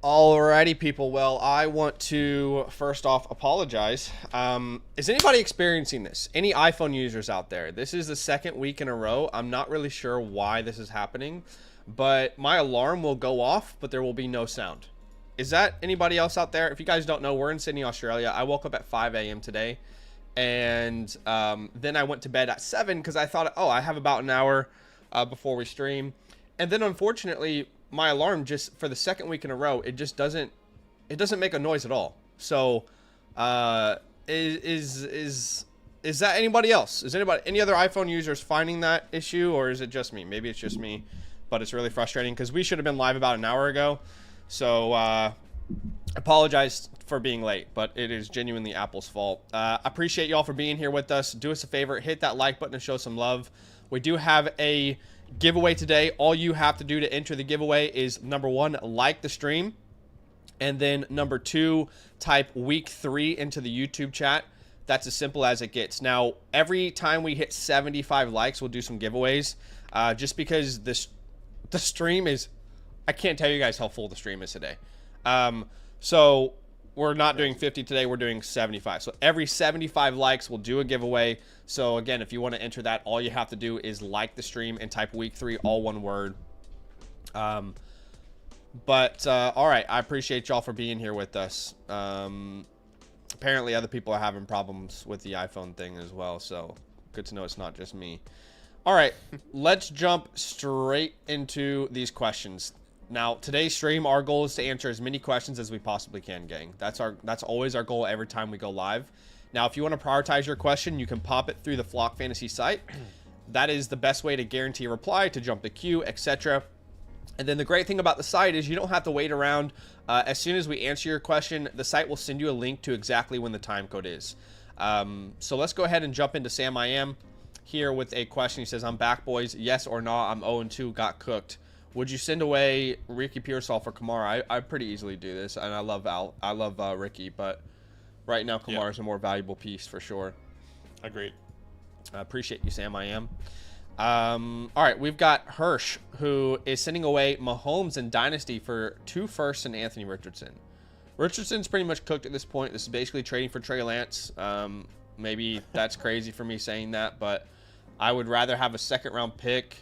Alrighty, people. Well, I want to first off apologize. Is anybody experiencing this? Any iPhone users out there? This is the second week in a row. I'm not really sure why this is happening, but my alarm will go off, but there will be no sound. Is that anybody else out there? If you guys don't know, we're in Sydney, Australia. I woke up at 5 a.m. today, and then I went to bed at 7 because I thought, oh, I have about an hour before we stream. And then unfortunately, my alarm just for the second week in a row, it doesn't make a noise at all. So is that anybody else? Is any other iPhone users finding that issue, or is it just me? Maybe it's just me, but it's really frustrating because we should have been live about an hour ago. So apologize for being late, but it is genuinely Apple's fault. Appreciate y'all for being here with us. Do us a favor, hit that like button and show some love. We do have a giveaway today. All you have to do to enter the giveaway is number 1, like the stream, and then number 2, type week 3 into the YouTube chat. That's as simple as it gets. Now, every time we hit 75 likes, we'll do some giveaways. Just because the stream is, I can't tell you guys how full the stream is today. So we're not doing 50 today, we're doing 75. So every 75 likes, we'll do a giveaway. So again, if you want to enter that, all you have to do is like the stream and type week 3, all one word. All right, I appreciate y'all for being here with us. Apparently other people are having problems with the iPhone thing as well, so good to know it's not just me. All right, let's jump straight into these questions. Now, today's stream, our goal is to answer as many questions as we possibly can, gang. That's always our goal every time we go live. Now, if you want to prioritize your question, you can pop it through the Flock Fantasy site. That is the best way to guarantee a reply, to jump the queue, etc. And then the great thing about the site is you don't have to wait around. As soon as we answer your question, the site will send you a link to exactly when the time code is. So let's go ahead and jump into Sam I Am here with a question. He says, I'm back, boys. Yes or no? I'm 0-2, got cooked. Would you send away Ricky Pearsall for Kamara? I pretty easily do this, and I love Ricky, but right now Kamara is a more valuable piece for sure. Agreed. I appreciate you, Sam. I am. All right, we've got Hirsh, who is sending away Mahomes and Dynasty for 2 firsts and Anthony Richardson. Richardson's pretty much cooked at this point. This is basically trading for Trey Lance. Maybe that's crazy for me saying that, but I would rather have a second-round pick.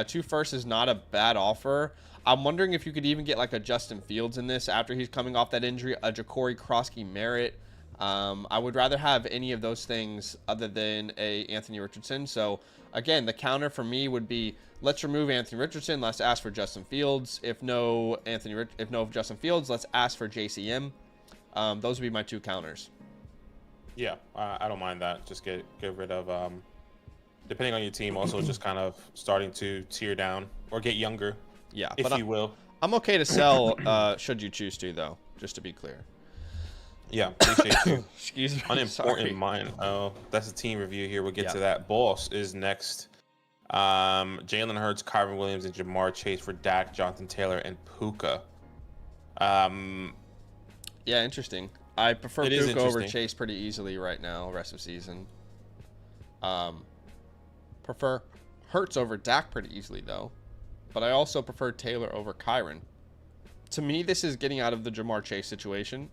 2 firsts is not a bad offer. I'm wondering if you could even get like a Justin Fields in this after he's coming off that injury, a Ja'Cory Merritt. I would rather have any of those things other than a Anthony Richardson. So again, the counter for me would be, let's remove Anthony Richardson. Let's ask for Justin Fields. If no Justin Fields, let's ask for JCM. Those would be my 2 counters. Yeah, I don't mind that. Just get rid of, depending on your team, also just kind of starting to tear down or get younger. Yeah, if you will. I'm okay to sell should you choose to, though, just to be clear. Yeah, appreciate you. Excuse me. Unimportant mine. Oh, that's a team review here. We'll get to that. Boss is next. Jalen Hurts, Kairen Williams, and Jamar Chase for Dak, Jonathan Taylor, and Puka. Yeah, interesting. I prefer Puka over Chase pretty easily right now, rest of season. Prefer Hurts over Dak pretty easily, though. But I also prefer Taylor over Kairen. To me, this is getting out of the Jamar Chase situation.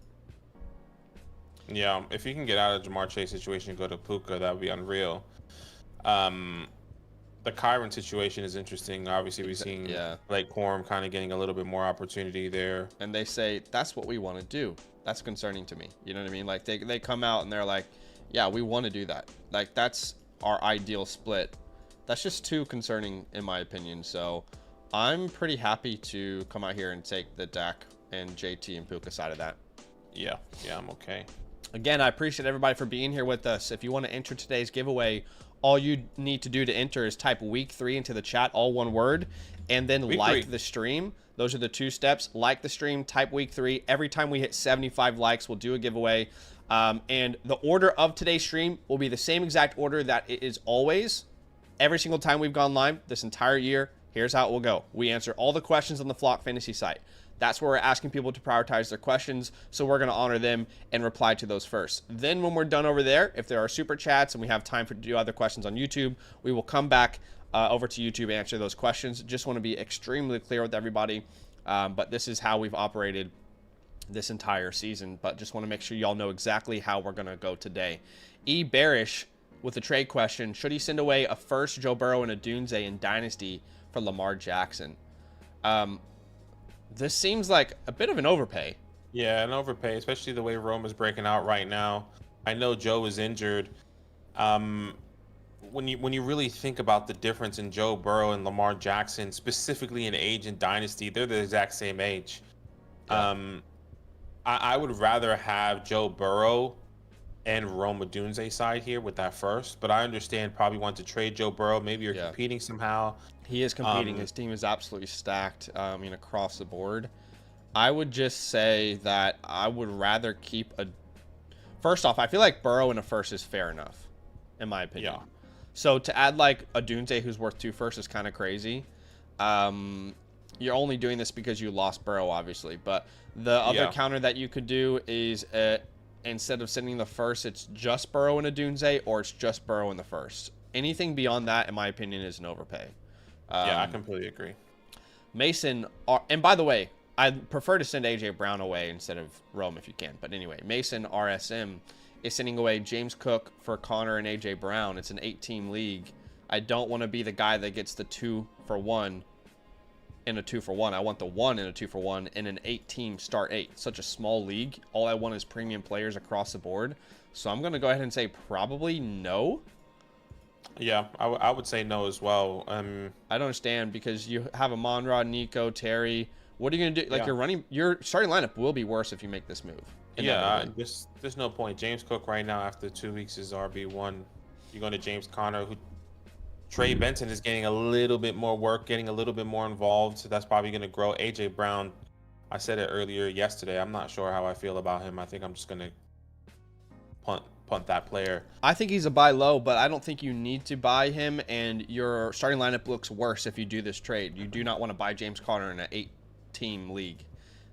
Yeah, if you can get out of the Jamar Chase situation and go to Puka, that would be unreal. The Kairen situation is interesting. Obviously, we've seen Blake Corum kind of getting a little bit more opportunity there. And they say, that's what we want to do. That's concerning to me. You know what I mean? Like, they come out and they're like, yeah, we want to do that. Like, that's our ideal split. That's just too concerning, in my opinion. So I'm pretty happy to come out here and take the Dak and JT and Puka side of that. Yeah, I'm okay. Again, I appreciate everybody for being here with us. If you want to enter today's giveaway, all you need to do to enter is type week 3 into the chat, all one word, and then like the stream. Those are the 2 steps. Like the stream, type week 3. Every time we hit 75 likes, we'll do a giveaway. And the order of today's stream will be the same exact order that it is always. Every single time we've gone live this entire year, here's how it will go. We answer all the questions on the Flock Fantasy site. That's where we're asking people to prioritize their questions, so we're going to honor them and reply to those first. Then when we're done over there, if there are super chats and we have time to do other questions on YouTube, we will come back over to YouTube and answer those questions. Just want to be extremely clear with everybody, but this is how we've operated this entire season, but just want to make sure y'all know exactly how we're going to go today. E. Bearish with a trade question. Should he send away a first, Joe Burrow, and a Dunze in Dynasty for Lamar Jackson? This seems like a bit of an overpay. Yeah, an overpay, especially the way Rome is breaking out right now. I know Joe is injured. When you really think about the difference in Joe Burrow and Lamar Jackson, specifically in age and Dynasty, they're the exact same age. Yeah. I would rather have Joe Burrow and Rome Odunze side here with that first, but I understand probably want to trade Joe Burrow. Maybe you're competing somehow. He is competing. His team is absolutely stacked. Across the board. I would just say that I would rather keep a. First off, I feel like Burrow in a first is fair enough, in my opinion. Yeah. So to add like a Dunze who's worth 2 firsts is kind of crazy. You're only doing this because you lost Burrow, obviously. But the other counter that you could do is instead of sending the first, it's just Burrow and a Dunze, or it's just Burrow in the first. Anything beyond that, in my opinion, is an overpay. I completely agree. Mason, and by the way, I'd prefer to send A.J. Brown away instead of Rome if you can. But anyway, Mason RSM is sending away James Cook for Connor and A.J. Brown. It's an 8-team league. I don't want to be the guy that gets the 2-for-1 in a 2-for-1. I want the 1 in a 2-for-1 in an 8-team start 8. Such a small league. All I want is premium players across the board. So I'm going to go ahead and say probably no. Yeah, I would say no as well. I don't understand because you have Amanra, Nico, Terry. What are you going to do? Like your starting lineup will be worse if you make this move. There's no point. James Cook right now after 2 weeks is RB1. You're going to James Conner, who Trey Benson is getting a little bit more work, getting a little bit more involved. So that's probably going to grow. AJ Brown, I said it earlier yesterday. I'm not sure how I feel about him. I think I'm just going to punt that player. I think he's a buy low, but I don't think you need to buy him. And your starting lineup looks worse if you do this trade. You do not want to buy James Conner in an 8-team league.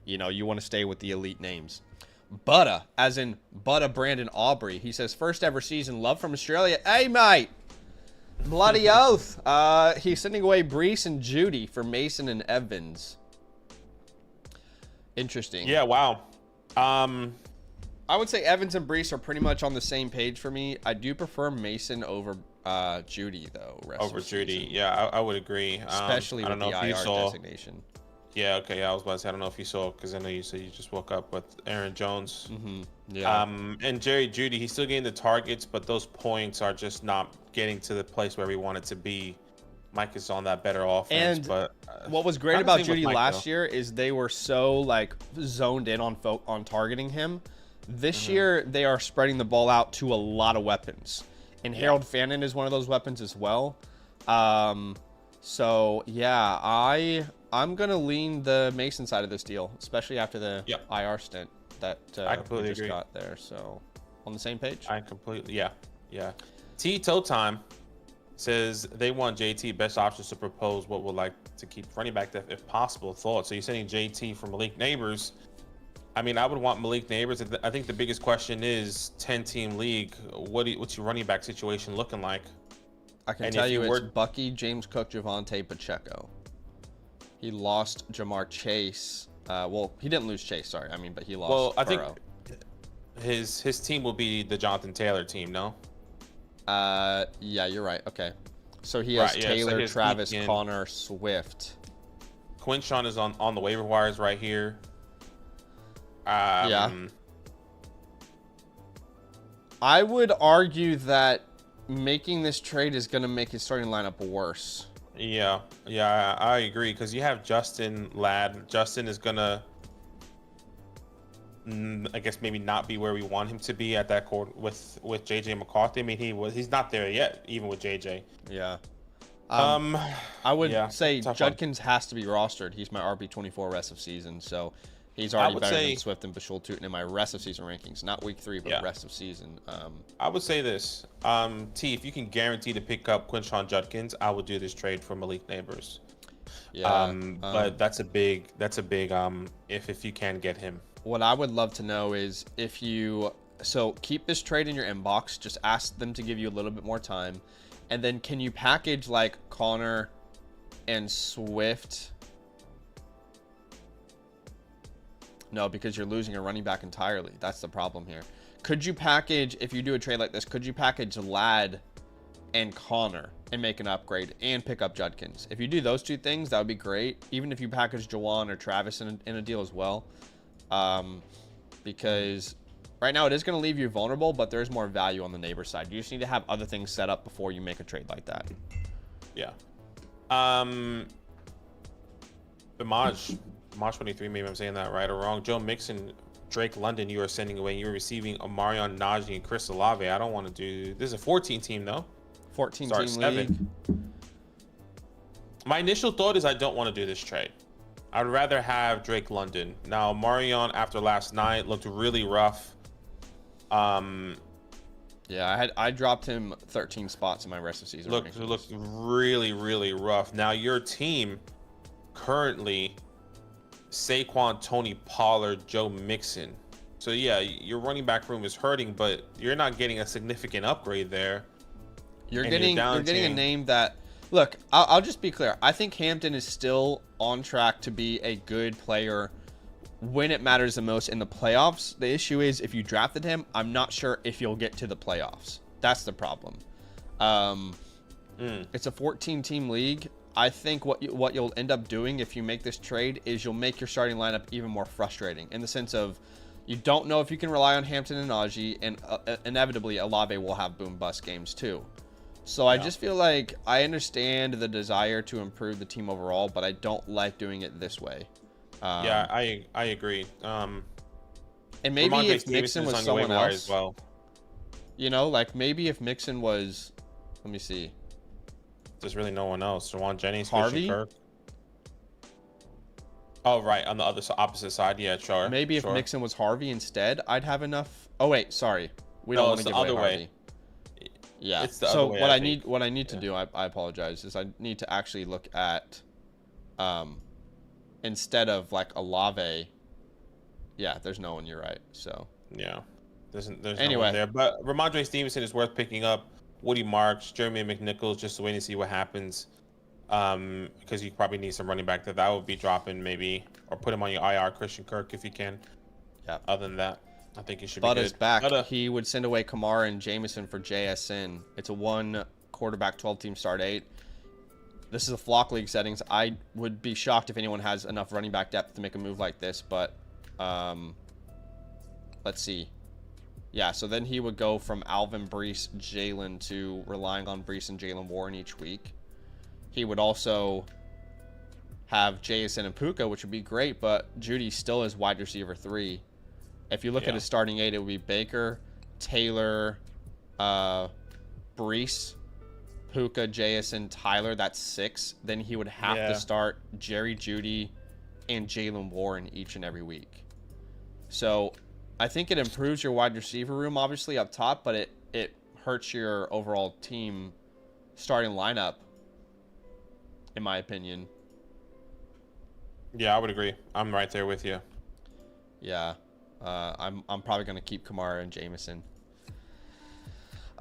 You want to stay with the elite names. Butta, as in Butta Brandon Aubrey. He says, first ever season, love from Australia. Hey, mate. Bloody oath. He's sending away Breece and Judy for Mason and Evans. Interesting. Yeah, wow. I would say Evans and Breece are pretty much on the same page for me. I do prefer Mason over Judy, though. Over Judy. Yeah, I would agree. Especially with the IR designation. Yeah, okay. Yeah, I was about to say, I don't know if you saw, because I know you said you just woke up with Aaron Jones. Mm-hmm. Yeah. And Jerry Judy, he's still getting the targets, but those points are just not getting to the place where we want it to be. Mike is on that better offense. And what was great about Judy last year is they were so zoned in on targeting him. This year, they are spreading the ball out to a lot of weapons. And Harold Fannin is one of those weapons as well. So, yeah, I'm going to lean the Mason side of this deal, especially after the IR stint that I completely just agree. got there. So, on the same page? I completely, yeah. Toe Time says they want JT best options to propose what would like to keep running back if possible. Thoughts? So you're sending JT for Malik Nabers. I mean, I would want Malik Nabers. I think the biggest question is 10-team league. What's your running back situation looking like? I can tell you it's Bucky, James Cook, Javonte, Pacheco. He lost Jamar Chase. Well, he didn't lose Chase, sorry. But he lost I think his team will be the Jonathan Taylor team, no? Yeah, you're right. Okay. So he has Taylor, Travis, Connor, Swift. Quinshawn is on the waiver wires right here. Yeah. I would argue that making this trade is going to make his starting lineup worse. Yeah, I agree, because you have Justin Ladd. Justin is going to, I guess, maybe not be where we want him to be at that court with JJ McCarthy. I mean, he's not there yet, even with JJ. Yeah. I would say Judkins has to be rostered. He's my RB24 rest of season, so he's already better than Swift and Bashul in my rest of season rankings. Not week 3, but rest of season. I would say this. T, if you can guarantee to pick up Quinshawn Judkins, I would do this trade for Malik Nabers. Yeah. But that's a big if you can get him. What I would love to know is if you keep this trade in your inbox, just ask them to give you a little bit more time. And then can you package like Connor and Swift? No, because you're losing a running back entirely. That's the problem here. Could you package, if you do a trade like this, could you package Ladd and Connor and make an upgrade and pick up Judkins? If you do those two things, that would be great. Even if you package Jawan or Travis in a deal as well. Because right now it is going to leave you vulnerable, but there's more value on the neighbor side. You just need to have other things set up before you make a trade like that. Yeah. The Maj 23, maybe I'm saying that right or wrong. Joe Mixon, Drake London, you are sending away. You're receiving Omarion, Najee, and Chris Olave. I don't want to do this. Is a 14 team, though. 14 team league. My initial thought is I don't want to do this trade. I'd rather have Drake London. Now, Omarion after last night looked really rough. Yeah, I dropped him 13 spots in my rest of season. Looked really, really rough. Now, your team currently Saquon, Tony Pollard, Joe Mixon. So yeah, your running back room is hurting, but you're not getting a significant upgrade there. You're getting a name that, look, I'll just be clear. I think Hampton is still on track to be a good player when it matters the most in the playoffs. The issue is if you drafted him, I'm not sure if you'll get to the playoffs. That's the problem. It's a 14-team league. I think what you'll end up doing if you make this trade is you'll make your starting lineup even more frustrating in the sense of you don't know if you can rely on Hampton and Najee, and inevitably Olave will have boom bust games too. So I just feel like I understand the desire to improve the team overall, but I don't like doing it this way. Yeah, I agree. And maybe if Mixon was someone else as well. You know, like maybe if Mixon was, let me see. There's really no one else. Jawan Jennings, Harvey? Kirk. Oh, right. On the opposite side. Yeah, sure. Maybe if Mixon was Harvey instead, I'd have enough. Oh, wait. Sorry. We don't want to give away Harvey. Yeah. So what I need to do, I apologize, is I need to actually look at, instead of like Olave. Yeah, there's no one. You're right. So. Yeah. There's no one there. But Ramondre Stevenson is worth picking up. Woody Marks, Jeremy McNichols, just waiting to see what happens. Because you probably need some running back that would be dropping maybe, or put him on your IR. Christian Kirk if you can. Yeah. Other than that, I think he should be good. Is back. He would send away Kamara and Jameson for JSN. It's a 1 quarterback 12-team start 8. This is a flock league settings. I would be shocked if anyone has enough running back depth to make a move like this, but let's see. Yeah, so then he would go from Alvin, Breece, Jalen to relying on Breece and Jalen Warren each week. He would also have JSN and Puka, which would be great, but Judy still is wide receiver 3. If you look at his starting 8, it would be Baker, Taylor, Breece, Puka, JSN, Tyler. That's 6. Then he would have to start Jerry Judy and Jalen Warren each and every week. So I think it improves your wide receiver room, obviously, up top, but it hurts your overall team starting lineup, in my opinion. Yeah, I would agree. I'm right there with you. Yeah. I'm probably going to keep Kamara and Jameson.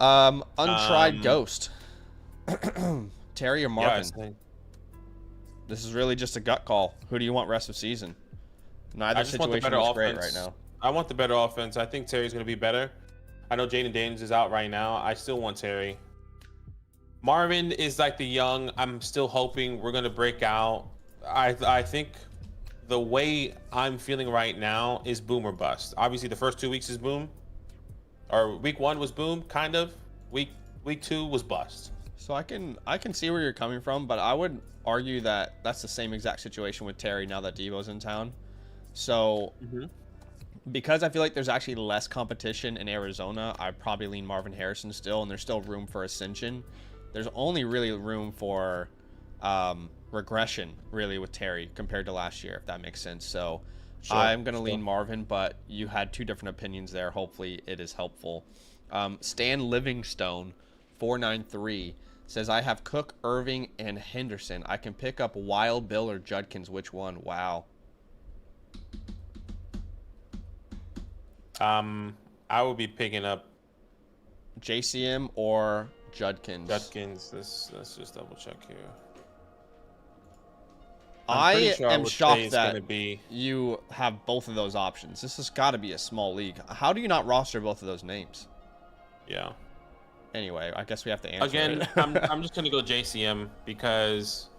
Untried Ghost. Terry or Marvin? Yeah, this is really just a gut call. Who do you want rest of season? Neither situation is great right now. I want the better offense. I think Terry's going to be better. I know Jaden Daniels is out right now. I still want Terry. Marvin is like the young. I'm still hoping we're going to break out. I think the way I'm feeling right now is boom or bust. Obviously, the first 2 weeks is boom. Or week 1 was boom, kind of. Week 2 was bust. So I can see where you're coming from, but I would argue that that's the same exact situation with Terry now that Deebo's in town. So because I feel like there's actually less competition in Arizona, I probably lean Marvin Harrison still, and there's still room for ascension. There's only really room for regression, really, with Terry compared to last year, if that makes sense. So I'm going to lean Marvin, but you had 2 different opinions there. Hopefully it is helpful. Stan Livingstone, 493, says, I have Cook, Irving, and Henderson. I can pick up Wild Bill or Judkins. Which one? Wow. I would be picking up JCM or Judkins. Judkins. Let's just double check here. I am shocked that you have both of those options. This has got to be a small league. How do you not roster both of those names? Yeah. Anyway, I guess we have to answer Again, it. I'm just gonna go JCM because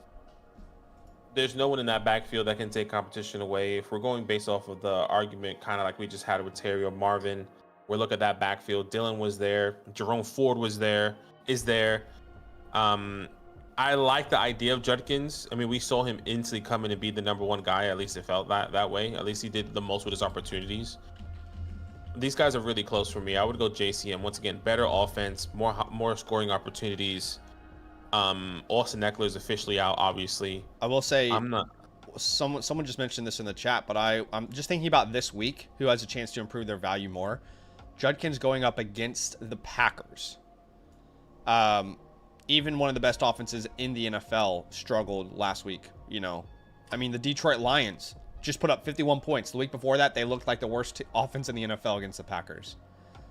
there's no one in that backfield that can take competition away. If we're going based off of the argument, kind of like we just had with Terry or Marvin, we look at that backfield. Dylan was there. Jerome Ford was there. Is there? I like the idea of Judkins. I mean, we saw him instantly come in and be the number one guy. At least it felt that way. At least he did the most with his opportunities. These guys are really close for me. I would go JCM. Once again, better offense, more scoring opportunities. Austin Eckler is officially out, obviously. I will say, I'm not. Someone just mentioned this in the chat, but I'm just thinking about this week, who has a chance to improve their value more. Judkins going up against the Packers. Even one of the best offenses in the NFL struggled last week. You know, I mean, the Detroit Lions just put up 51 points. The week before that, they looked like the worst offense in the NFL against the Packers.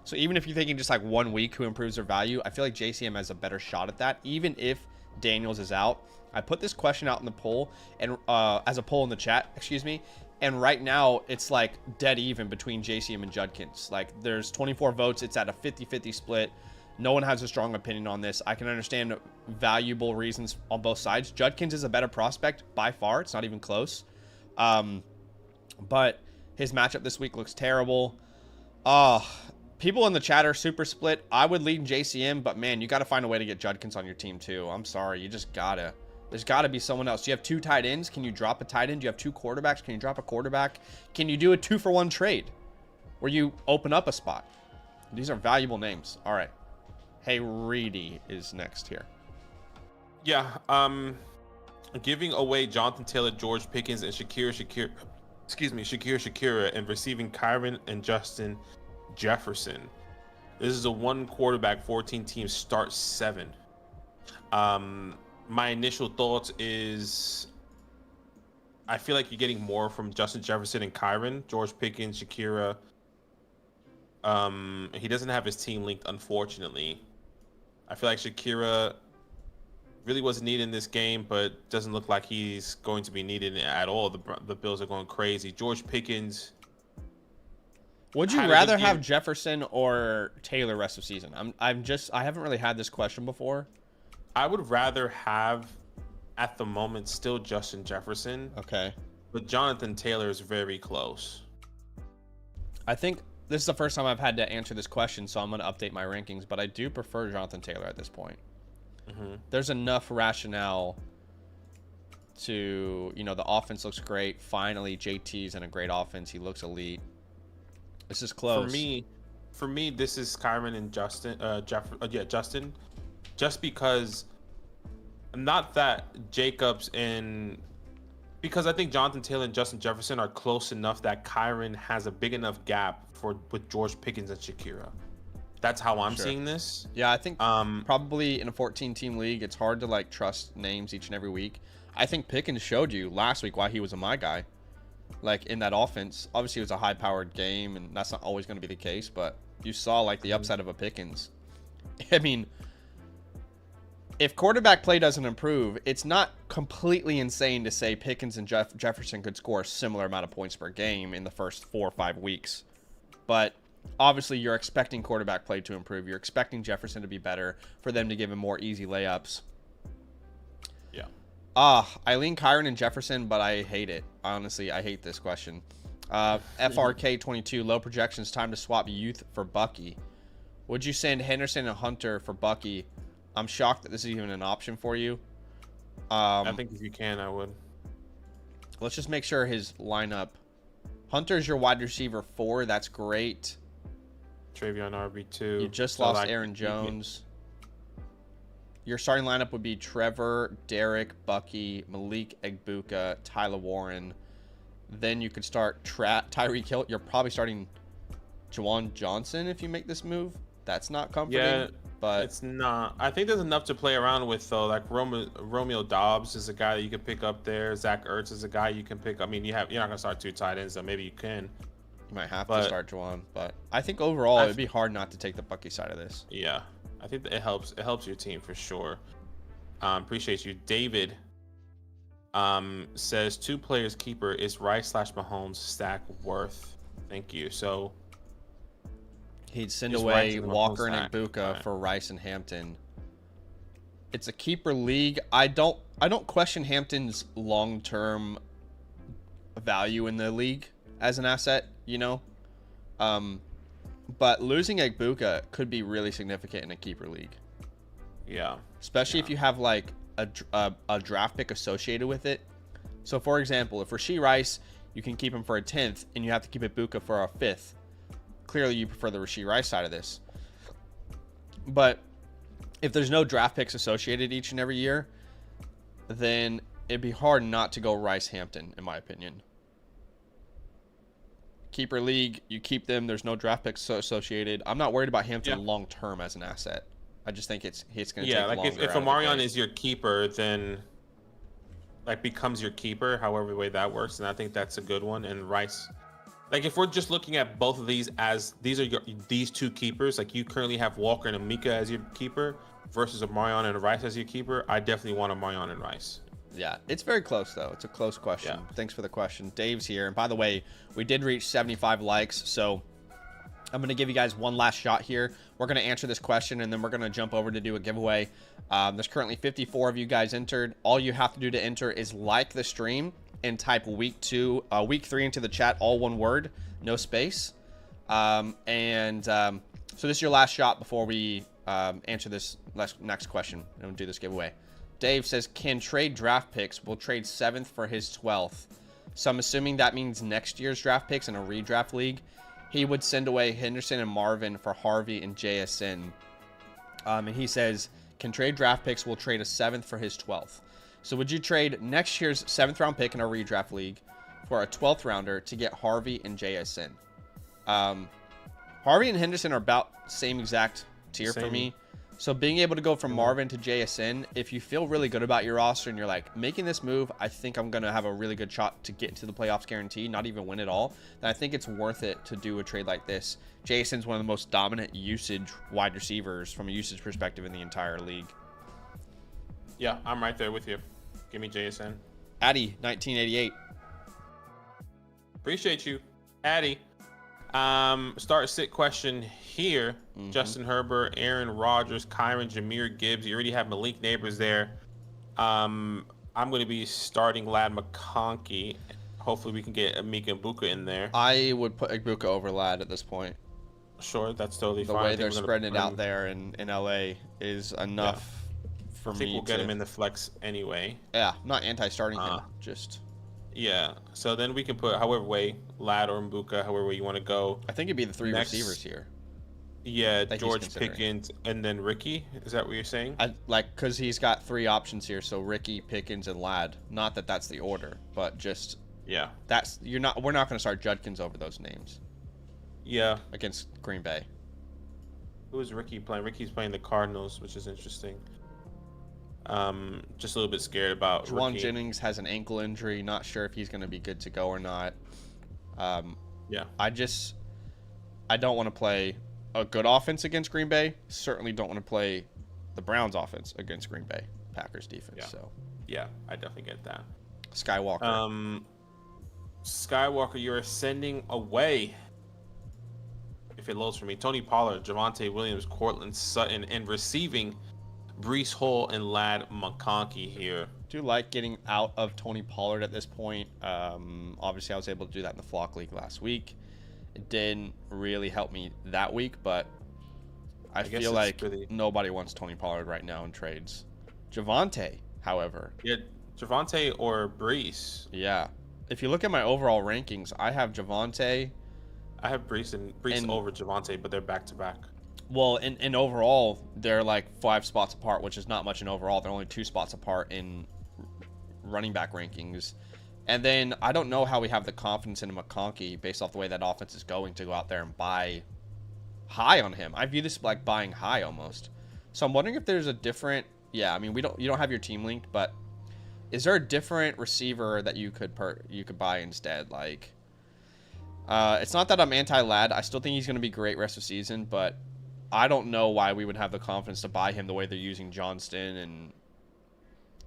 So even if you're thinking just like 1 week who improves their value, I feel like JCM has a better shot at that, even if Daniels is out. I put this question out in the poll and as a poll in the chat, excuse me. And right now it's like dead even between JCM and Judkins. Like there's 24 votes. It's at a 50-50 split. No one has a strong opinion on this. I can understand valuable reasons on both sides. Judkins is a better prospect by far. It's not even close. But his matchup this week looks terrible. People in the chat are super split. I would lead JCM, but man, you got to find a way to get Judkins on your team too. I'm sorry. You just gotta. There's got to be someone else. Do you have 2 tight ends? Can you drop a tight end? Do you have 2 quarterbacks? Can you drop a quarterback? Can you do a 2-for-1 trade where you open up a spot? These are valuable names. All right. Hey, Reedy is next here. Yeah. Giving away Jonathan Taylor, George Pickens, and Shakira, and receiving Kairen and Justin Jefferson. This is a 1 quarterback, 14 teams, start 7. My initial thoughts is I feel like you're getting more from Justin Jefferson and Kairen. George Pickens, Shakira. He doesn't have his team linked, unfortunately. I feel like Shakira really wasn't needed in this game, but doesn't look like he's going to be needed at all. The Bills are going crazy. George Pickens. Would you rather have Jefferson or Taylor rest of season? I haven't really had this question before. I would rather have, at the moment, still Justin Jefferson. Okay. But Jonathan Taylor is very close. I think this is the first time I've had to answer this question, so I'm going to update my rankings, but I do prefer Jonathan Taylor at this point. Mm-hmm. There's enough rationale to, the offense looks great. Finally, JT's in a great offense. He looks elite. This is close. For me, this is Kairen and Justin. Justin. Just because, not that Jacobs because I think Jonathan Taylor and Justin Jefferson are close enough that Kairen has a big enough gap with George Pickens and Shakira. That's how I'm seeing this. Yeah, I think probably in a 14-team league, it's hard to trust names each and every week. I think Pickens showed you last week why he was my guy. In that offense, obviously it was a high-powered game, and that's not always going to be the case. But you saw the upside of a Pickens. I mean, if quarterback play doesn't improve, it's not completely insane to say Pickens and Jefferson could score a similar amount of points per game in the first 4 or 5 weeks. But obviously, you're expecting quarterback play to improve. You're expecting Jefferson to be better, for them to give him more easy layups. Yeah. I lean Kairen and Jefferson, but I hate it. Honestly, I hate this question. FRK22, low projections, time to swap youth for Bucky. Would you send Henderson and Hunter for Bucky? I'm shocked that this is even an option for you. I think if you can, I would. Let's just make sure his lineup. Hunter's your wide receiver 4. That's great. Travion RB2. You just lost Aaron Jones. Your starting lineup would be Trevor, Derek, Bucky, Malik Egbuka, Tyler Warren. Then you could start Tyreek Hill. You're probably starting Juwan Johnson if you make this move. That's not comforting. Yeah, but it's not. I think there's enough to play around with, though. Romeo Dobbs is a guy that you can pick up there. Zach Ertz is a guy you can pick up. I mean, you're not going to start 2 tight ends, so maybe you can. You might have to start Juwan, but I think overall it'd be hard not to take the Bucky side of this. Yeah, I think that it helps. It helps your team for sure. Appreciate you, David. Says 2 players keeper is Rice/Mahomes stack worth. Thank you. So he'd send Is away Rice and Walker and Mahomes Igbuka right. for Rice and Hampton. It's a keeper league. I don't question Hampton's long-term value in the league as an asset, you know. But losing Igbuka could be really significant in a keeper league. Yeah. Especially if you have like a draft pick associated with it. So for example, if Rashi Rice, you can keep him for a 10th and you have to keep Igbuka for a 5th. Clearly you prefer the Rashi Rice side of this. But if there's no draft picks associated each and every year, then it'd be hard not to go Rice Hampton, in my opinion. Keeper league, you keep them. There's no draft picks associated. I'm not worried about Hampton long term as an asset. I just think it's going to take longer. Like if Amarion is your keeper, then like becomes your keeper, however way that works, and I think that's a good one. And Rice, like if we're just looking at both of these as these 2 keepers, like you currently have Walker and Amika as your keeper versus Amarion and Rice as your keeper, I definitely want Amarion and Rice. Yeah, it's very close, though. It's a close question. Yeah. Thanks for the question. Dave's here. And by the way, we did reach 75 likes, so I'm going to give you guys one last shot here. We're going to answer this question, and then we're going to jump over to do a giveaway. There's currently 54 of you guys entered. All you have to do to enter is like the stream and type week 3 into the chat, all one word, no space. So this is your last shot before we answer this next question and do this giveaway. Dave says, can trade draft picks. We'll trade 7th for his 12th. So I'm assuming that means next year's draft picks in a redraft league. He would send away Henderson and Marvin for Harvey and JSN. And he says, can trade draft picks. We'll trade a 7th for his 12th. So would you trade next year's 7th round pick in a redraft league for a 12th rounder to get Harvey and JSN? Harvey and Henderson are about same exact tier for me. So being able to go from Marvin to JSN, if you feel really good about your roster and you're like, making this move, I think I'm going to have a really good shot to get into the playoffs guaranteed, not even win it all, then I think it's worth it to do a trade like this. JSN's one of the most dominant usage wide receivers from a usage perspective in the entire league. Yeah, I'm right there with you. Give me JSN. Addy, 1988. Appreciate you, Addy. Start sit question here. Justin Herbert, Aaron Rodgers, Kairen, Jahmyr Gibbs. You already have Malik Nabers there. I'm going to be starting Lad McConkey. Hopefully we can get Amika and Buka in there. I would put Igbuka over Lad at this point. Sure, that's totally fine. The way they're spreading it out there in LA is enough for me. I think we'll get him in the flex anyway. Yeah, not anti-starting him, just... Yeah, so then we can put however way, Lad or Mbuka, however way you want to go. I think it'd be the 3 receivers here. Yeah, George Pickens and then Ricky. Is that what you're saying? Because he's got 3 options here, so Ricky, Pickens, and Lad. Not that that's the order, but just we're not going to start Judkins over those names. Yeah, against Green Bay. Who is Ricky playing? Ricky's playing the Cardinals, which is interesting. Just a little bit scared about Juwan Jennings has an ankle injury. Not sure if he's going to be good to go or not. I don't want to play a good offense against Green Bay. Certainly don't want to play the Browns offense against Green Bay Packers defense. Yeah, I definitely get that. Skywalker. Skywalker, you're sending away. If it loads for me, Tony Pollard, Javonte Williams, Cortland Sutton, and receiving Breece Hall and Lad McConkey here. Do like getting out of Tony Pollard at this point. Obviously, I was able to do that in the Flock League last week. It didn't really help me that week, but I feel like nobody wants Tony Pollard right now in trades. Javonte, however. Yeah, Javonte or Breece. Yeah. If you look at my overall rankings, I have Javonte. I have Breece over Javonte, but they're back-to-back. Well, in overall, they're like 5 spots apart, which is not much in overall. They're only 2 spots apart in running back rankings. And then I don't know how we have the confidence in McConkey based off the way that offense is going to go out there and buy high on him. I view this like buying high almost. So I'm wondering if there's a different... Yeah, I mean, you don't have your team linked, but is there a different receiver that you could buy instead? Like, it's not that I'm anti-Lad. I still think he's going to be great rest of the season, but I don't know why we would have the confidence to buy him the way they're using Johnston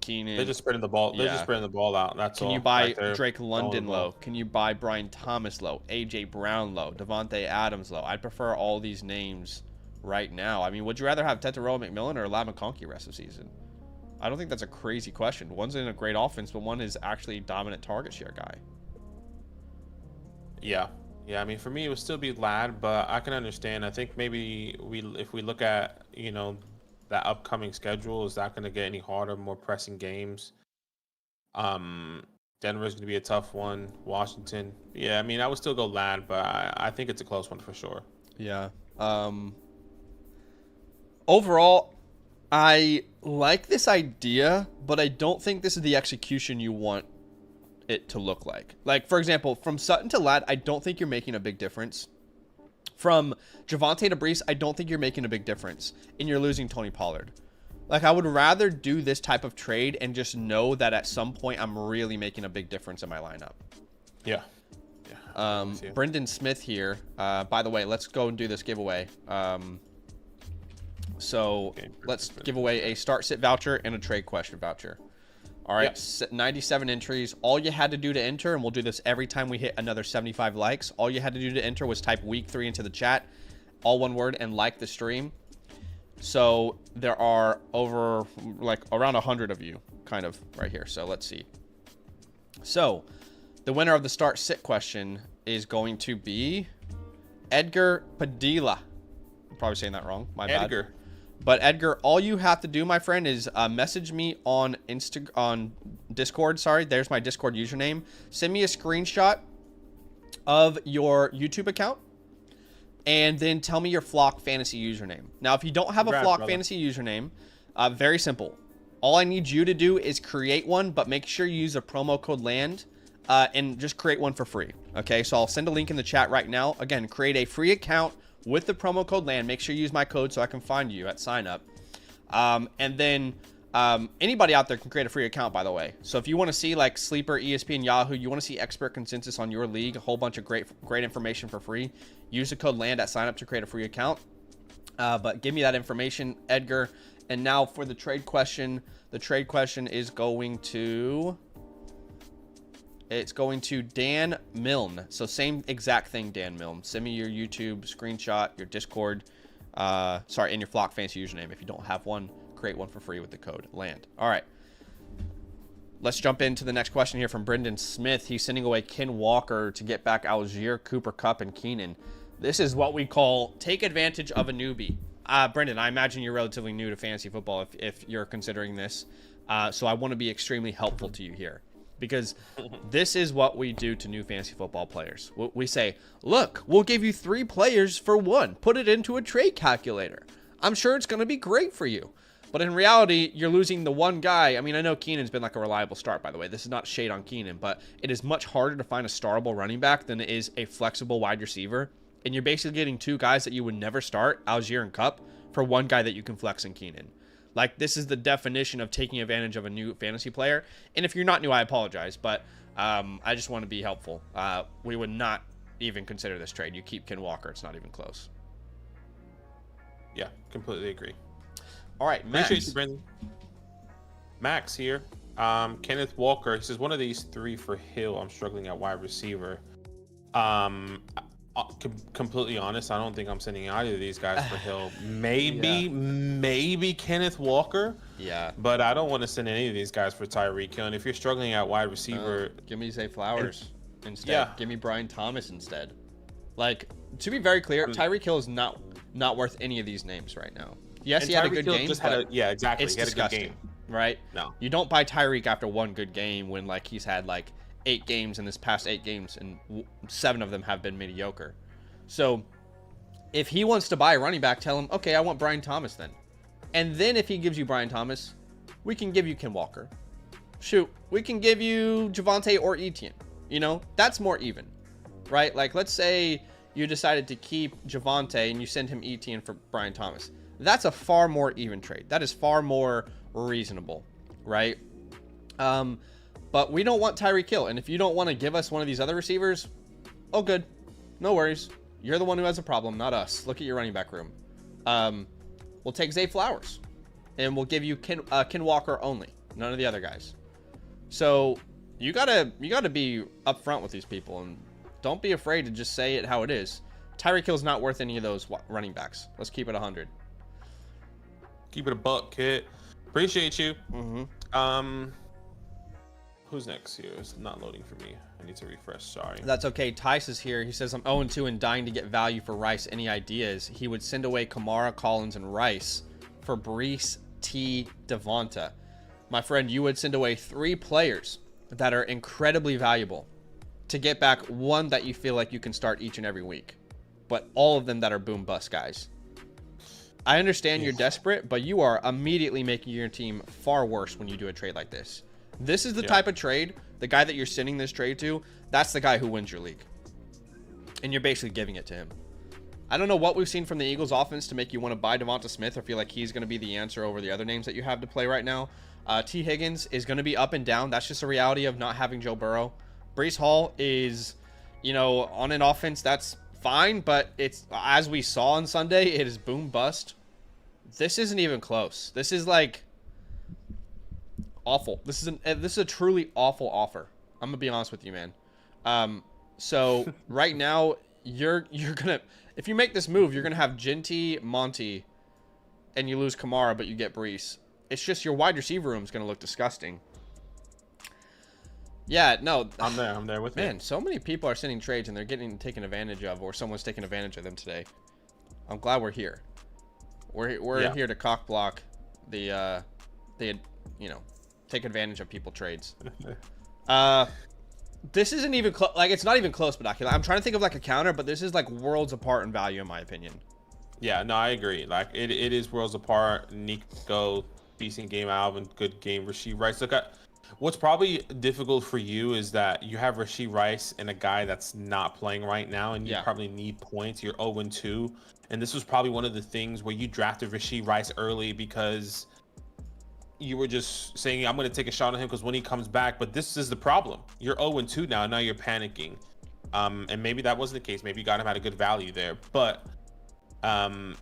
Keenan. They're just spreading the ball. They're just spreading the ball out. That's all. Can you buy Like Drake London low? Can you buy Brian Thomas low? AJ Brown low? Devontae Adams low? I'd prefer all these names right now. I mean, would you rather have Tetairoa McMillan or Ladd McConkey rest of the season? I don't think that's a crazy question. One's in a great offense, but one is actually a dominant target share guy. Yeah. Yeah, I mean, for me, it would still be Ladd, but I can understand. I think maybe if we look at, that upcoming schedule, is that going to get any harder, more pressing games? Denver's going to be a tough one. Washington. Yeah, I mean, I would still go Ladd, but I think it's a close one for sure. Yeah. Overall, I like this idea, but I don't think this is the execution you want it to look like. Like, for example, from Sutton to Ladd, I don't think you're making a big difference. From Javonte to Breece, I don't think you're making a big difference, and you're losing Tony Pollard. Like, I would rather do this type of trade and just know that at some point I'm really making a big difference in my lineup. Yeah. Brendan Smith here. By the way, let's go and do this giveaway. Let's give away a start sit voucher and a trade question voucher. All right, 97 entries. All you had to do to enter, and we'll do this every time we hit another 75 likes. All you had to do to enter was type week 3 into the chat, all one word, and like the stream. So there are over around 100 of you kind of right here. So let's see. So the winner of the start sit question is going to be Edgar Padilla. I'm probably saying that wrong. My bad. Edgar. But Edgar, all you have to do, my friend, is message me on Discord. Sorry, there's my Discord username. Send me a screenshot of your YouTube account, and then tell me your Flock Fantasy username. Now, if you don't have a Flock Fantasy username, very simple. All I need you to do is create one, but make sure you use a promo code LAND, and just create one for free. Okay, so I'll send a link in the chat right now. Again, create a free account with the promo code LAND. Make sure you use my code so I can find you at sign up. And then anybody out there can create a free account, by the way. So if you want to see like Sleeper, ESPN, Yahoo, you want to see expert consensus on your league, a whole bunch of great information for free, use the code LAND at sign up to create a free account. But give me that information, Edgar. And now for the trade question. The trade question is going to... It's going to Dan Milne. So same exact thing, Dan Milne. Send me your YouTube screenshot, your Discord, and your Flock Fantasy username. If you don't have one, create one for free with the code LAND. All right. Let's jump into the next question here from Brendan Smith. He's sending away Ken Walker to get back Algier, Cooper Kupp, and Keenan. This is what we call take advantage of a newbie. Brendan, I imagine you're relatively new to fantasy football if you're considering this. So I want to be extremely helpful to you here. Because this is what we do to new fantasy football players. We say, look, we'll give you 3 players for 1. Put it into a trade calculator. I'm sure it's going to be great for you. But in reality, you're losing the one guy. I mean, I know Keenan's been like a reliable start, by the way. This is not shade on Keenan, but it is much harder to find a startable running back than it is a flexible wide receiver. And you're basically getting 2 guys that you would never start, Algier and Kupp, for 1 guy that you can flex in Keenan. Like, this is the definition of taking advantage of a new fantasy player. And if you're not new, I apologize, but I just want to be helpful. We would not even consider this trade. You keep Ken Walker. It's not even close. Yeah, completely agree. All right, Max. Appreciate you, Brendan. Max here. Kenneth Walker. He says, one of these 3 for Hill. I'm struggling at wide receiver. Completely honest, I don't think I'm sending either of these guys for Hill. Maybe Kenneth Walker. Yeah. But I don't want to send any of these guys for Tyreek Hill. And if you're struggling at wide receiver, give me Zay Flowers instead. Yeah. Give me Brian Thomas instead. Like, to be very clear, Tyreek Hill is not worth any of these names right now. Yes, he had a good game. Exactly. It's he had disgusting, a good game. Right? No. You don't buy Tyreek after 1 good game when he's had 8 games in this past 8 games, and 7 of them have been mediocre. So if he wants to buy a running back, tell him, okay, I want Brian Thomas then. And then if he gives you Brian Thomas, we can give you Ken Walker. Shoot, we can give you Javonte or Etienne. That's more even, right? Like, let's say you decided to keep Javonte and you send him Etienne for Brian Thomas. That's a far more even trade. That is far more reasonable, right? But we don't want Tyreek Hill. And if you don't want to give us one of these other receivers, oh, good. No worries. You're the one who has a problem, not us. Look at your running back room. We'll take Zay Flowers. And we'll give you Ken Walker only. None of the other guys. So you gotta be upfront with these people, and don't be afraid to just say it how it is. Tyreek Hill's not worth any of those running backs. Let's keep it 100. Keep it a buck, kid. Appreciate you. Mm-hmm. Who's next here? It's not loading for me. I need to refresh. Sorry. That's okay. Tice is here. He says, I'm 0-2 and dying to get value for Rice. Any ideas? He would send away Kamara, Collins, and Rice for Breece, T, Devonta. My friend, you would send away 3 players that are incredibly valuable to get back one that you feel like you can start each and every week. But all of them that are boom bust guys. I understand you're desperate, but you are immediately making your team far worse when you do a trade like this. This is the type of trade, the guy that you're sending this trade to, that's the guy who wins your league. And you're basically giving it to him. I don't know what we've seen from the Eagles offense to make you want to buy Devonta Smith or feel like he's going to be the answer over the other names that you have to play right now. T. Higgins is going to be up and down. That's just a reality of not having Joe Burrow. Breece Hall is, on an offense that's fine, but it's, as we saw on Sunday, it is boom bust. This isn't even close. This is like awful. This is a truly awful offer. I'm gonna be honest with you, man. So right now you're gonna, if you make this move, you're gonna have Genty, Monty, and you lose Kamara, but you get Breece. It's just your wide receiver room is gonna look disgusting. Yeah, no. I'm there with you. Man, so many people are sending trades and they're getting taken advantage of, or someone's taking advantage of them today. I'm glad we're here. We're here to cock block the take advantage of people trades. This isn't even close. Like, it's not even close, but I'm trying to think of like a counter, but this is like worlds apart in value, in my opinion. Yeah, no, I agree. Like, it is worlds apart. Nico, decent game. Alvin, good game. Rashi Rice. Look at what's probably difficult for you is that you have Rashi Rice and a guy that's not playing right now, and you probably need points. You're 0-2, and this was probably one of the things where you drafted Rashi Rice early because you were just saying, I'm going to take a shot on him because when he comes back. But this is the problem. You're 0-2 now. Now you're panicking. And maybe that wasn't the case. Maybe you got him at a good value there. But I'm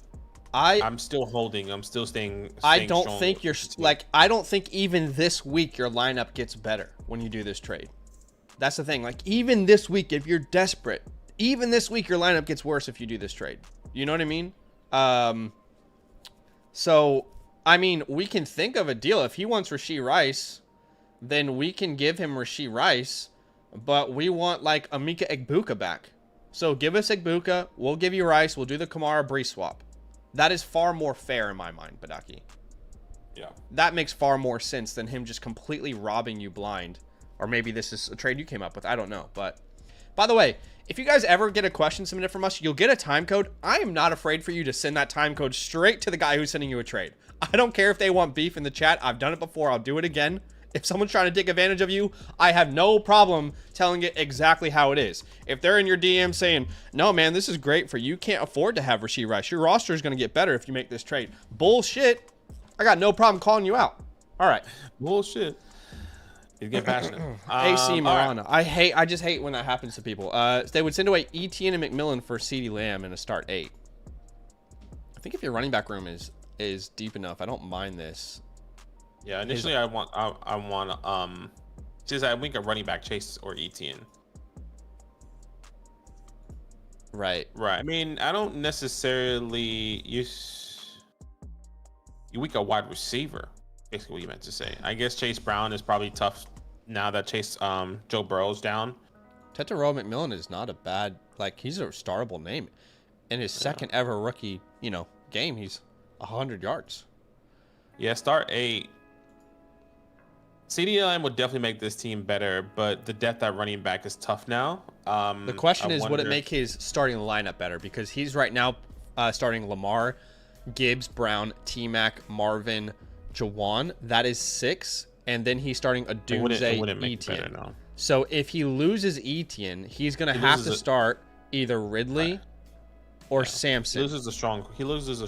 still holding. I'm still staying I don't strong think you're like, I don't think even this week your lineup gets better when you do this trade. That's the thing. Like, even this week, if you're desperate, even this week your lineup gets worse if you do this trade. You know what I mean? So I mean, we can think of a deal. If he wants Rashi Rice, then we can give him Rashi Rice, but we want like Emeka Egbuka back. So give us Egbuka, we'll give you Rice, we'll do the Kamara Breece swap. That is far more fair in my mind, Badaki. Yeah. That makes far more sense than him just completely robbing you blind. Or maybe this is a trade you came up with. I don't know. But by the way, if you guys ever get a question submitted from us, you'll get a time code. I am not afraid for you to send that time code straight to the guy who's sending you a trade. I don't care if they want beef in the chat. I've done it before. I'll do it again. If someone's trying to take advantage of you, I have no problem telling it exactly how it is. If they're in your DM saying, no, man, this is great for you. Can't afford to have Rashi Rice. Your roster is going to get better if you make this trade. Bullshit. I got no problem calling you out. All right. Bullshit. He's getting passionate. AC Marana. Right. I just hate when that happens to people. They would send away Etienne and McMillan for CeeDee Lamb in a start 8. I think if your running back room is deep enough, I don't mind this. Yeah, initially I want just I think a running back Chase or Etienne. Right. I mean, I don't necessarily you weak a wide receiver. Basically what you meant to say. I guess Chase Brown is probably tough now that Joe Burrow's down. Tetairoa McMillan is not a bad, like, he's a startable name. In his second ever rookie, game, he's 100 yards. Yeah, start 8. CeeDee Lamb would definitely make this team better, but the depth at running back is tough now. The question is, would it make his starting lineup better? Because he's right now starting Lamar, Gibbs, Brown, T-Mac, Marvin, Jawan. That is 6. And then he's starting a Doomsday Etienne. No. So if he loses Etienne, he's going to have to start either Ridley or Samson. He loses a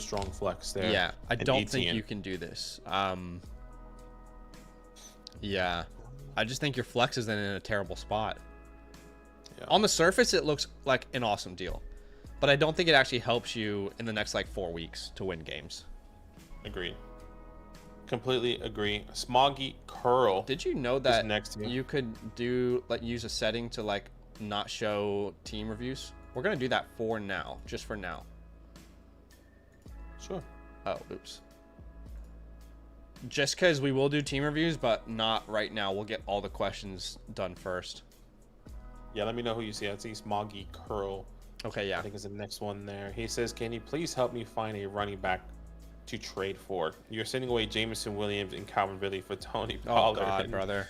strong flex there. Yeah, I don't think you can do this. Yeah, I just think your flex is then in a terrible spot. Yeah. On the surface, it looks like an awesome deal, but I don't think it actually helps you in the next 4 weeks to win games. Agreed. completely agree. Smoggy Curl. Did you know is that next to me. you could use a setting to like not show team reviews? We're gonna do that for now, just for now. Sure. Oh, oops. Just because we will do team reviews, but not right now. We'll get all the questions done first. Yeah, let me know who you see. I see Smoggy Curl. Okay, yeah. I think is the next one there. He says, "Can you please help me find a running back to trade for? You're sending away Jameson Williams and Calvin Ridley for Tony Pollard." Oh God, brother.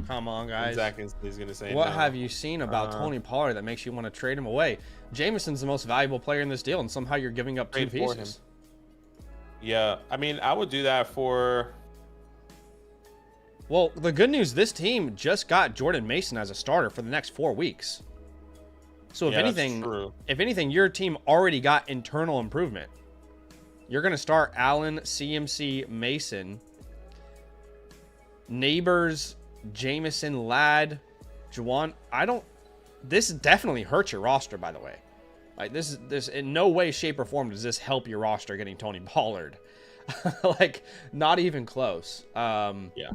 Come on, guys. Zach is gonna say what no. have you seen about Tony Pollard that makes you want to trade him away? Jameson's the most valuable player in this deal, and somehow you're giving up two Trade for pieces. Yeah, I mean, I would do that for. Well, the good news, this team just got Jordan Mason as a starter for the next 4 weeks. So if anything, your team already got internal improvement. You're going to start Allen, CMC, Mason, Nabers, Jameson, Ladd, Juwan. This definitely hurts your roster, by the way. Like this in no way, shape, or form does this help your roster getting Tony Pollard. Like, not even close. Yeah.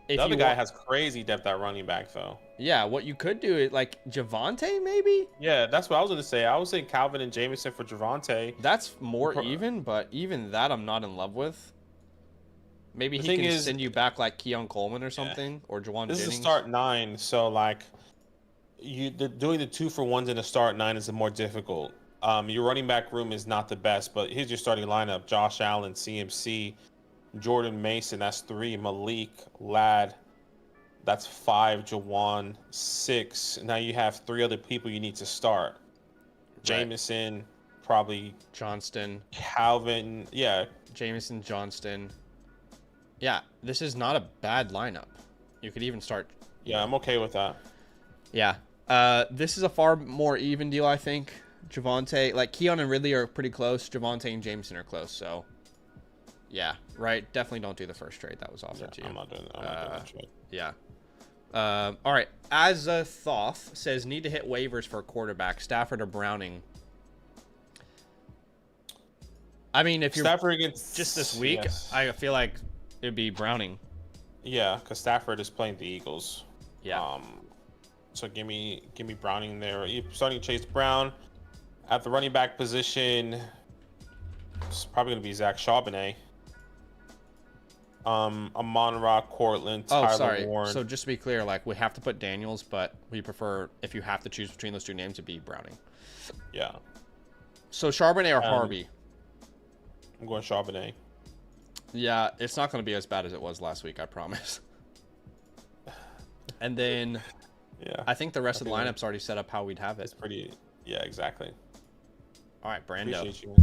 The other guy has crazy depth at running back, though. Yeah, what you could do is like Javonte, maybe. Yeah, that's what I was gonna say. I would say Calvin and Jameson for Javonte. That's more even, but even that I'm not in love with. Maybe he can send you back like Keon Coleman or something, or Juwan Jennings. This is a start 9, so like doing the 2-for-1s in a start 9 is the more difficult. Your running back room is not the best, but here's your starting lineup: Josh Allen, CMC, Jordan Mason, that's 3, Malik, Ladd, that's 5, Jawan, 6. Now you have 3 other people you need to start. Right. Jameson, probably Johnston, Calvin, yeah. Jameson, Johnston. Yeah, this is not a bad lineup. You could even start. Yeah, I'm okay with that. Yeah. This is a far more even deal, I think. Javonte, like Keon and Ridley are pretty close. Javonte and Jameson are close, so yeah, right. Definitely don't do the first trade that was offered to you. I'm not doing that trade. Yeah. All right. Azathoth says need to hit waivers for a quarterback, Stafford or Browning. I mean, if you're Stafford against just this week, yes. I feel like it'd be Browning. Yeah, because Stafford is playing the Eagles. Yeah. So give me Browning there. You're starting Chase Brown at the running back position. It's probably gonna be Zach Charbonnet. Amanra, Cortland, Tyler Warren. So just to be clear, like we have to put Daniels, but we prefer if you have to choose between those two names, it'd be Browning. Yeah. So Charbonnet or Harvey? I'm going Charbonnet. Yeah, it's not going to be as bad as it was last week, I promise. And then, yeah, I think the rest of the lineup's already set up how we'd have it. It's pretty, yeah, exactly. All right, Brando. Appreciate you.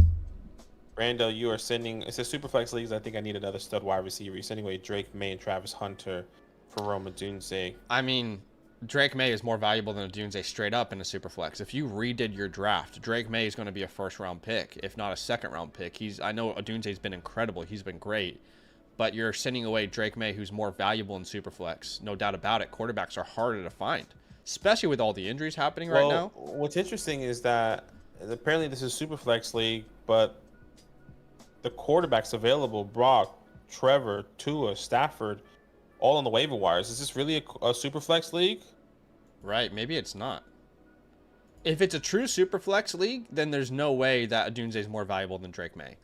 Brando, you are sending. It says Superflex leagues. I think I need another stud wide receiver. You're sending away Drake May and Travis Hunter for Rome Odunze. I mean, Drake May is more valuable than Odunze straight up in a Superflex. If you redid your draft, Drake May is going to be a first-round pick, if not a second-round pick. I know Odunze's been incredible. He's been great. But you're sending away Drake May, who's more valuable in Superflex. No doubt about it. Quarterbacks are harder to find, especially with all the injuries happening right now. What's interesting is that apparently this is Superflex league, but the quarterbacks available, Brock, Trevor, Tua, Stafford, all on the waiver wires. Is this really a Superflex league? Right. Maybe it's not. If it's a true Superflex league, then there's no way that Odunze is more valuable than Drake May.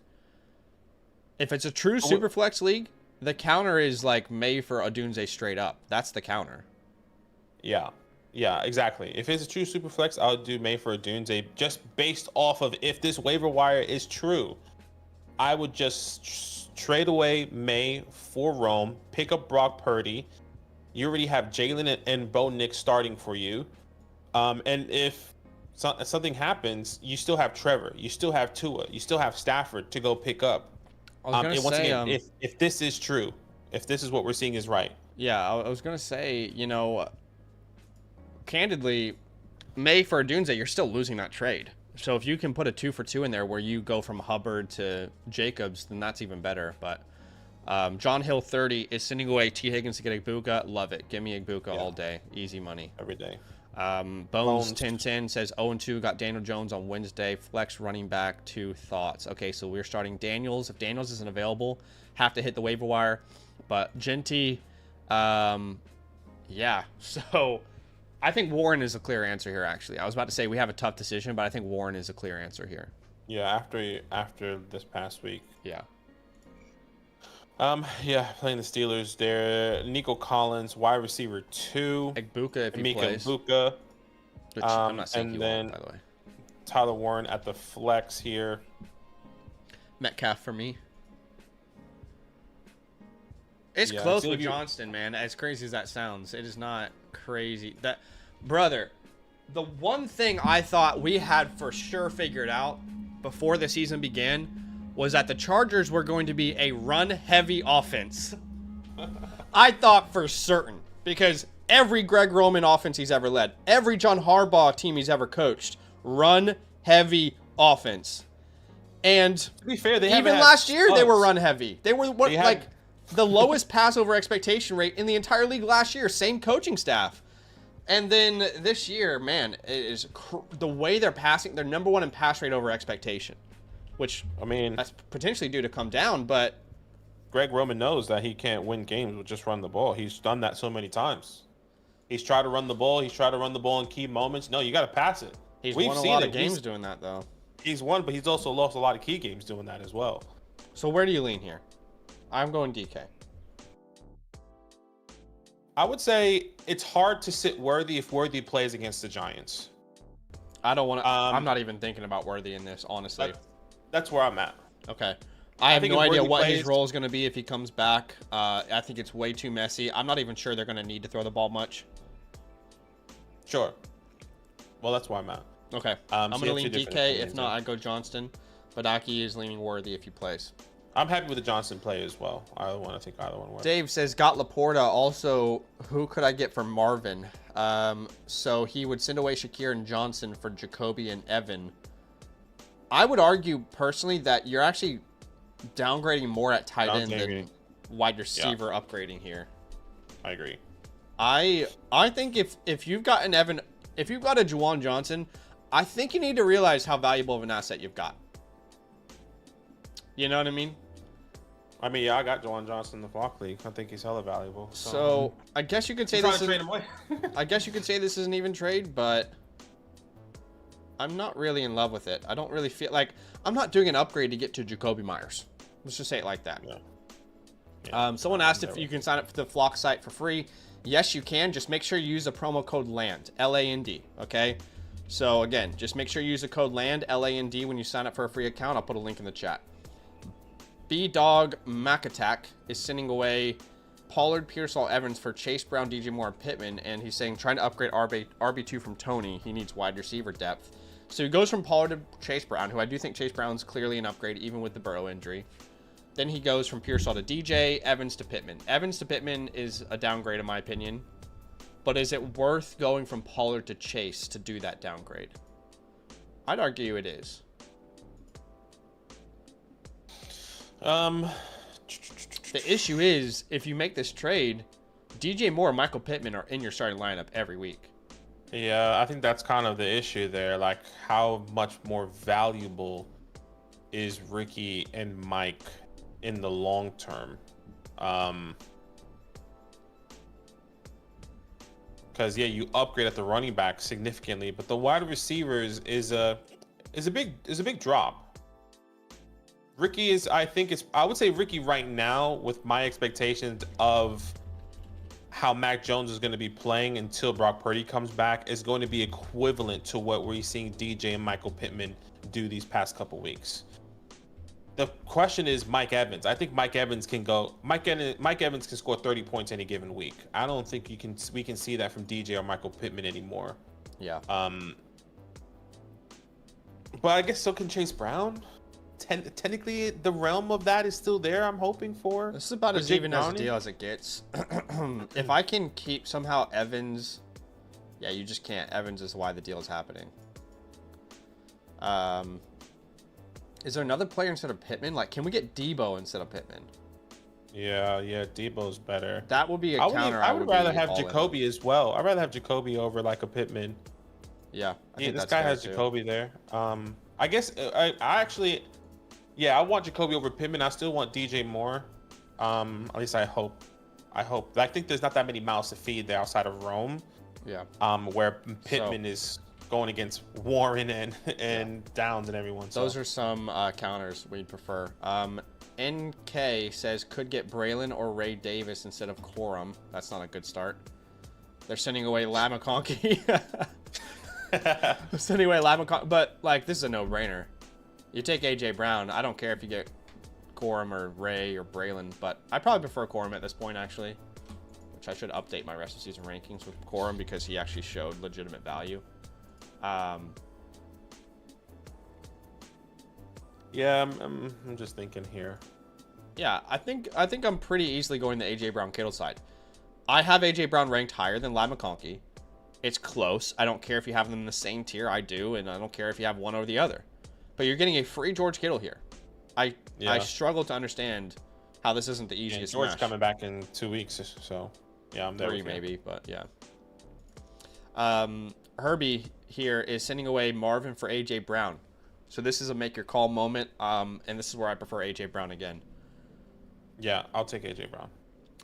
If it's a true Superflex league, the counter is like May for Odunze straight up. That's the counter. Yeah. Yeah, exactly. If it's a true Superflex, I would do May for Odunze just based off of if this waiver wire is true. I would just trade away May for Rome, pick up Brock Purdy. You already have Jalen and Bo Nix starting for you. And if something happens, you still have Trevor. You still have Tua. You still have Stafford to go pick up. And once again, if this is true, if this is what we're seeing is right. Yeah, I was going to say, candidly, May for Odunze, you're still losing that trade. So if you can put a 2-for-2 in there where you go from Hubbard to Jacobs, then that's even better. But John Hill 30 is sending away T. Higgins to get Igbuka. Love it. Give me Igbuka all day. Easy money. Every day. Bones 1010 says 0-2, got Daniel Jones on Wednesday. Flex running back, 2 thoughts. Okay, so we're starting Daniels. If Daniels isn't available, have to hit the waiver wire. But Genty, yeah. So I think Warren is a clear answer here, actually. I was about to say we have a tough decision, but I think Warren is a clear answer here. Yeah, after this past week. Yeah. Yeah, playing the Steelers there. Nico Collins, wide receiver 2. Egbuka if he Mika plays. Egbuka. Which I'm not saying and he then won't, by the way. Tyler Warren at the flex here. Metcalf for me. It's Yeah, close so with you- Johnston, man. As crazy as that sounds, it is not crazy. That, brother, the one thing I thought we had for sure figured out before the season began was that the Chargers were going to be a run-heavy offense. I thought for certain, because every Greg Roman offense he's ever led, every John Harbaugh team he's ever coached, run-heavy offense. And To be fair, they even haven't had last year they were studs. run-heavy. They were They had- like the lowest pass-over expectation rate in the entire league last year. Same coaching staff. And then this year, man, it is the way they're passing. They're number 1 in pass rate over expectation, which I mean, that's potentially due to come down. But Greg Roman knows that he can't win games with just run the ball. He's done that so many times. He's tried to run the ball. He's tried to run the ball in key moments. No, you got to pass it. he's We've won a seen lot it. of games doing that, though. He's won, but he's also lost a lot of key games doing that as well. So where do you lean here? I'm going DK. I would say it's hard to sit Worthy if Worthy plays against the Giants. I don't want to. I'm not even thinking about Worthy in this, honestly. That's where I'm at. Okay. I have think no if idea Worthy what his plays- role is going to be if he comes back. I think it's way too messy. I'm not even sure they're going to need to throw the ball much. Sure. Well, that's where I'm at. Okay. So I'm going you to have lean two different DK. If opinions not, there. I go Johnston. But Aki is leaning Worthy if he plays. I'm happy with the Johnson play as well. I think either one works. Dave says, got Leaporta. Also, who could I get for Marvin? So he would send away Shakir and Johnson for Jacoby and Evan. I would argue personally that you're actually downgrading more at tight end than Downgrading. wide receiver upgrading here. I agree. I think if you've got an Evan, if you've got a Juwan Johnson, I think you need to realize how valuable of an asset you've got. You know what I mean? I mean, yeah, I got Juwan Johnson in the Flock League. I think he's hella valuable. So I guess you could say trying this to is, trade him away. I guess you could say this is an even trade, but I'm not really in love with it. I don't really feel like I'm not doing an upgrade to get to Jacoby Myers. Let's just say it like that. Yeah. Someone asked if you can sign up for the Flock site for free. Yes, you can. Just make sure you use the promo code LAND, L-A-N-D, okay? So again, just make sure you use the code LAND, L-A-N-D, when you sign up for a free account. I'll put a link in the chat. B-Dog Mac Attack is sending away Pollard, Pearsall, Evans for Chase Brown, DJ Moore, and Pittman, and he's saying trying to upgrade RB2 from Tony. He needs wide receiver depth. So he goes from Pollard to Chase Brown, who I do think Chase Brown's clearly an upgrade, even with the Burrow injury. Then he goes from Pearsall to DJ, Evans to Pittman. Evans to Pittman is a downgrade in my opinion, but is it worth going from Pollard to Chase to do that downgrade? I'd argue it is. The issue is, if you make this trade, DJ Moore and Michael Pittman are in your starting lineup every week. Yeah, I think that's kind of the issue there. Like, how much more valuable is Ricky and Mike in the long term? Because yeah, you upgrade at the running back significantly, but the wide receivers is a big drop. Ricky is, I would say Ricky right now, with my expectations of how Mac Jones is going to be playing until Brock Purdy comes back, is going to be equivalent to what we're seeing DJ and Michael Pittman do these past couple weeks. The question is Mike Evans. I think Mike Evans can go. Mike Evans can score 30 points any given week. I don't think we can see that from DJ or Michael Pittman anymore. Yeah. But I guess so can Chase Brown. Technically, the realm of that is still there. I'm hoping for. This is about as Jake even as a Browning. deal as it gets. If I can keep somehow Evans, yeah, you just can't. Evans is why the deal is happening. Is there another player instead of Pittman? Like, can we get Debo instead of Pittman? Yeah, Debo's better. That would be a counter. I would rather be have all in Jacoby as well. I'd rather have Jacoby over like a Pittman. Yeah, This guy has Jacoby there. I guess I actually, I want Jacoby over Pittman. I still want DJ Moore. At least I hope. I think there's not that many mouths to feed there outside of Rome. Yeah. Where Pittman is going against Warren and Downs and everyone. So. Those are some counters we'd prefer. NK says could get Braylon or Ray Davis instead of Corum. That's not a good start. They're sending away Lamaconky. Sending away Lamaconky, but like this is a no-brainer. You take AJ Brown. I don't care if you get Corum or Ray or Braylon, but I probably prefer Corum at this point actually. Which I should update my rest of season rankings with Corum because he actually showed legitimate value. Yeah, I'm just thinking here. Yeah, I think I'm pretty easily going the AJ Brown Kittle side. I have AJ Brown ranked higher than Ladd McConkey. It's close. I don't care if you have them in the same tier. I do, and I don't care if you have one over the other. But you're getting a free George Kittle here. I struggle to understand how this isn't the easiest. George's match. coming back in 2 weeks, so yeah, I'm there. 3 maybe, but yeah. Herbie here is sending away Marvin for AJ Brown. So this is a make your call moment, and this is where I prefer AJ Brown again. Yeah, I'll take AJ Brown.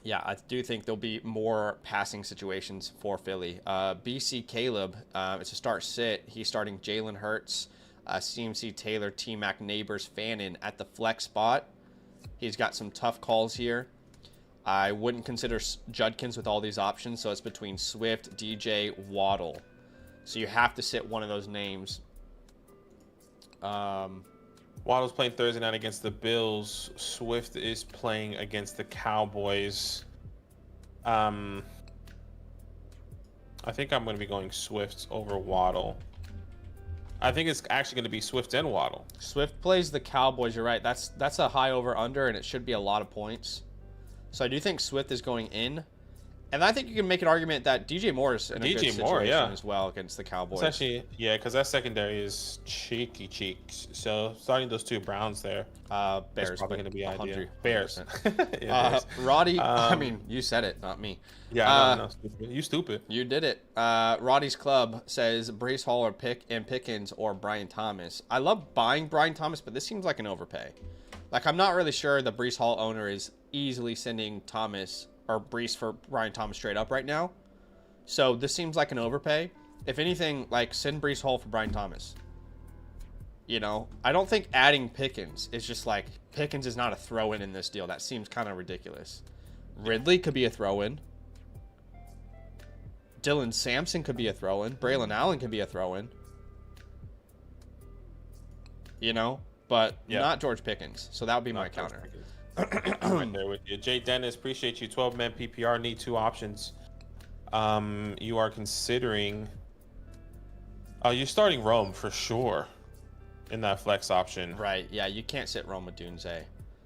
Yeah, I do think there'll be more passing situations for Philly. BC Caleb, it's a start sit. He's starting Jalen Hurts, CMC Taylor, T-Mac Nabers, Fannin at the flex spot. He's got some tough calls here. I wouldn't consider Judkins with all these options, so it's between Swift, DJ, Waddle. So you have to sit one of those names. Waddle's playing Thursday night against the Bills. Swift is playing against the Cowboys. I think I'm going to be going Swift over Waddle. I think it's actually going to be Swift and Waddle. Swift plays the Cowboys. You're right. That's a high over under, and it should be a lot of points. So I do think Swift is going in. And I think you can make an argument that DJ Moore is in a good situation as well against the Cowboys. It's actually, because that secondary is cheeky cheeks. So starting those two Browns there, Bears probably going to be ideal. 100%. Bears. Bears. Roddy, I mean, you said it, not me. Yeah, no, you stupid. You did it. Roddy's Club says Breece Hall or Pickens or Brian Thomas. I love buying Brian Thomas, but this seems like an overpay. Like, I'm not really sure the Breece Hall owner is easily sending Thomas or Breece for Brian Thomas straight up right now. So this seems like an overpay. If anything, like send Breece Hall for Brian Thomas. You know, I don't think adding Pickens is just like Pickens is not a throw in this deal. That seems kind of ridiculous. Ridley could be a throw in. Dylan Sampson could be a throw in. Braylon Allen could be a throw in. You know, but not George Pickens. So that would be my counter. I'm right there with you. Jay Dennis, appreciate you. 12-man PPR, need 2 options. You are considering... you're starting Rome for sure in that flex option. Right, yeah, you can't sit Rome with Dunze.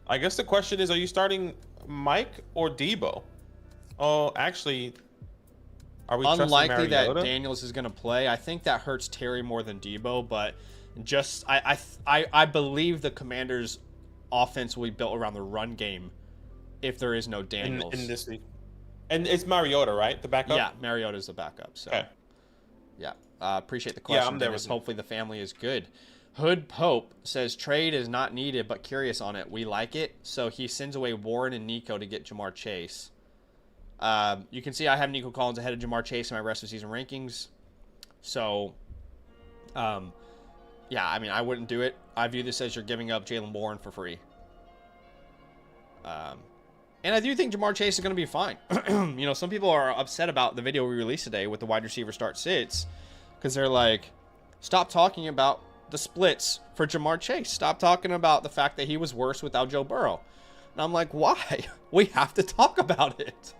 I guess the question is, are you starting Mike or Debo? Oh, actually, are we unlikely that Mariota? Daniels is going to play. I think that hurts Terry more than Debo, but just I believe the Commanders' offense will be built around the run game if there is no Daniels in this league. And it's Mariota, right? The backup? Yeah, Mariota's the backup. So, okay. Yeah, appreciate the question. Yeah, I'm there Dennis. with you. Hopefully the family is good. Hood Pope says trade is not needed, but curious on it. We like it. So he sends away Warren and Nico to get Jamar Chase. You can see I have Nico Collins ahead of Jamar Chase in my rest of season rankings. So, yeah, I mean, I wouldn't do it. I view this as you're giving up Jaylen Warren for free. And I do think Jamar Chase is going to be fine. You know, some people are upset about the video we released today with the wide receiver start sits because they're like, stop talking about the splits for Jamar Chase. Stop talking about the fact that he was worse without Joe Burrow. And I'm like, why? We have to talk about it.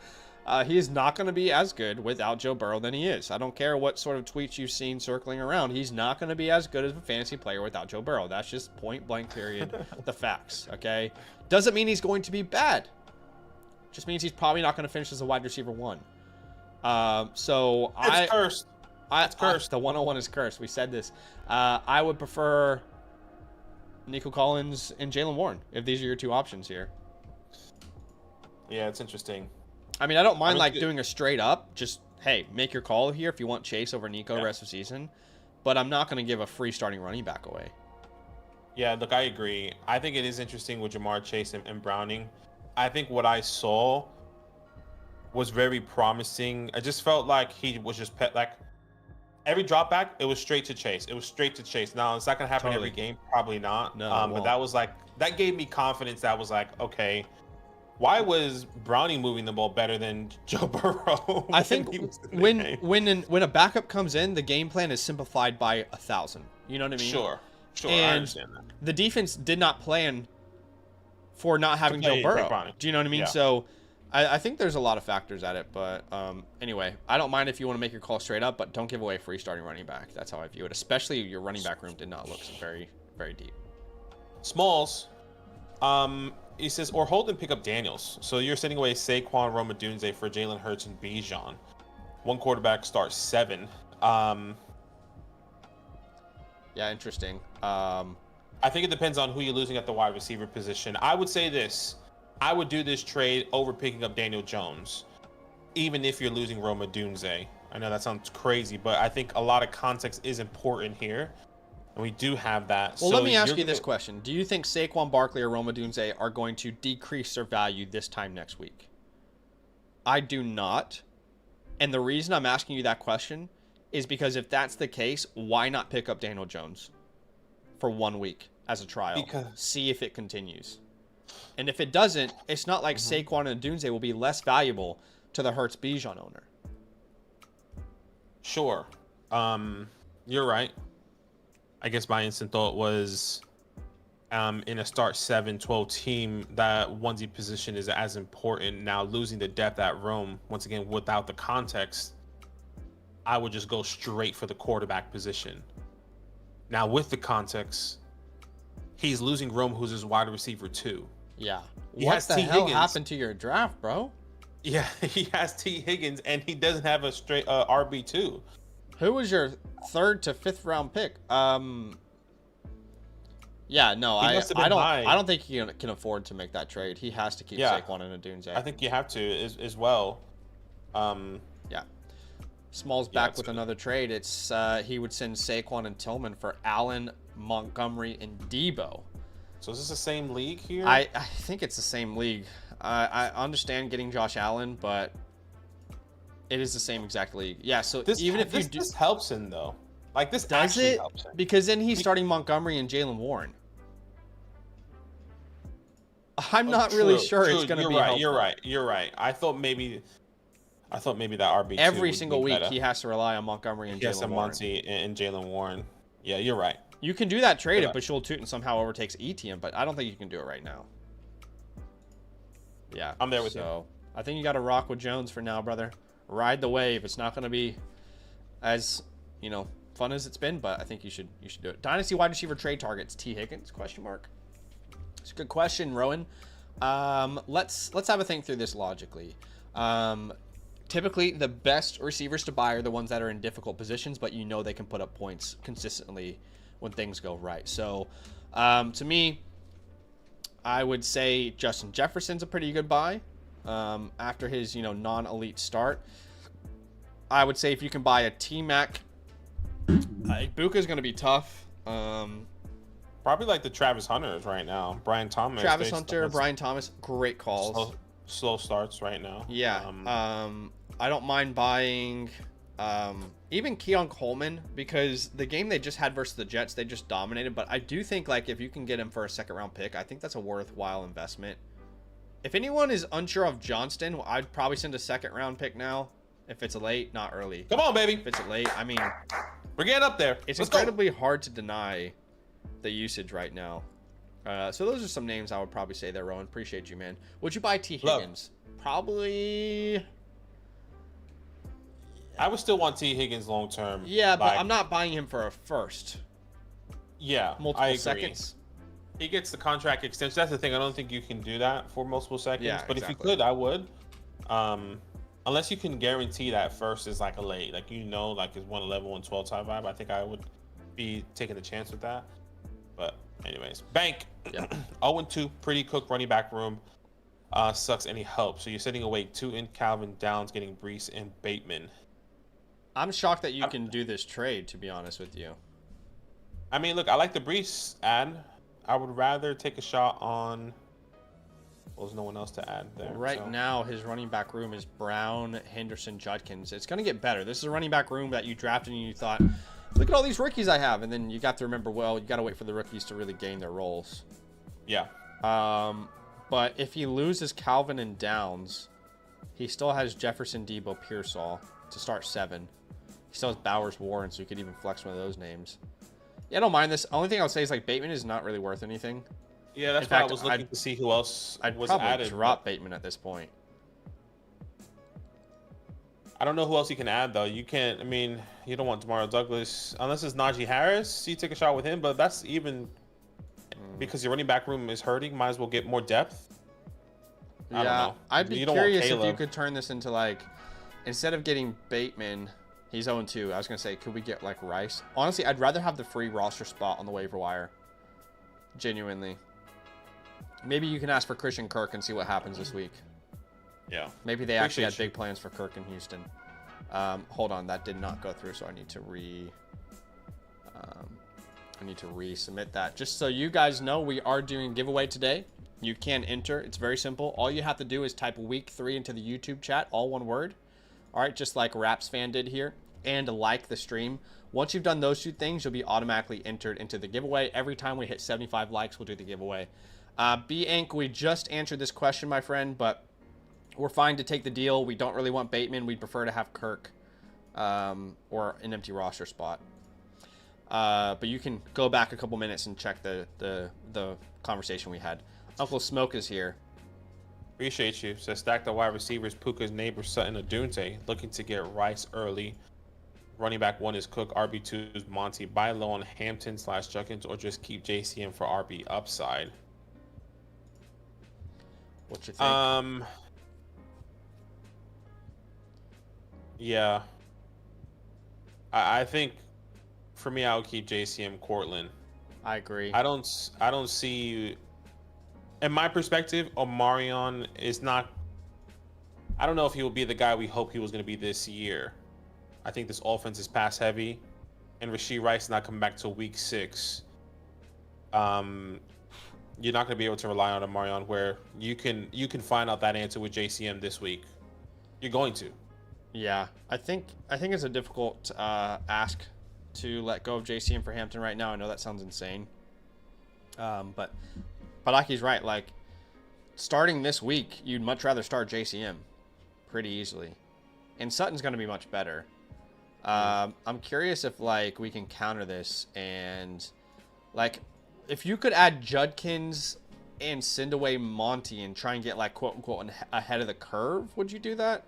He is not going to be as good without Joe Burrow than he is. I don't care what sort of tweets you've seen circling around. He's not going to be as good as a fantasy player without Joe Burrow. That's just point blank period. The facts, okay? Doesn't mean he's going to be bad. Just means he's probably not going to finish as a wide receiver 1. So it's cursed. It's cursed. The 101 is cursed. We said this. I would prefer Nico Collins and Jaylen Warren if these are your 2 options here. Yeah, it's interesting. I mean, I don't mind mean, doing a straight up, just hey, make your call here if you want Chase over Nico rest of season, but I'm not going to give a free starting running back away. Yeah, look, I agree. I think it is interesting with Jamar Chase and Browning. I think what I saw was very promising. I just felt like he was just every drop back, it was straight to Chase. It was straight to Chase. Now, it's not going to happen every game. Probably not. No, but that was that gave me confidence. That was okay, why was Browning moving the ball better than Joe Burrow? I think when a backup comes in, the game plan is simplified by 1,000. You know what I mean? Sure, and I understand that. The defense did not plan for not having Joe Burrow. Do you know what I mean? Yeah. So I think there's a lot of factors at it. But anyway, I don't mind if you want to make your call straight up, but don't give away a free starting running back. That's how I view it. Especially your running back room did not look very, very deep. Smalls. He says, or hold and pick up Daniels. So you're sending away Saquon, Rome Odunze for Jalen Hurts and Bijan. One quarterback starts 7. Yeah, interesting. I think it depends on who you're losing at the wide receiver position. I would say this. I would do this trade over picking up Daniel Jones, even if you're losing Rome Odunze. I know that sounds crazy, but I think a lot of context is important here. And we do have that. Well, let me ask you this question. Do you think Saquon Barkley or Rome Odunze are going to decrease their value this time next week? I do not. And the reason I'm asking you that question is because if that's the case, why not pick up Daniel Jones for 1 week as a trial? See if it continues. And if it doesn't, it's not like Saquon and Odunze will be less valuable to the Hurts Bijan owner. Sure. You're right. I guess my instant thought was in a start 7-12 team, that onesie position is as important. Now, losing the depth at Rome, once again, without the context, I would just go straight for the quarterback position. Now, with the context, he's losing Rome, who's his wide receiver too. Yeah. What the hell happened to your draft, bro? Yeah, he has T. Higgins, and he doesn't have a straight RB2. Who was your 3rd to 5th round pick? Yeah, no, I don't think he can afford to make that trade. He has to keep Saquon and Odunze. I think you have to as well. Yeah. Small's back with another trade. It's he would send Saquon and Tillman for Allen, Montgomery, and Debo. So is this the same league here? I think it's the same league. I understand getting Josh Allen, but it is the same exact league. Yeah, so this helps him though. Like this does it? Helps him. Because then he's starting Montgomery and Jalen Warren. I'm not really sure it's going to be helpful. You're right. I thought maybe that RB2 every single week he has to rely on Montgomery and Jalen Warren. Monty and Jalen Warren. Yeah, you're right. You can do that trade if Bashul Tutin somehow overtakes Etienne, but I don't think you can do it right now. Yeah, I'm there with you. So I think you got to rock with Jones for now, brother. Ride the wave. It's not going to be as fun as it's been, but I think you should do it. Dynasty wide receiver trade targets. T. Higgins? ? It's a good question, Rowan. Let's have a think through this logically. Typically, the best receivers to buy are the ones that are in difficult positions, but they can put up points consistently when things go right. So, to me, I would say Justin Jefferson's a pretty good buy after his non-elite start. I would say if you can buy a T-Mac, Ibuka's going to be tough. Probably like the Travis Hunters right now. Brian Thomas. Travis Hunter, Brian Thomas, great calls. Slow starts right now. Yeah. I don't mind buying even Keon Coleman because the game they just had versus the Jets, they just dominated. But I do think if you can get him for a 2nd round pick, I think that's a worthwhile investment. If anyone is unsure of Johnston, I'd probably send a 2nd round pick now. If it's late, not early. Come on, baby. If it's late, I mean, we're getting up there. It's incredibly hard to deny the usage right now. So those are some names I would probably say there, Rowan. Appreciate you, man. Would you buy T. Higgins? Probably. I would still want T. Higgins long term. Yeah, but I'm not buying him for a 1st. Yeah, multiple seconds. He gets the contract extension. That's the thing. I don't think you can do that for multiple seconds. Yeah, but exactly. If you could, I would. Unless you can guarantee that 1st is like a late, like is 111, 112 type vibe. I think I would be taking the chance with that. But anyways, bank. Yeah. 0-2, pretty cooked running back room. sucks any help. So you're sitting away 2 in Calvin Downs, getting Breece and Bateman. I'm shocked that you can do this trade, to be honest with you. I mean, look, I like the Breece ad. I would rather take a shot on. Well, there's no one else to add there. Right now, his running back room is Brown, Henderson, Judkins. It's going to get better. This is a running back room that you drafted and you thought, look at all these rookies I have. And then you got to remember, well, you got to wait for the rookies to really gain their roles. Yeah. But if he loses Calvin and Downs, he still has Jefferson, Debo, Pearsall to start 7. He still has Bowers, Warren, so you could even flex one of those names. Yeah, I don't mind this. Only thing I would say is like Bateman is not really worth anything. Yeah, that's why I was looking to see who else was added. I'd probably drop Bateman at this point. I don't know who else you can add, though. You can't, I mean, you don't want Demario Douglas. Unless it's Najee Harris, you take a shot with him. But that's even because your running back room is hurting. Might as well get more depth. I don't know. I'd be curious if you could turn this into, like, instead of getting Bateman, he's 0-2. I was going to say, could we get, like, Rice? Honestly, I'd rather have the free roster spot on the waiver wire. Genuinely. Maybe you can ask for Christian Kirk and see what happens this week. Yeah. Maybe they actually had big plans for Kirk in Houston. Hold on, that did not go through, so I need to resubmit that. Just so you guys know, we are doing a giveaway today. You can enter. It's very simple. All you have to do is type week 3 into the YouTube chat, all one word. All right, just like Raps fan did here, and like the stream. Once you've done those 2 things, you'll be automatically entered into the giveaway. Every time we hit 75 likes, we'll do the giveaway. B-Ank, we just answered this question, my friend, but we're fine to take the deal. We don't really want Bateman. We'd prefer to have Kirk or an empty roster spot. But you can go back a couple minutes and check the conversation we had. Uncle Smoke is here. Appreciate you. So stack the wide receivers, Puka's Nabers, Sutton, Adunte. Looking to get Rice early. Running back 1 is Cook. RB2 is Monty. Buy low on Hampton/Judkins or just keep JCM for RB upside. What you think? Yeah. I think for me, I would keep JCM Cortland. I agree. I don't see. In my perspective, Omarion is not. I don't know if he will be the guy we hope he was going to be this year. I think this offense is pass heavy, and Rashi Rice is not coming back till week 6. You're not going to be able to rely on Omarion where you can find out that answer with JCM this week. You're going to. Yeah, I think it's a difficult ask to let go of JCM for Hampton right now. I know that sounds insane, but Padaki's right. Like, starting this week, you'd much rather start JCM pretty easily, and Sutton's going to be much better. I'm curious if like we can counter this and like. If you could add Judkins and send away Monty and try and get like quote unquote ahead of the curve, would you do that?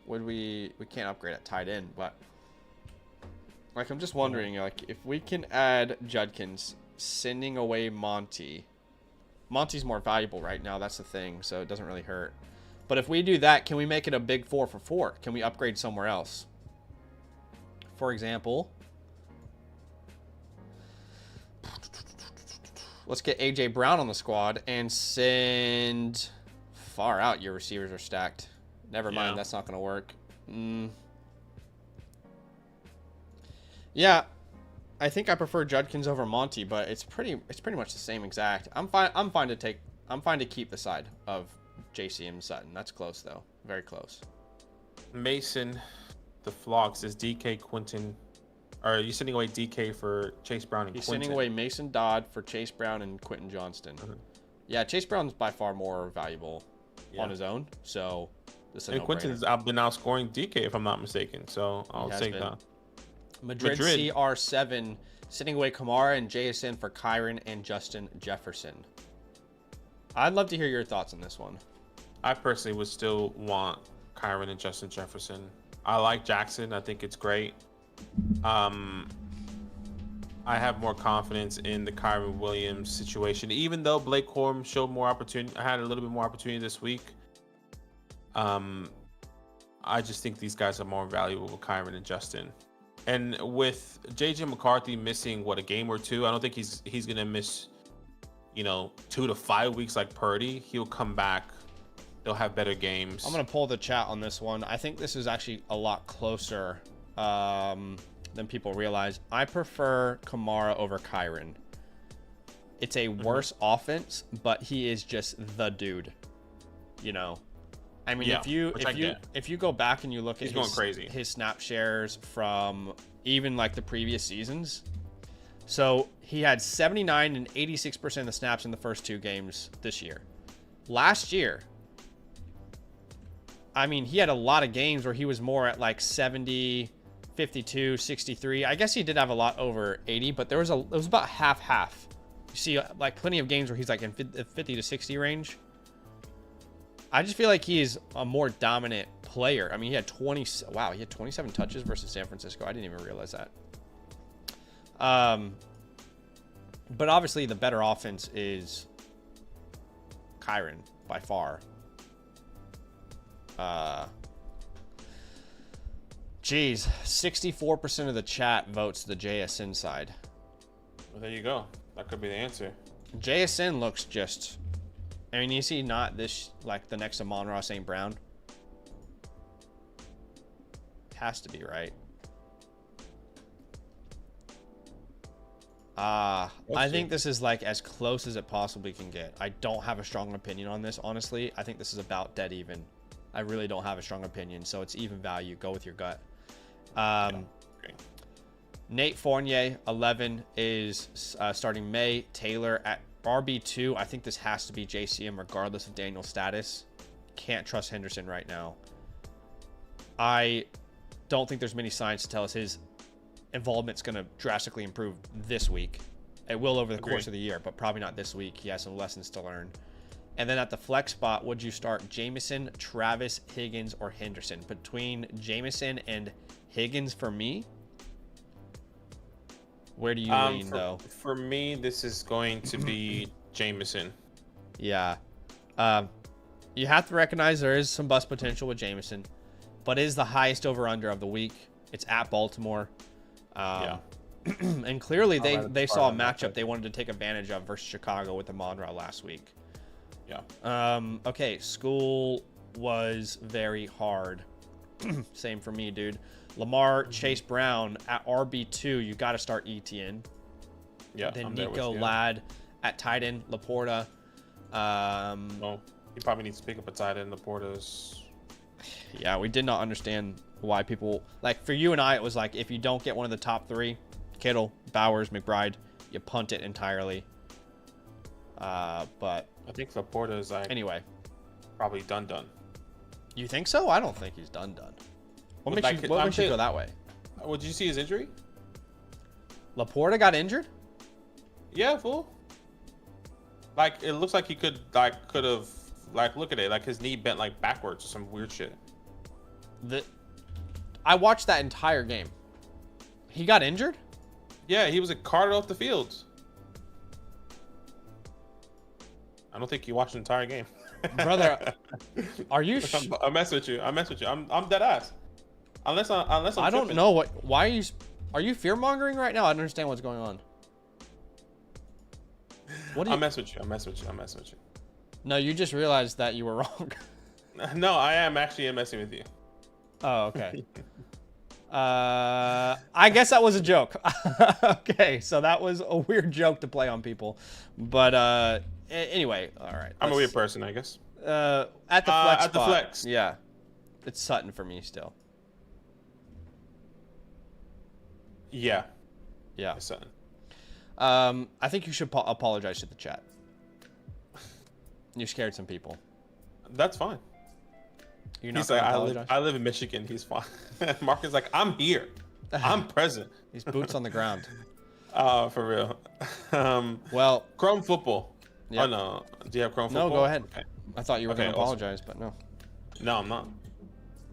Would we can't upgrade at tight end, but like I'm just wondering, like if we can add Judkins, sending away Monty's more valuable right now, that's the thing, so it doesn't really hurt. But if we do that, can we make it a big 4 for 4? Can we upgrade somewhere else? For example, let's get AJ Brown on the squad and send far out. Your receivers are stacked. Never mind, that's not going to work. Yeah, I think I prefer Judkins over Monty, but it's pretty much the same exact. I'm fine to keep the side of JCM Sutton. That's close though, very close. Mason, the Flock says DK Quinton. Or are you sending away DK for Chase Brown and He's Quinton? sending away Mason Dodd for Chase Brown and Quentin Johnston. Yeah, Chase Brown's by far more valuable on his own. So this is a no-brainer. Quinton's been outscoring DK if I'm not mistaken. So I'll take that. Madrid CR7 sending away Kamara and JSN for Kairen and Justin Jefferson. I'd love to hear your thoughts on this one. I personally would still want Kairen and Justin Jefferson. I like Jackson. I think it's great. I have more confidence in the Kairen Williams situation, even though Blake Corum showed more opportunity. I had a little bit more opportunity this week. I just think these guys are more valuable with Kairen and Justin. And with JJ McCarthy missing a game or two, I don't think he's gonna miss 2 to 5 weeks like Purdy, he'll come back. They'll have better games. I'm going to pull the chat on this one. I think this is actually a lot closer than people realize. I prefer Kamara over Kairen. It's a worse offense, but he is just the dude. I mean, Yeah, if you go back and you look at going crazy. his snap shares from even like the previous seasons. So he had 79 and 86% of the snaps in the first 2 games this year. Last year, I mean, he had a lot of games where he was more at like 70, 52, 63. I guess he did have a lot over 80, but it was about half. You see like plenty of games where he's like in 50 to 60 range. I just feel like he's a more dominant player. I mean, he had 27 touches versus San Francisco. I didn't even realize that. But obviously the better offense is Kairen by far. Geez, 64% of the chat votes the JSN side. Well, there you go. That could be the answer. JSN looks just... I mean, is he not this, like, the next Amanra St. Brown? Has to be, right? I think this is, like, as close as it possibly can get. I don't have a strong opinion on this, honestly. I think this is about dead even. I really don't have a strong opinion, so it's even value. Go with your gut. Okay. Nate Fournier, 11, is starting Maye. Taylor at RB2. I think this has to be JCM regardless of Daniel's status. Can't trust Henderson right now. I don't think there's many signs to tell us his involvement's going to drastically improve this week. It will over the course of the year, but probably not this week. He has some lessons to learn. And then at the flex spot, would you start Jameson, Travis, Higgins, or Henderson? Between Jameson and Higgins for me, where do you lean, though? For me, this is going to be Jameson. Yeah. You have to recognize there is some bust potential with Jameson, but it is the highest over-under of the week. It's at Baltimore. And clearly they saw a matchup they wanted to take advantage of versus Chicago with Amanra last week. Yeah. Okay, school was very hard. Same for me, dude. Lamar, Chase Brown at RB2. You got to start Etienne. Yeah. Then Nico Ladd at tight end. Leaporta. Well, he probably needs to pick up a tight end. Leaporta's. Yeah, we did not understand why people like. For you and I, it was like if you don't get one of the top 3, Kittle, Bowers, McBride, you punt it entirely. But I think Leaporta is like anyway, probably done. You think so? I don't think he's done. What makes you go that way? Did you see his injury? Leaporta got injured? Yeah, fool. Like it looks like he could have look at it, like his knee bent like backwards or some weird shit. I watched that entire game. He got injured? Yeah, he was carted off the field. I don't think you watched the entire game. Brother, are you I mess with you. I'm dead ass. Unless I'm I don't tripping. know why are you fear mongering right now? I don't understand what's going on. I mess with you. No, you just realized that you were wrong. No, I am actually messing with you. Oh, okay. I guess that was a joke. Okay, so that was a weird joke to play on people. But anyway, all right. I'm a weird person, I guess. At the flex spot. The flex. Yeah. It's Sutton for me still. Yeah. Yeah. It's Sutton. I think you should apologize to the chat. You scared some people. That's fine. You're not He's like, apologize? I live in Michigan. He's fine. Mark is like, I'm here. I'm present. He's boots on the ground. For real. Well, Chrome football. Yep. Oh no. Do you have Chrome football? No, go ahead. Okay. I thought you were going to apologize, but no. No, I'm not.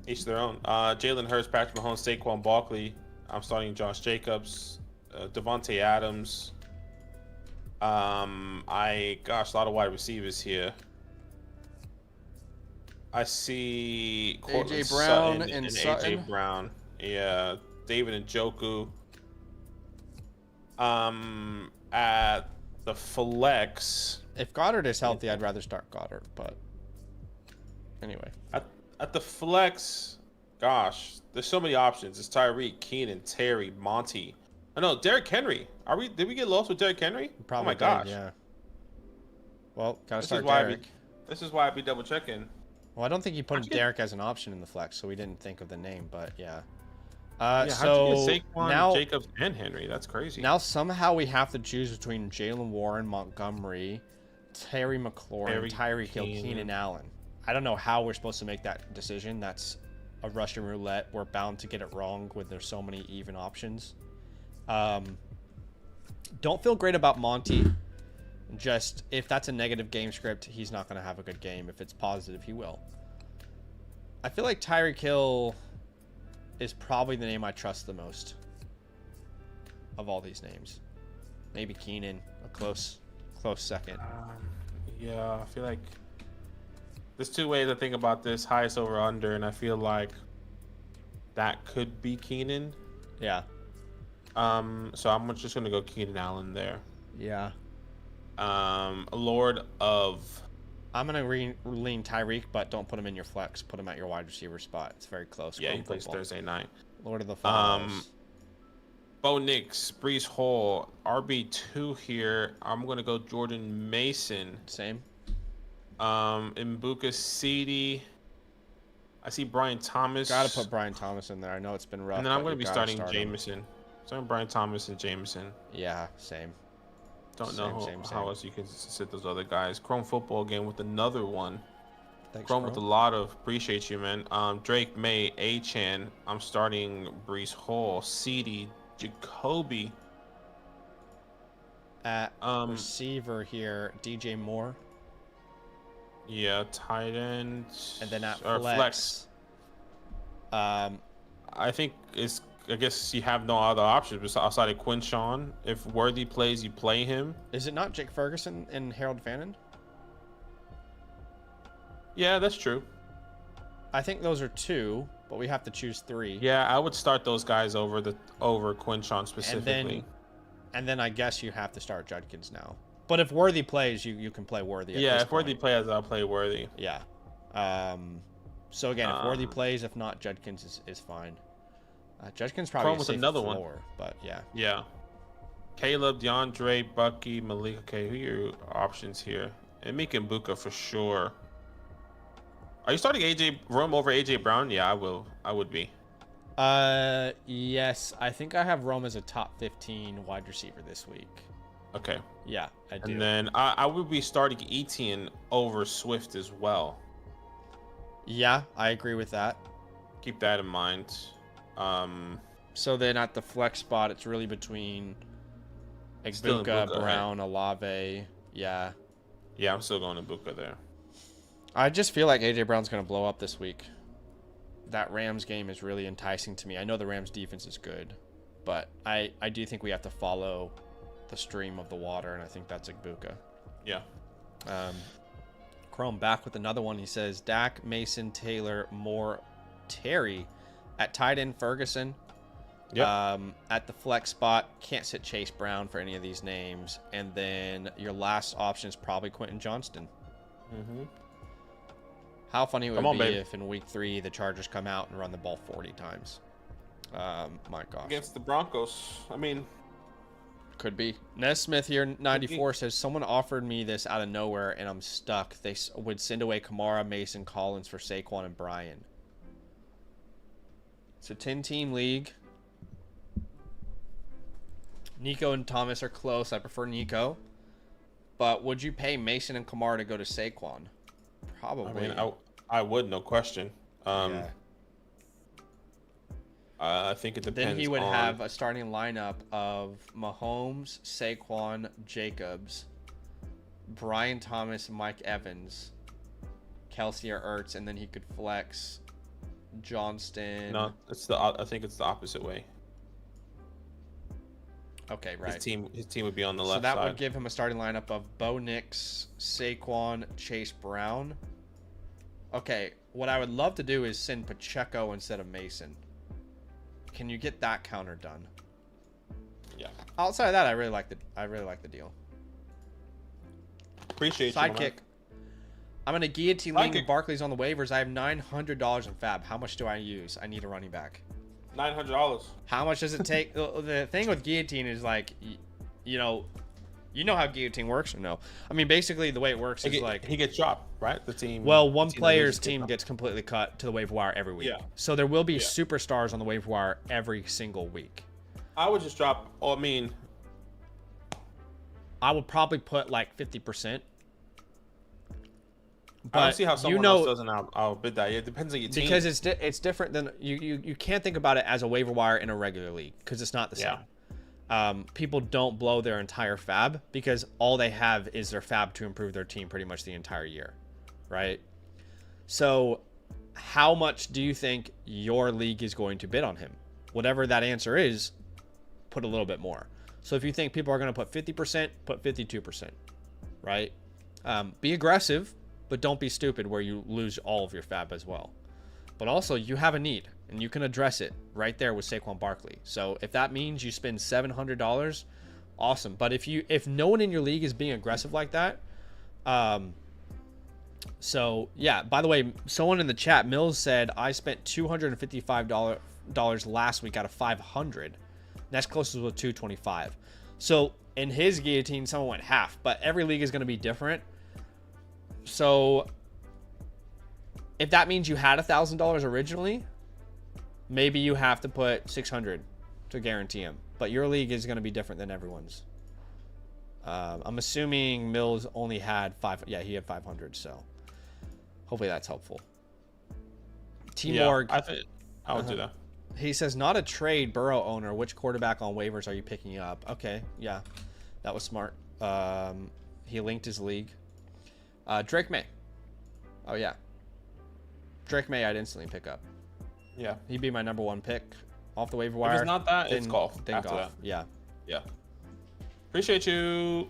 Each their own. Jalen Hirsh, Patrick Mahomes, Saquon Barkley. I'm starting Josh Jacobs, Devontae Adams. A lot of wide receivers here. I see AJ Brown and Sutton. AJ Brown. Yeah, David Njoku. At the flex. If Goddard is healthy, I'd rather start Goddard. But anyway, at the flex, gosh, there's so many options. It's Tyreek, Keenan, Terry, Monty. Oh no, Derrick Henry. Did we get lost with Derrick Henry? probably oh my gosh. yeah. Well, gotta This start is why Derrick. This is why I'd be double checking. Well, I don't think you put Derrick as an option in the flex, so we didn't think of the name. But yeah. How'd So you get Saquon, now, Jacobs, and Henry? That's crazy. now somehow we have to choose between Jalen Warren, Montgomery, Terry McLaurin, Tyreek Hill, Keenan Allen. I don't know how we're supposed to make that decision. That's a Russian roulette. We're bound to get it wrong when there's so many even options. Don't feel great about Monty. Just if that's a negative game script, he's not going to have a good game. If it's positive, he will. I feel like Tyreek Hill is probably the name I trust the most of all these names. Maybe Keenan, a close second. Yeah, I feel like there's two ways I think about this: highest over under, and I feel like that could be Keenan. Yeah. So I'm just gonna go Keenan Allen there. Yeah. Lord of. I'm gonna lean Tyreek, but don't put him in your flex. Put him at your wide receiver spot. It's very close. Yeah, he plays Thursday night. Lord of the Falls. Bo Nix, Breece Hall, RB2 here. I'm gonna go Jordan Mason. Same. Mbuka City. I see Brian Thomas. Gotta put Brian Thomas in there. I know it's been rough. And then I'm gonna be starting start Jameson. Starting Brian Thomas and Jameson. Yeah, same. Don't know how else you can sit those other guys. Chrome Football again with another one. Thanks, Chrome with a lot of appreciate you, man. Drake, Maye, A-Chan. I'm starting Breece Hall, CD, Jacoby. At receiver here, DJ Moore. Yeah, tight end. And then at flex. I think I guess you have no other options outside of Quinshawn. If Worthy plays, you play him. Is it not Jake Ferguson and Harold Fannin? Yeah, that's true. I think those are two, but we have to choose three. Yeah, I would start those guys over Quinshawn specifically. And then I guess you have to start Judkins now. But if Worthy plays, you can play Worthy. Yeah, if Worthy plays, I'll play Worthy. Yeah. So again, if Worthy plays, if not, Judkins is fine. Judkins probably with another one, but yeah. Yeah. Caleb, DeAndre, Bucky, Malik. Okay, who are your options here? And Mika Mbuka for sure. Are you starting AJ Rome over AJ Brown? Yeah, I will. I would be. Yes. I think I have Rome as a top 15 wide receiver this week. Okay. Yeah, I do. And then I would be starting Etienne over Swift as well. Yeah, I agree with that. Keep that in mind. So then at the flex spot, it's really between Mbuka, Brown, right? Olave. Yeah. Yeah, I'm still going to Mbuka there. I just feel like AJ Brown's going to blow up this week. That Rams game is really enticing to me. I know the Rams defense is good, but I do think we have to follow the stream of the water, and I think that's Mbuka. Yeah. Chrome back with another one. He says Dak, Mason, Taylor, Moore, Terry. At tight end, Ferguson. Yep. At the flex spot, can't sit Chase Brown for any of these names. And then your last option is probably Quentin Johnston. Mm-hmm. How funny would it be if in week 3 the Chargers come out and run the ball 40 times? My gosh. Against the Broncos. I mean, could be. Nesmith here, 94, says someone offered me this out of nowhere and I'm stuck. They would send away Kamara, Mason, Collins for Saquon and Brian. It's a 10-team league. Nico and Thomas are close. I prefer Nico. But would you pay Mason and Kamara to go to Saquon? Probably. I mean, I would, no question. Yeah. I think it depends. Then he would have a starting lineup of Mahomes, Saquon, Jacobs, Brian Thomas, Mike Evans, Kelsey or Ertz, and then he could flex Johnston. No, I think it's the opposite way. Okay, right. His team would be on the left side. So that side. would give him a starting lineup of Bo Nix, Saquon, Chase Brown. Okay, what I would love to do is send Pacheco instead of Mason. Can you get that counter done? Yeah. Outside of that, I really like the deal. Appreciate you, man. Sidekick. I'm in a guillotine league. Barkley's on the waivers. I have $900 in fab. How much do I use? I need a running back. $900. How much does it take? The thing with guillotine is like, you know how guillotine works or no? I mean, basically the way it works is like he gets dropped, right? The team. Well, one player's team gets completely cut to the waiver wire every week. Yeah. So there will be superstars on the waiver wire every single week. I would just drop. Oh, I mean, I would probably put like 50%. But I don't see how someone else doesn't outbid that. It depends on your team. Because it's different than you can't think about it as a waiver wire in a regular league because it's not the same. People don't blow their entire fab because all they have is their fab to improve their team pretty much the entire year, right? So how much do you think your league is going to bid on him? Whatever that answer is, put a little bit more. So if you think people are going to put 50%, put 52%, right? Be aggressive, but don't be stupid where you lose all of your fab as well. But also, you have a need, and you can address it right there with Saquon Barkley. So if that means you spend $700, awesome. But if no one in your league is being aggressive like that, so yeah. By the way, someone in the chat, Mills said I spent $255 last week out of 500. Next closest was 225. So in his guillotine, someone went half. But every league is going to be different. So if that means you had $1,000 originally, maybe you have to put $600 to guarantee him. But your league is going to be different than everyone's. I'm assuming Mills only had he had 500. So hopefully that's helpful. T-Morg. I think I would do that. He says, not a trade, Burrow owner. Which quarterback on waivers are you picking up? Okay, yeah, that was smart. He linked his league. Drake Maye. Oh, yeah. Drake Maye I'd instantly pick up. Yeah. He'd be my number one pick off the waiver wire. If it's not that, it's golf. Then after golf. that. Yeah. Yeah. Appreciate you.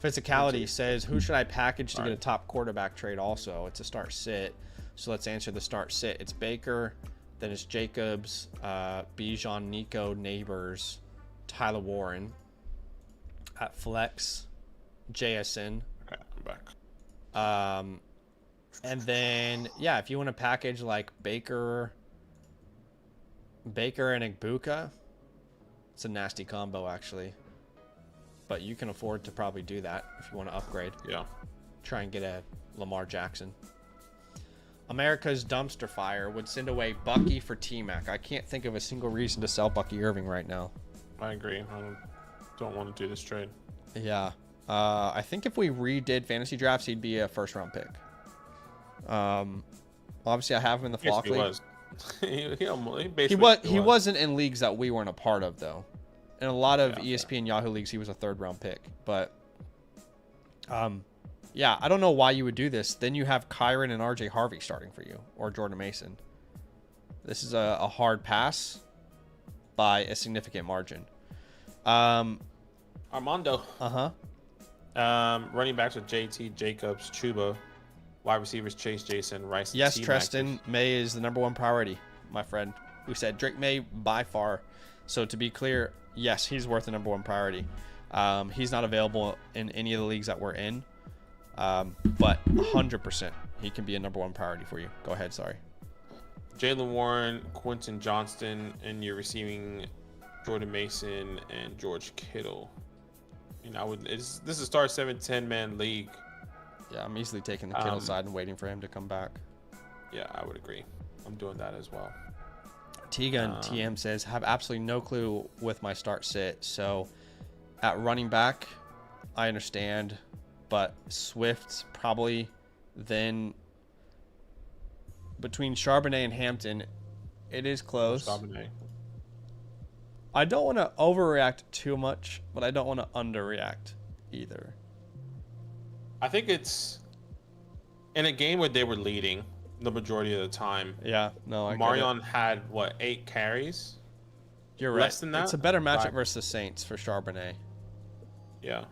Physicality says, who should I package to get a top quarterback trade also? It's a start sit. So let's answer the start sit. It's Baker, then it's Jacobs, Bijan, Nico, Nabers, Tyler Warren. At flex, JSN. Okay, I'm back. And then if you want to package like Baker and Igbuka, it's a nasty combo actually. But you can afford to probably do that if you want to upgrade. Yeah. Try and get a Lamar Jackson. America's dumpster fire would send away Bucky for T-Mac. I can't think of a single reason to sell Bucky Irving right now. I agree. I don't want to do this trade. Yeah. I think if we redid fantasy drafts, he'd be a first-round pick. Obviously, I have him in the flock league. He wasn't in leagues that we weren't a part of, though. In a lot of ESPN Yahoo leagues, he was a third-round pick. But, yeah, I don't know why you would do this. Then you have Kairen and RJ Harvey starting for you, or Jordan Mason. This is a hard pass by a significant margin. Armando. Running backs with JT, Jacobs, Chuba. Wide receivers Chase, Jason, Rice. Yes, Treston, Maye is the number one priority, my friend. We said Drake Maye by far. So to be clear, yes, he's worth the number one priority. He's not available in any of the leagues that we're in. But 100% he can be a number one priority for you. Go ahead, sorry. Jalen Warren, Quentin Johnston, and you're receiving Jordan Mason and George Kittle. This is a start 7-10 man league. Yeah, I'm easily taking the Kittle side and waiting for him to come back. Yeah, I would agree. I'm doing that as well. T-Gun TM says, have absolutely no clue with my start sit. So at running back, I understand, but Swift probably. Then between Charbonnet and Hampton, it is close. Charbonnet. I don't want to overreact too much, but I don't want to underreact either. I think it's in a game where they were leading the majority of the time. Yeah, no, I Marion had 8 carries? You're right. Less than that? It's a better matchup versus the Saints for Charbonnet. Yeah.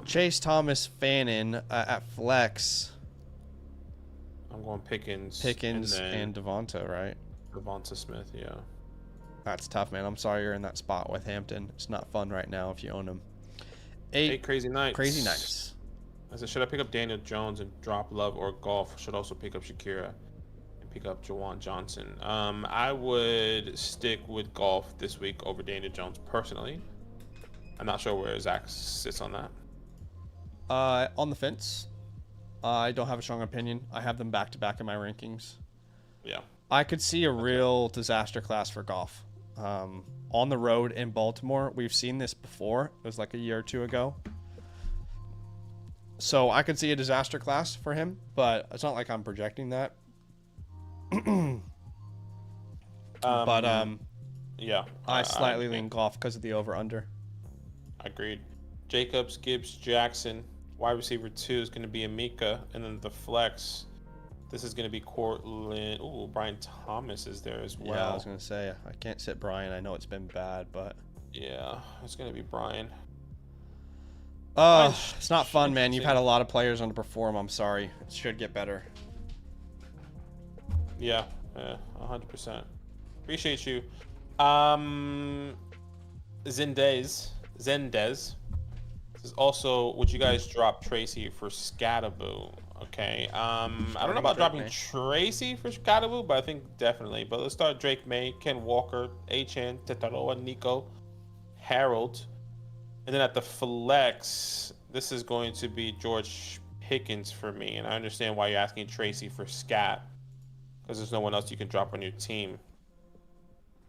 Chase Thomas Fannin at flex. I'm going Pickens and Devonta, right? Devonta Smith, yeah. That's tough, man. I'm sorry you're in that spot with Hampton. It's not fun right now if you own him. 8 crazy nights. Crazy nights. I said, should I pick up Daniel Jones and drop Love, or Golf? Should also pick up Shakira and pick up Jawan Johnson. I would stick with Golf this week over Daniel Jones personally. I'm not sure where Zach sits on that. On the fence. I don't have a strong opinion. I have them back to back in my rankings. Yeah. I could see a real disaster class for Golf. On the road in Baltimore, we've seen this before. It was like a year or two ago. So I could see a disaster class for him, but it's not like I'm projecting that. Yeah. I slightly lean Golf because of the over-under. Agreed. Jacobs, Gibbs, Jackson. Wide receiver 2 is going to be Amika. And then the flex, this is going to be Cortland. Ooh, Brian Thomas is there as well. Yeah, I was going to say, I can't sit Brian. I know it's been bad, but... Yeah, it's going to be Brian. It's not fun, man. You've had a lot of players underperform. I'm sorry. It should get better. Yeah, 100%. Appreciate you. Zendez. This is also, would you guys drop Tracy for Scatterboo? Okay. I don't know about dropping Tracy for Scatterboo, but I think definitely. But let's start Drake May, Ken Walker, HN, Tetaroa, Nico, Harold. And then at the flex, this is going to be George Pickens for me. And I understand why you're asking Tracy for Scat, because there's no one else you can drop on your team.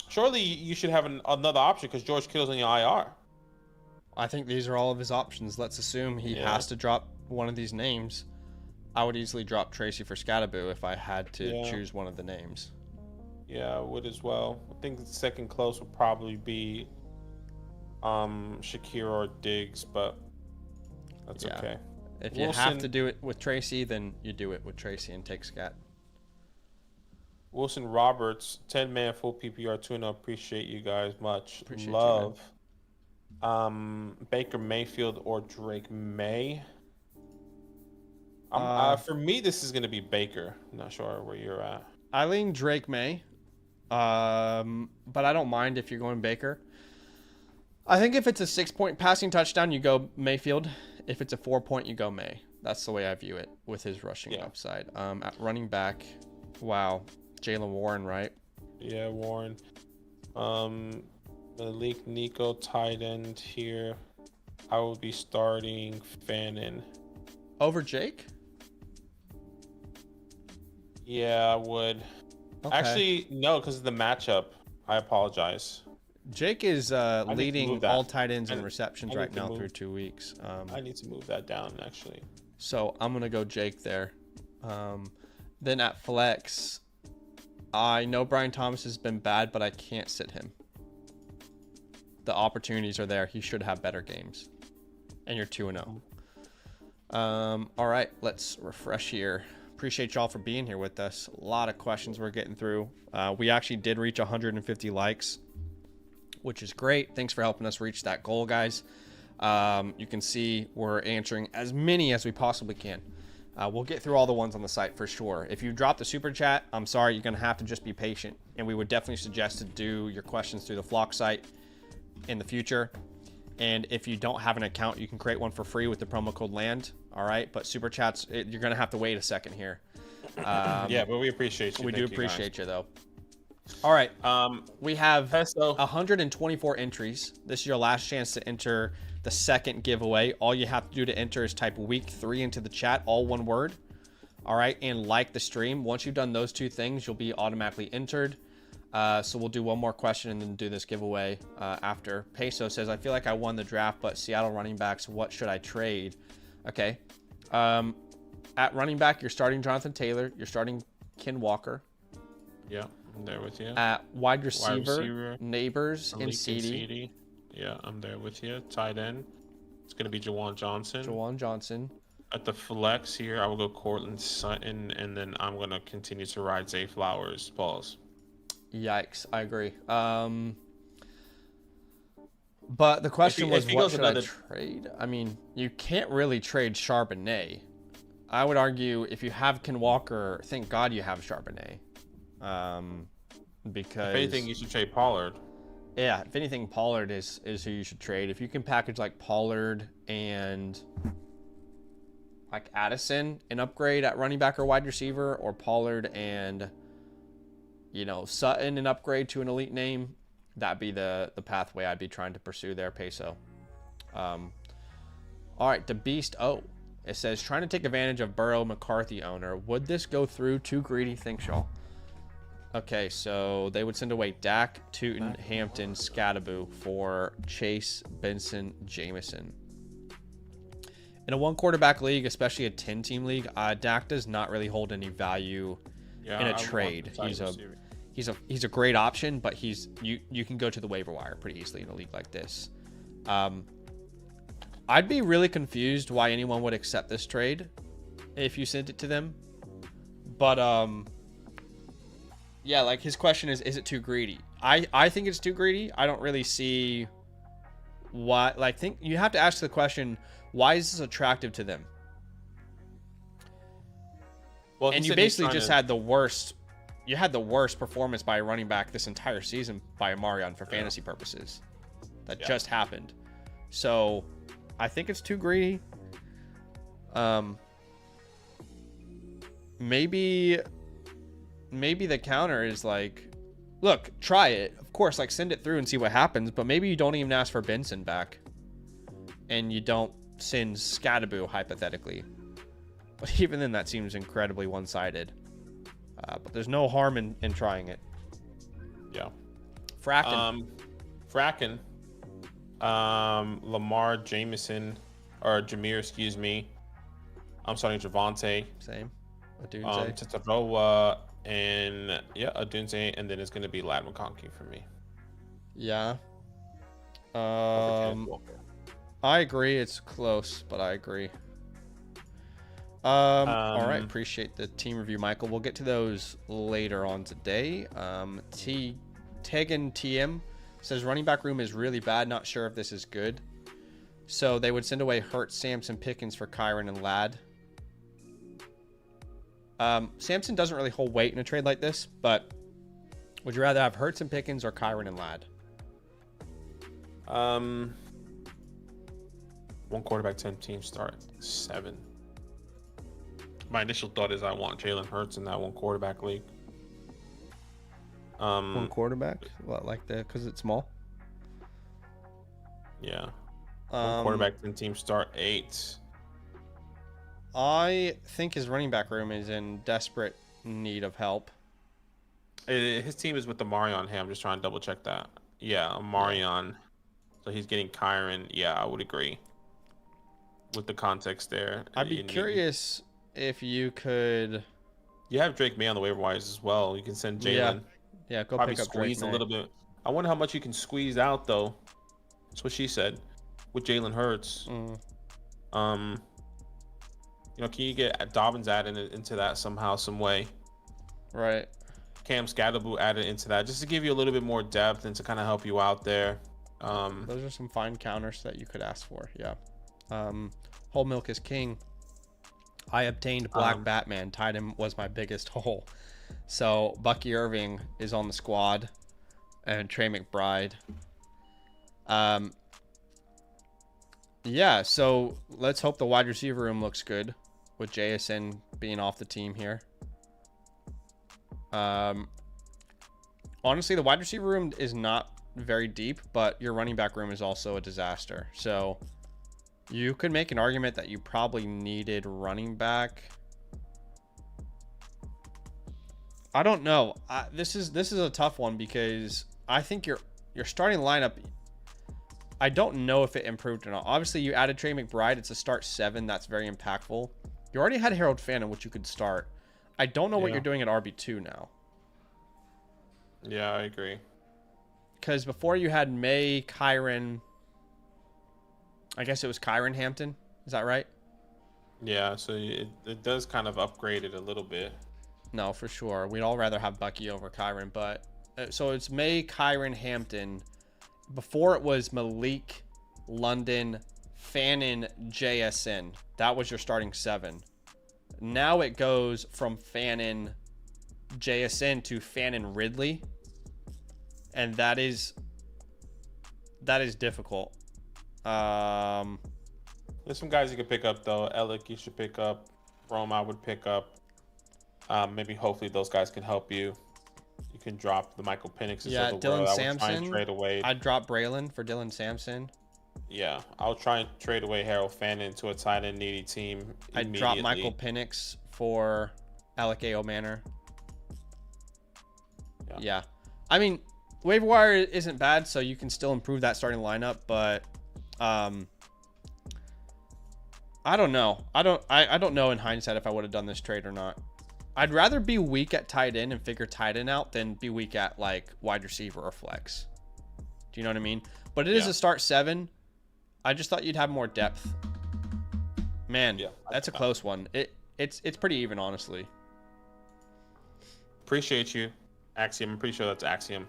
Surely you should have another option because George Kittle's on your IR. I think these are all of his options. Let's assume he has to drop one of these names. I would easily drop Tracy for Scatterboo if I had to choose one of the names. Yeah, I would as well. I think the second close would probably be Shakira or Diggs, but that's okay. If you have to do it with Tracy, then you do it with Tracy and take Scat. Wilson Roberts, 10-man full PPR tuna. Appreciate you guys much. Appreciate Love. Baker Mayfield or Drake May. For me, this is going to be Baker. I'm not sure where you're at. I lean Drake May, but I don't mind if you're going Baker. I think if it's a 6-point passing touchdown, you go Mayfield. If it's a 4-point, you go May. That's the way I view it with his rushing upside. At running back, wow, Jaylen Warren, right? Yeah, Warren. Malik Nico, tight end here. I will be starting Fannin. Over Jake? Yeah, I would. Okay. Actually, no, because of the matchup. I apologize. Jake is leading all tight ends in receptions right now through 2 weeks. I need to move that down, actually. So I'm going to go Jake there. Then at flex, I know Brian Thomas has been bad, but I can't sit him. The opportunities are there. He should have better games. And you're 2-0. All right, let's refresh here. Appreciate y'all for being here with us. A lot of questions we're getting through. We actually did reach 150 likes, which is great. Thanks for helping us reach that goal, guys. You can see we're answering as many as we possibly can. We'll get through all the ones on the site for sure. If you drop the super chat, I'm sorry, you're going to have to just be patient. And we would definitely suggest to do your questions through the Flock site in the future. And if you don't have an account, you can create one for free with the promo code LAND. All right, but super chats, you're going to have to wait a second here. Yeah, but we appreciate you. We do appreciate you, though. All right, we have 124 entries. This is your last chance to enter the second giveaway. All you have to do to enter is type week 3 into the chat, all one word. All right, and like the stream. Once you've done those two things, you'll be automatically entered. So we'll do one more question and then do this giveaway after. Peso says, I feel like I won the draft, but Seattle running backs, what should I trade? Okay. At running back, you're starting Jonathan Taylor. You're starting Ken Walker. Yeah, I'm there with you. At wide receiver Nabers and CD. Yeah, I'm there with you. Tight end, it's going to be Jawan Johnson. At the flex here, I will go Cortland Sutton, and then I'm going to continue to ride Zay Flowers. Pause. Yikes, I agree. But the question was, what should I trade? I mean, you can't really trade Charbonnet. I would argue if you have Ken Walker, thank God you have Charbonnet. Because if anything, you should trade Pollard. Yeah, if anything, Pollard is who you should trade. If you can package like Pollard and like Addison, an upgrade at running back or wide receiver, or Pollard and, you know, Sutton, an upgrade to an elite name, that'd be the pathway I'd be trying to pursue there, Peso. All right, the Beast. Oh, it says trying to take advantage of Burrow McCarthy owner. Would this go through? Too greedy, think Shaw. Okay, so they would send away Dak, Tootin, Hampton, Scattaboo for Chase, Benson, Jameson. In a one quarterback league, especially a 10-team league, Dak does not really hold any value in a trade. He's a great option, but you can go to the waiver wire pretty easily in a league like this. I'd be really confused why anyone would accept this trade if you sent it to them. But yeah, like his question is it too greedy? I think it's too greedy. I don't really see why. Like, think you have to ask the question, why is this attractive to them? Well, and you basically just had the worst. You had the worst performance by a running back this entire season by Amanra for fantasy purposes. That just happened. So I think it's too greedy. Maybe the counter is like, look, try it. Of course, like send it through and see what happens, but maybe you don't even ask for Benson back. And you don't send Scattaboo, hypothetically. But even then, that seems incredibly one-sided. But there's no harm in trying it. Yeah. Fracking. Lamar Jameson, or Jameer, excuse me. I'm starting Javonte. Same. Adunze. Tataroa, and Adunze, and then it's going to be Lad McConkey for me. Yeah. I agree. It's close, but I agree. All right. Appreciate the team review, Michael. We'll get to those later on today. Tegan TM says running back room is really bad. Not sure if this is good. So they would send away Hirsh, Sampson, Pickens for Kairen and Ladd. Sampson doesn't really hold weight in a trade like this, but would you rather have Hirsh and Pickens or Kairen and Ladd? One quarterback, 10 teams start 7. My initial thought is I want Jalen Hurts in that one quarterback league. One quarterback? What, like because it's small? Yeah. One quarterback, 10 teams start 8. I think his running back room is in desperate need of help. His team is with Amarion. Hey, I'm just trying to double check that. Yeah, Amarion. So he's getting Kairen. Yeah, I would agree with the context there. I'd be curious if you could. You have Drake Maye on the waiver wires as well. You can send Jalen. Yeah, go probably pick up squeeze Drake a little bit. I wonder how much you can squeeze out though. That's what she said with Jalen Hurts. Can you get Dobbins added into that somehow, some way? Right. Cam Scattaboo added into that just to give you a little bit more depth and to kind of help you out there. Those are some fine counters that you could ask for. Yeah. Whole milk is king. I obtained Black Batman. Tied him was my biggest hole. So Bucky Irving is on the squad, and Trey McBride. Yeah. So let's hope the wide receiver room looks good with JSN being off the team here. Honestly, the wide receiver room is not very deep, but your running back room is also a disaster. So you could make an argument that you probably needed running back. I don't know. This is a tough one because I think your starting lineup, I don't know if it improved or not. Obviously, you added Trey McBride. It's a start 7. That's very impactful. You already had Harold Phantom, which you could start. I don't know what you're doing at RB2 now. Yeah, I agree. Because before you had Maye, Kairen. I guess it was Kairen Hampton. Is that right? Yeah, so it does kind of upgrade it a little bit. No, for sure. We'd all rather have Bucky over Kairen, but so it's Maye, Kairen, Hampton. Before it was Malik, London, Fannin, JSN. That was your starting 7. Now it goes from Fannin, JSN to Fannin Ridley. And that is That is difficult. There's some guys you could pick up though. Alec, you should pick up. Rome, I would pick up. Maybe hopefully those guys can help you. You can drop the Michael Penixes of the world. Dylan I would try and Sampson. trade away. I'd drop Braylon for Dylan Sampson. Yeah, I'll try and trade away Harold Fannin to a tight end needy team. I'd drop Michael Penix for Alec A. O'Manor. Yeah. I mean, waiver wire isn't bad, so you can still improve that starting lineup, but I don't know. I don't know in hindsight if I would have done this trade or not. I'd rather be weak at tight end and figure tight end out than be weak at like wide receiver or flex. Do you know what I mean? But it is a start 7. I just thought you'd have more depth. Man, that's a close one. It's pretty even, honestly. Appreciate you, Axiom. I'm pretty sure that's Axiom.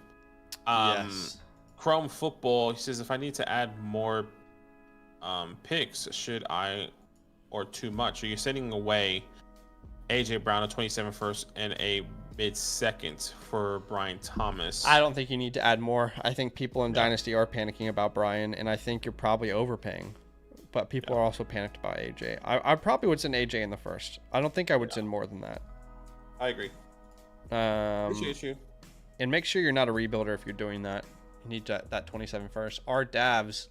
Yes. Chrome Football, he says, if I need to add more picks, should I, or too much? Are you sending away AJ Brown, a 27 first and a mid-second for Brian Thomas? I don't think you need to add more. I think people in Dynasty are panicking about Brian, and I think you're probably overpaying. But people are also panicked about AJ. I probably would send AJ in the first. I don't think I would send more than that. I agree. Appreciate you. And make sure you're not a rebuilder if you're doing that. You need that 27 first. Our Davs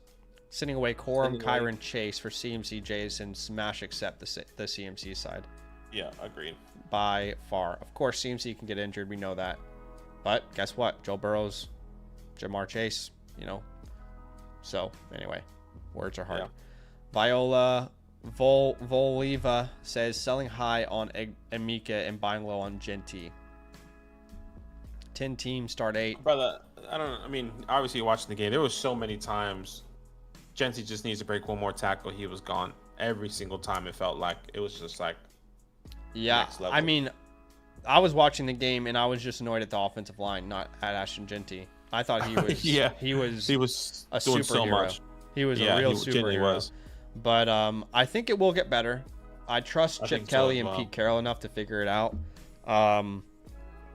sending away Corum, Kairen, Chase for CMC, Jason, smash accept the CMC side. Yeah, agreed. By far. Of course, CMC can get injured. We know that. But guess what? Joe Burrows, Jamar Chase, you know. So, anyway, words are hard. Yeah. Viola Voliva says, selling high on Emeka and buying low on Genty. 10 teams, start 8. Brother, I mean, obviously you're watching the game. There was so many times Genty just needs to break one more tackle. He was gone. Every single time it felt like it was just like next level. I mean, I was watching the game and I was just annoyed at the offensive line, not at Ashton Genty. I thought he was he was a superhero. So much. He was a real superhero. Was. But I think it will get better. I trust Chip Kelly and Pete Carroll enough to figure it out.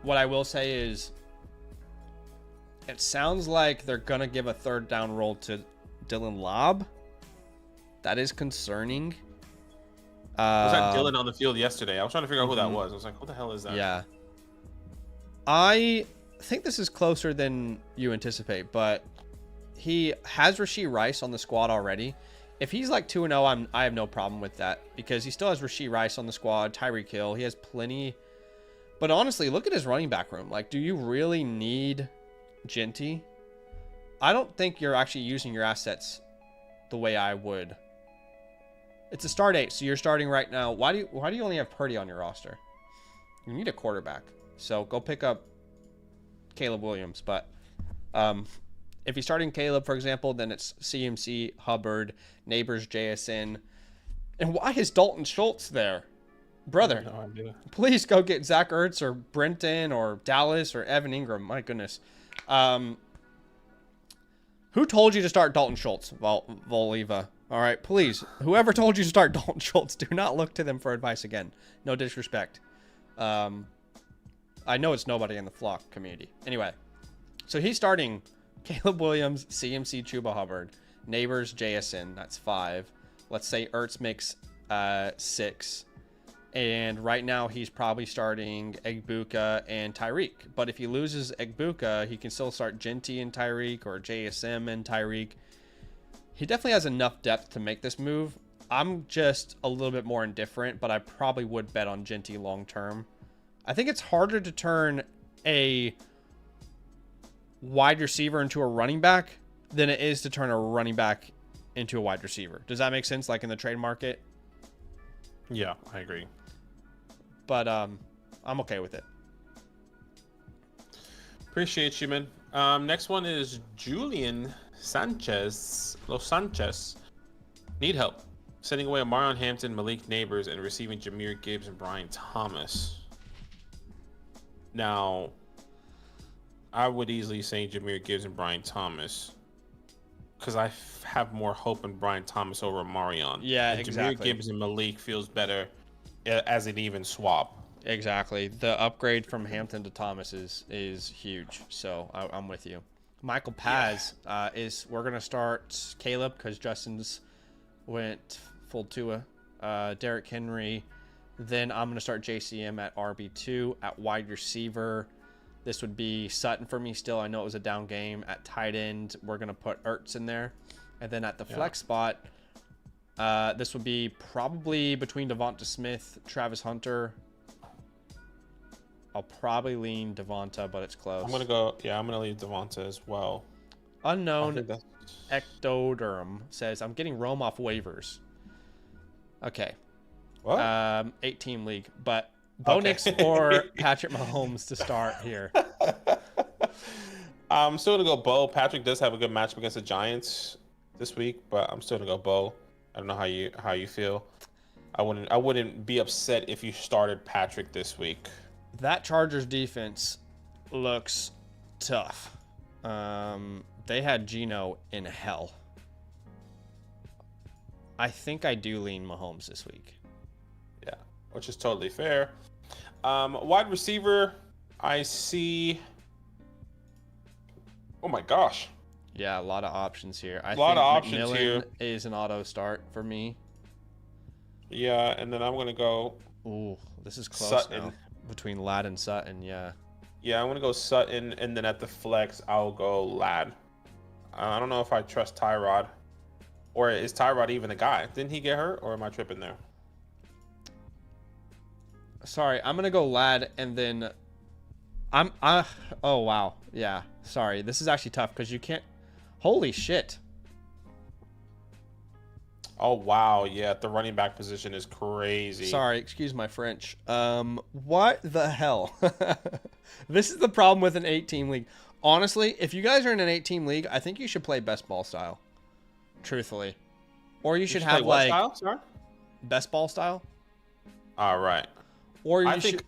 What I will say is it sounds like they're going to give a third down role to Dylan Lobb. That is concerning. Was that Dylan on the field yesterday? I was trying to figure out who that was. I was like, who the hell is that? Yeah. I think this is closer than you anticipate, but he has Rashi Rice on the squad already. If he's like 2-0, I have no problem with that because he still has Rashi Rice on the squad, Tyreek Hill. He has plenty. But honestly, look at his running back room. Like, do you really need Genty? I don't think you're actually using your assets the way I would. It's a start 8, so you're starting right now. Why do you only have Purdy on your roster? You need a quarterback. So go pick up Caleb Williams. But if you're starting Caleb, for example, then it's CMC, Hubbard, Nabers, JSN. And why is Dalton Schultz there? Brother, no idea. Please go get Zach Ertz or Brenton or Dallas or Evan Ingram. My goodness. Who told you to start Dalton Schultz? Voliva. All right, please. Whoever told you to start Dalton Schultz, do not look to them for advice again. No disrespect. I know it's nobody in the flock community. Anyway, so he's starting Caleb Williams, CMC, Chuba Hubbard, Nabers, JSN. That's 5. Let's say Ertz makes 6. And right now he's probably starting Egbuka and Tyreek. But if he loses Egbuka, he can still start Genty and Tyreek or JSM and Tyreek. He definitely has enough depth to make this move. I'm just a little bit more indifferent, but I probably would bet on Genty long term. I think it's harder to turn a wide receiver into a running back than it is to turn a running back into a wide receiver. Does that make sense? Like in the trade market? Yeah, I agree. But I'm okay with it. Appreciate you, man. Next one is Julian Sanchez. Los Sanchez. Need help. Sending away Amarion Hampton, Malik Nabers, and receiving Jahmyr Gibbs and Brian Thomas. Now, I would easily say Jahmyr Gibbs and Brian Thomas because I have more hope in Brian Thomas over Amarion. Yeah, and exactly. Jahmyr Gibbs and Malik feels better as an even swap. Exactly. The upgrade from Hampton to Thomas is huge. So I'm with you. Michael Paz is we're gonna start Caleb because Justin's went full Tua. Derrick Henry. Then I'm gonna start JCM at RB2 at wide receiver. This would be Sutton for me still. I know it was a down game. At tight end, we're gonna put Ertz in there, and then at the flex spot, this would be probably between Devonta Smith, Travis Hunter. I'll probably lean Devonta, but it's close. I'm gonna leave Devonta as well. Unknown Ectoderm says, I'm getting Rome off waivers. Okay. What? 8-team league, but Bo Nix or Patrick Mahomes to start here. I'm still gonna go Bo. Patrick does have a good matchup against the Giants this week, but I'm still gonna go Bo. I don't know how you feel. I wouldn't be upset if you started Patrick this week. That Chargers defense looks tough. They had Geno in hell. I think I do lean Mahomes this week. Yeah, which is totally fair. Wide receiver, I see. Oh my gosh. Yeah, a lot of options here. I think McMillan here is an auto start for me. Yeah, and then I'm gonna go. Ooh, this is close Sutton. now. Between Ladd and Sutton, yeah. Yeah, I'm gonna go Sutton, and then at the flex, I'll go Ladd. I don't know if I trust Tyrod, or is Tyrod even a guy? Didn't he get hurt, or am I tripping there? Sorry, I'm gonna go Ladd, and then oh wow, yeah. Sorry, this is actually tough because you can't. Holy shit. Oh wow, yeah, the running back position is crazy. Sorry, excuse my French. What the hell? This is the problem with an 8-team league. Honestly, if you guys are in an 8-team league, I think you should play best ball style. Truthfully. Or you should have like style? Sorry? best ball style. All right. Or you should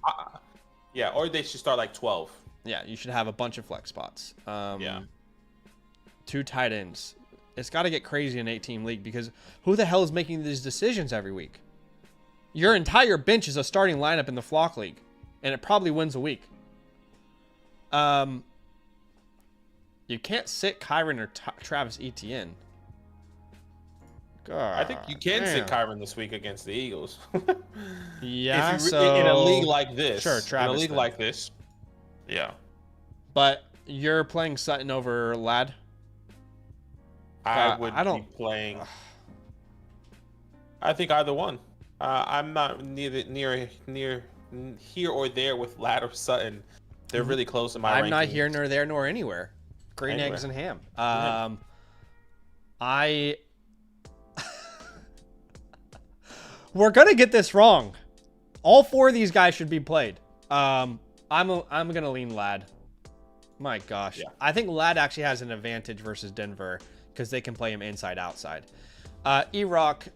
or they should start like 12. Yeah, you should have a bunch of flex spots. Yeah. 2 tight ends. It's got to get crazy in an 8-team league because who the hell is making these decisions every week? Your entire bench is a starting lineup in the flock league, and it probably wins a week. You can't sit Kairen or Travis Etienne. God, I think you can sit Kairen this week against the Eagles. Yeah, in a league like this. Sure, Travis. In a league like this. Yeah. But you're playing Sutton over Ladd? I would be playing. I think either one. I'm not near here or there with Ladd or Sutton. They're really close in my rankings. I'm not here nor there nor anywhere. Green eggs and ham. We're gonna get this wrong. All 4 of these guys should be played. I'm gonna lean Ladd. My gosh, yeah. I think Ladd actually has an advantage versus Denver because they can play him inside outside. E-Rock,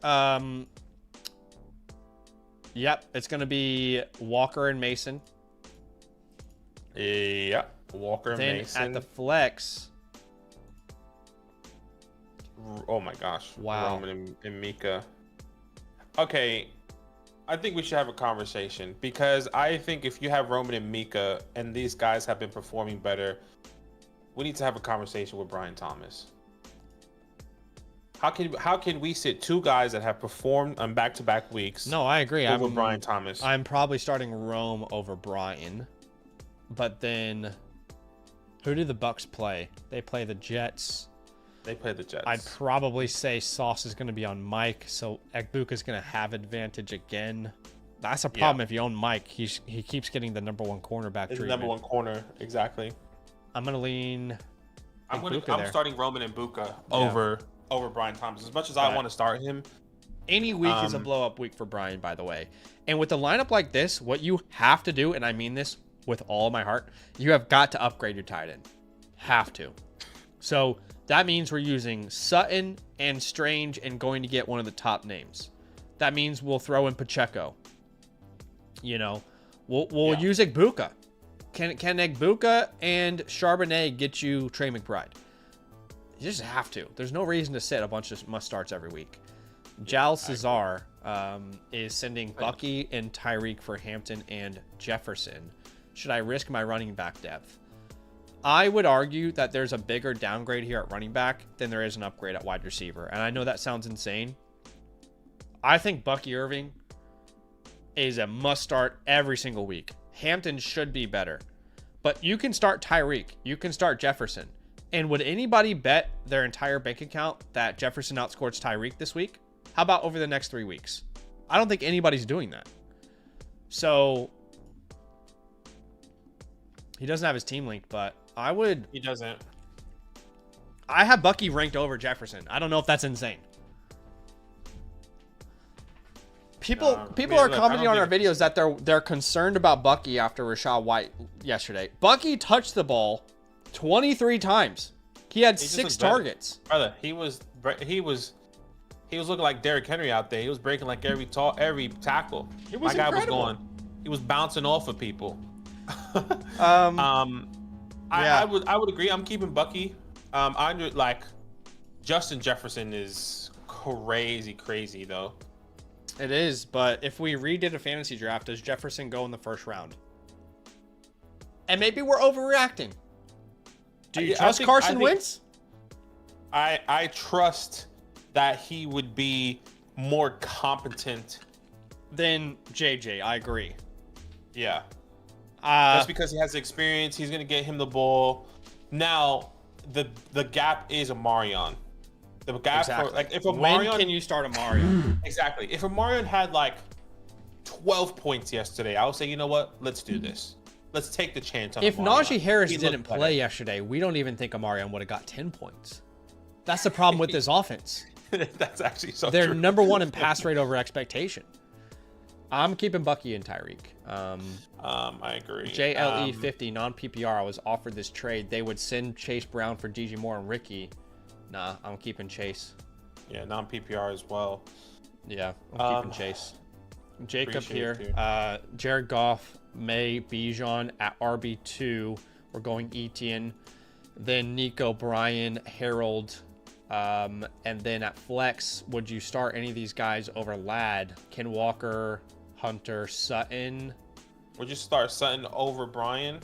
yep, it's gonna be Walker and Mason. Yeah, Walker and Mason. At the flex. Oh my gosh! Wow. Roman and Mika. Okay, I think we should have a conversation because I think if you have Roman and Mika and these guys have been performing better, we need to have a conversation with Brian Thomas. How can we sit 2 guys that have performed on back-to-back weeks? No, I agree. Over Brian Thomas. I'm probably starting Rome over Brian, but then who do the Bucks play? They play the Jets. They play the Jets. I'd probably say Sauce is going to be on Mike, so Egbuka's going to have advantage again. That's a problem if you own Mike. He keeps getting the number 1 cornerback treatment. The number 1 corner, exactly. I'm going to lean. I'm starting Roman and Buka over Brian Thomas. As much as I want to start him. Any week is a blow-up week for Brian, by the way. And with a lineup like this, what you have to do, and I mean this with all of my heart, you have got to upgrade your tight end. Have to. So that means we're using Sutton and Strange and going to get one of the top names. That means we'll throw in Pacheco. You know, we'll use Egbuka. Can Egbuka and Charbonnet get you Trey McBride? You just have to. There's no reason to sit a bunch of must-starts every week. Jal Cesar is sending Bucky and Tyreek for Hampton and Jefferson. Should I risk my running back depth? I would argue that there's a bigger downgrade here at running back than there is an upgrade at wide receiver. And I know that sounds insane. I think Bucky Irving is a must start every single week. Hampton should be better. But you can start Tyreek. You can start Jefferson. And would anybody bet their entire bank account that Jefferson outscores Tyreek this week? How about over the next 3 weeks? I don't think anybody's doing that. So he doesn't have his team linked, but I would. He doesn't. I have Bucky ranked over Jefferson. I don't know if that's insane. People are commenting on our videos that they're concerned about Bucky after Rachaad White yesterday. Bucky touched the ball 23 times. He had 6 targets. Brother, he was looking like Derrick Henry out there. He was breaking like every tackle. My guy was going. He was bouncing off of people. Yeah. I would agree. I'm keeping Bucky. Justin Jefferson is crazy though. It is, but if we redid a fantasy draft, does Jefferson go in the first round? And maybe we're overreacting. Do you trust Carson Wentz? I trust that he would be more competent than JJ. I agree. Yeah. That's because he has experience. He's gonna get him the ball. Now, the gap is Amarion. The gap exactly. If Amarion, when can you start Amarion? Exactly. If Amarion had 12 points yesterday, I would say, you know what? Let's do this. Let's take the chance on If Amarion. Najee Harris didn't play yesterday, we don't even think Amarion would have got 10 points. That's the problem with this offense. That's actually so They're true. number 1 in pass rate over expectation. I'm keeping Bucky and Tyreek. I agree. JLE50 non-PPR. I was offered this trade. They would send Chase Brown for DJ Moore and Ricky. Nah, I'm keeping Chase. Yeah, non-PPR as well. Yeah, I'm keeping Chase. Jacob here. Jared Goff, Maye, Bijan at RB2. We're going Etienne. Then Nico, Bryan, Harold. And then at flex, would you start any of these guys over Ladd? Ken Walker, Hunter, Sutton. Would you start Sutton over Bryan?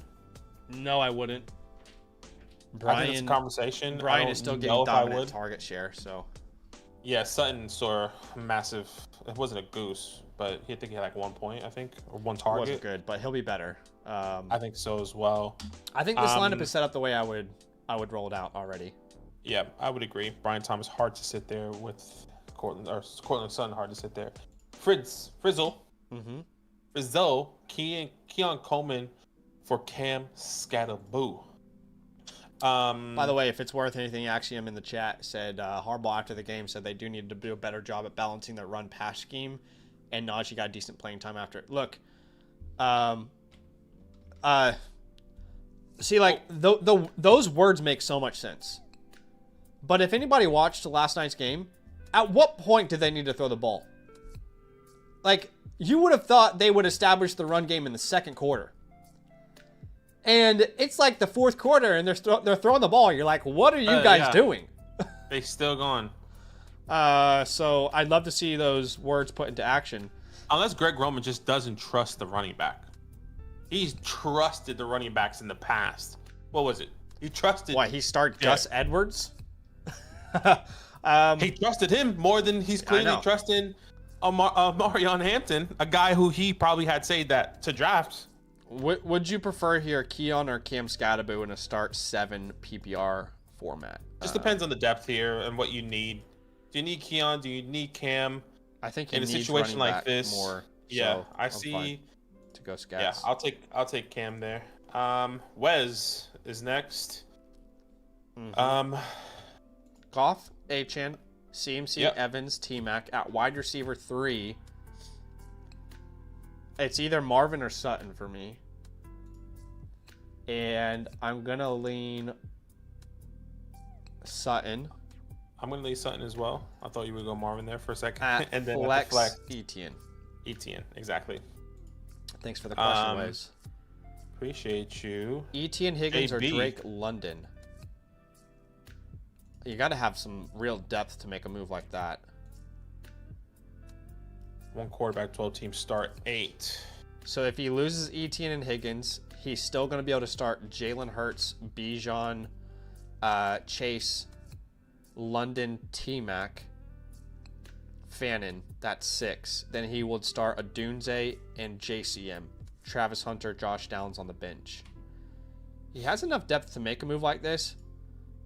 No, I wouldn't. I think it's a conversation. Bryan is still getting dominant target share, so. Yeah, Sutton saw massive. It wasn't a goose, but I think he had 1 point, I think, or 1 target. It wasn't good, but he'll be better. I think so as well. I think this lineup is set up the way I would roll it out already. Yeah, I would agree. Brian Thomas hard to sit there with Cortland Sutton hard to sit there. Frizzle. Mm-hmm. Rizzo, Keon Coleman for Cam Scatterboo. By the way, if it's worth anything, Axiom in the chat said Harbaugh after the game said they do need to do a better job at balancing their run-pass scheme, and Najee got decent playing time after it. Look, those words make so much sense. But if anybody watched last night's game, at what point did they need to throw the ball? You would have thought they would establish the run game in the second quarter. And it's the fourth quarter, and they're throwing the ball. You're like, what are you guys doing? They still going. So I'd love to see those words put into action. Unless Greg Roman just doesn't trust the running back. He's trusted the running backs in the past. What was it? He trusted. Why, he started Gus Edwards? He trusted him more than he's clearly trusting Marion Hampton, a guy who he probably had said that to draft. Would you prefer here Keon or Cam Scatterboo in a start 7 PPR format? Just depends on the depth here and what you need. Do you need Keon? Do you need Cam? I think in a situation like this more. Yeah, so I see. To go Scats. Yeah, I'll take Cam there. Wes is next. Mm-hmm. Goff, Achane, CMC, Evans, T-Mac at wide receiver 3. It's either Marvin or Sutton for me. And I'm going to lean Sutton. I'm going to lean Sutton as well. I thought you would go Marvin there for a second. And then flex, Etienne. Etienne, exactly. Thanks for the question, Wes. Appreciate you. Etienne, Higgins, JB. or Drake London? You got to have some real depth to make a move like that. 1 quarterback, 12 team start 8. So if he loses Etienne and Higgins, he's still going to be able to start Jalen Hurts, Bijan, Chase, London, T-Mac, Fannin. That's 6. Then he would start Adunze and JCM. Travis Hunter, Josh Downs on the bench. He has enough depth to make a move like this,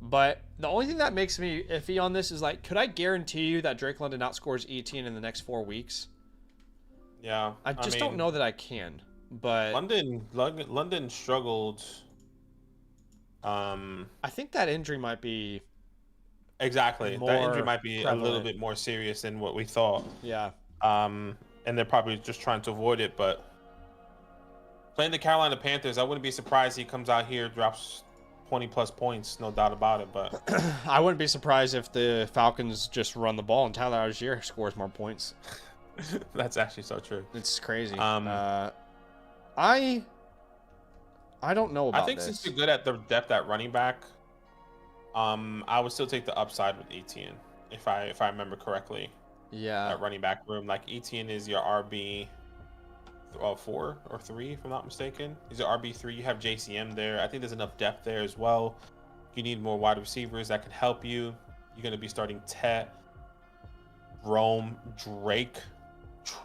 but the only thing that makes me iffy on this is, like, could I guarantee you that Drake London outscores Etienne in the next 4 weeks? Yeah. I mean, don't know that I can, but London struggled. I think that injury might be exactly. That injury might be prevalent. a little bit more serious than what we thought. Yeah. And they're probably just trying to avoid it, but playing the Carolina Panthers, I wouldn't be surprised he comes out here, drops 20+ points, no doubt about it. But I wouldn't be surprised if the Falcons just run the ball and Tyler Algier scores more points. That's actually so true. It's crazy. I don't know about I think this. since you're good at the depth at running back, I would still take the upside with Etienne if I remember correctly. Yeah. At running back room, like Etienne is your RB 4 or 3, if I'm not mistaken. He's your RB3. You have JCM there. I think there's enough depth there as well. You need more wide receivers that can help you. You're going to be starting Tet, Rome, Drake,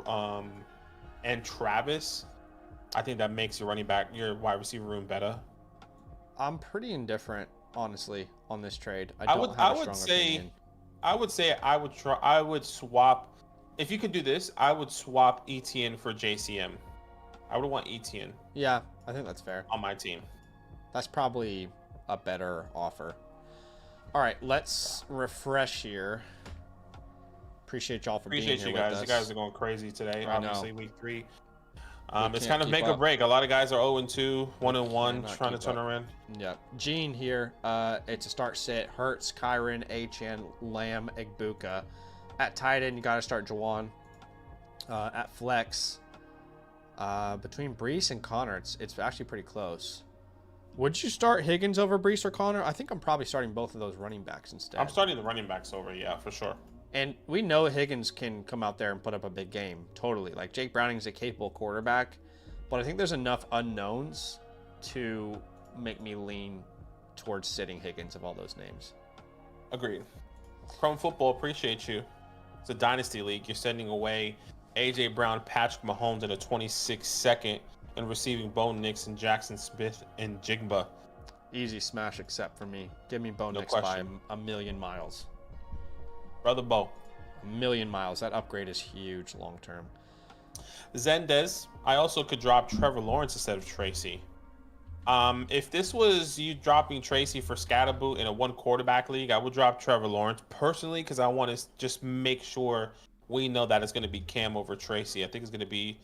and Travis. I think that makes your running back, your wide receiver room better. I'm pretty indifferent, honestly, on this trade. I would say I would swap. If you could do this, I would swap Etienne for JCM. I would want Etienne. Yeah, I think that's fair. On my team. That's probably a better offer. All right, let's refresh here. Appreciate y'all for being here with us. Appreciate you guys. You guys are going crazy today. Obviously, week 3. It's kind of make or break. A lot of guys are 0-2, 1-1, trying to turn around. Yeah. Gene here. It's a start sit. Hurts, Kairen, Achane, Lamb, Igbuka. At tight end, you got to start Juwan. At flex, between Breece and Connor, it's actually pretty close. Would you start Higgins over Breece or Connor? I think I'm probably starting both of those running backs instead. I'm starting the running backs over, yeah, for sure. And we know Higgins can come out there and put up a big game, totally. Like, Jake Browning's a capable quarterback, but I think there's enough unknowns to make me lean towards sitting Higgins of all those names. Agreed. Chrome Football, appreciate you. It's a Dynasty League. You're sending away A.J. Brown, Patrick Mahomes in a 26-second and receiving Bo Nix and Jackson Smith and Jigba. Easy smash except for me. Give me Bo Nix by a million miles. Brother Bo. A million miles. That upgrade is huge long term. Zendes. I also could drop Trevor Lawrence instead of Tracy. If this was you dropping Tracy for Scatterboot in a 1 quarterback league, I would drop Trevor Lawrence personally because I want to just make sure we know that it's going to be Cam over Tracy. I think it's going to be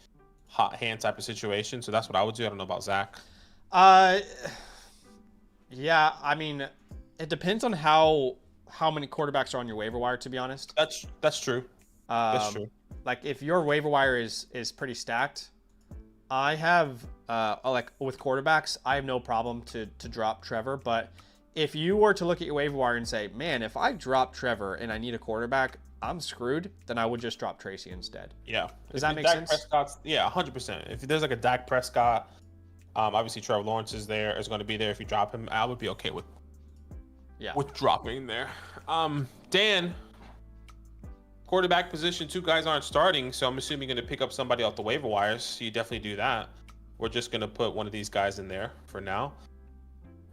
hot hand type of situation. So that's what I would do. I don't know about Zach. Yeah, I mean, it depends on how many quarterbacks are on your waiver wire, to be honest. That's true. That's true. Like, if your waiver wire is pretty stacked, I have like with quarterbacks, I have no problem to drop Trevor. But if you were to look at your waiver wire and say, man, if I drop Trevor and I need a quarterback, I'm screwed, then I would just drop Tracy instead. Yeah. Does that make sense? Yeah, 100%. If there's like a Dak Prescott, obviously Trevor Lawrence is going to be there. If you drop him, I would be okay with dropping there. Dan, quarterback position, 2 guys aren't starting, so I'm assuming you're going to pick up somebody off the waiver wires. So you definitely do that. We're just going to put one of these guys in there for now.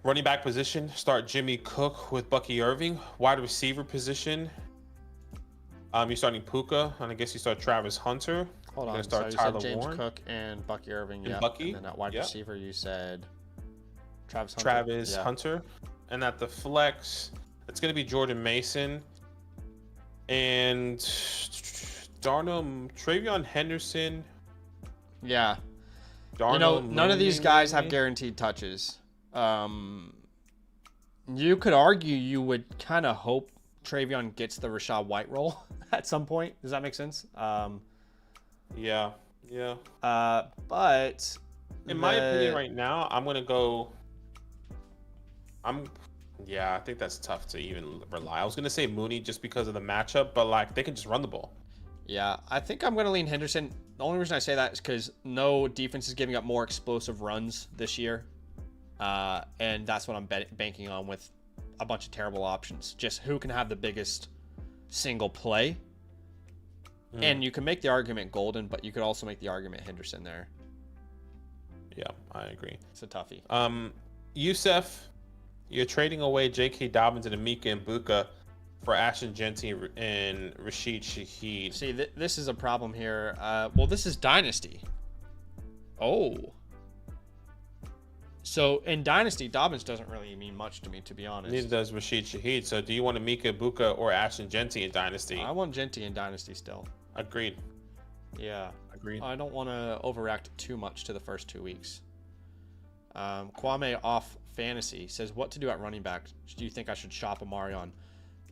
Running back position, start Jimmy Cook with Bucky Irving. Wide receiver position, you're starting Puka, and I guess you start Travis Hunter. Hold on, start so Tyler you said James Warren. Cook and Bucky Irving, And Bucky, and then at wide receiver you said Travis Hunter. Travis Hunter. And at the flex, it's going to be Jordan Mason and Travion Henderson. Yeah. Darnell none of these guys have guaranteed touches. You could argue you would kind of hope Travion gets the Rachaad White role at some point. Does that make sense? Yeah. But in my opinion right now, I'm going to go... I think that's tough to even rely. I was going to say Mooney just because of the matchup, but like they can just run the ball. Yeah, I think I'm going to lean Henderson. The only reason I say that is because no defense is giving up more explosive runs this year. And that's what I'm banking on with a bunch of terrible options. Just who can have the biggest single play. And you can make the argument Golden, but you could also make the argument Henderson there. Yeah, I agree. It's a toughie. Youssef, you're trading away J.K. Dobbins and Emeka Mbuka for Ashton Genty and Rashid Shaheed. See, this is a problem here. Well, this is Dynasty. Oh. So, in Dynasty, Dobbins doesn't really mean much to me, to be honest. Neither does Rashid Shaheed. So, do you want Emeka Mbuka or Ashton Genty in Dynasty? I want Genty in Dynasty still. Agreed. Yeah. Agreed. I don't want to overreact too much to the first 2 weeks. Kwame off fantasy says, what to do at running back? Do you think I should shop Amarion?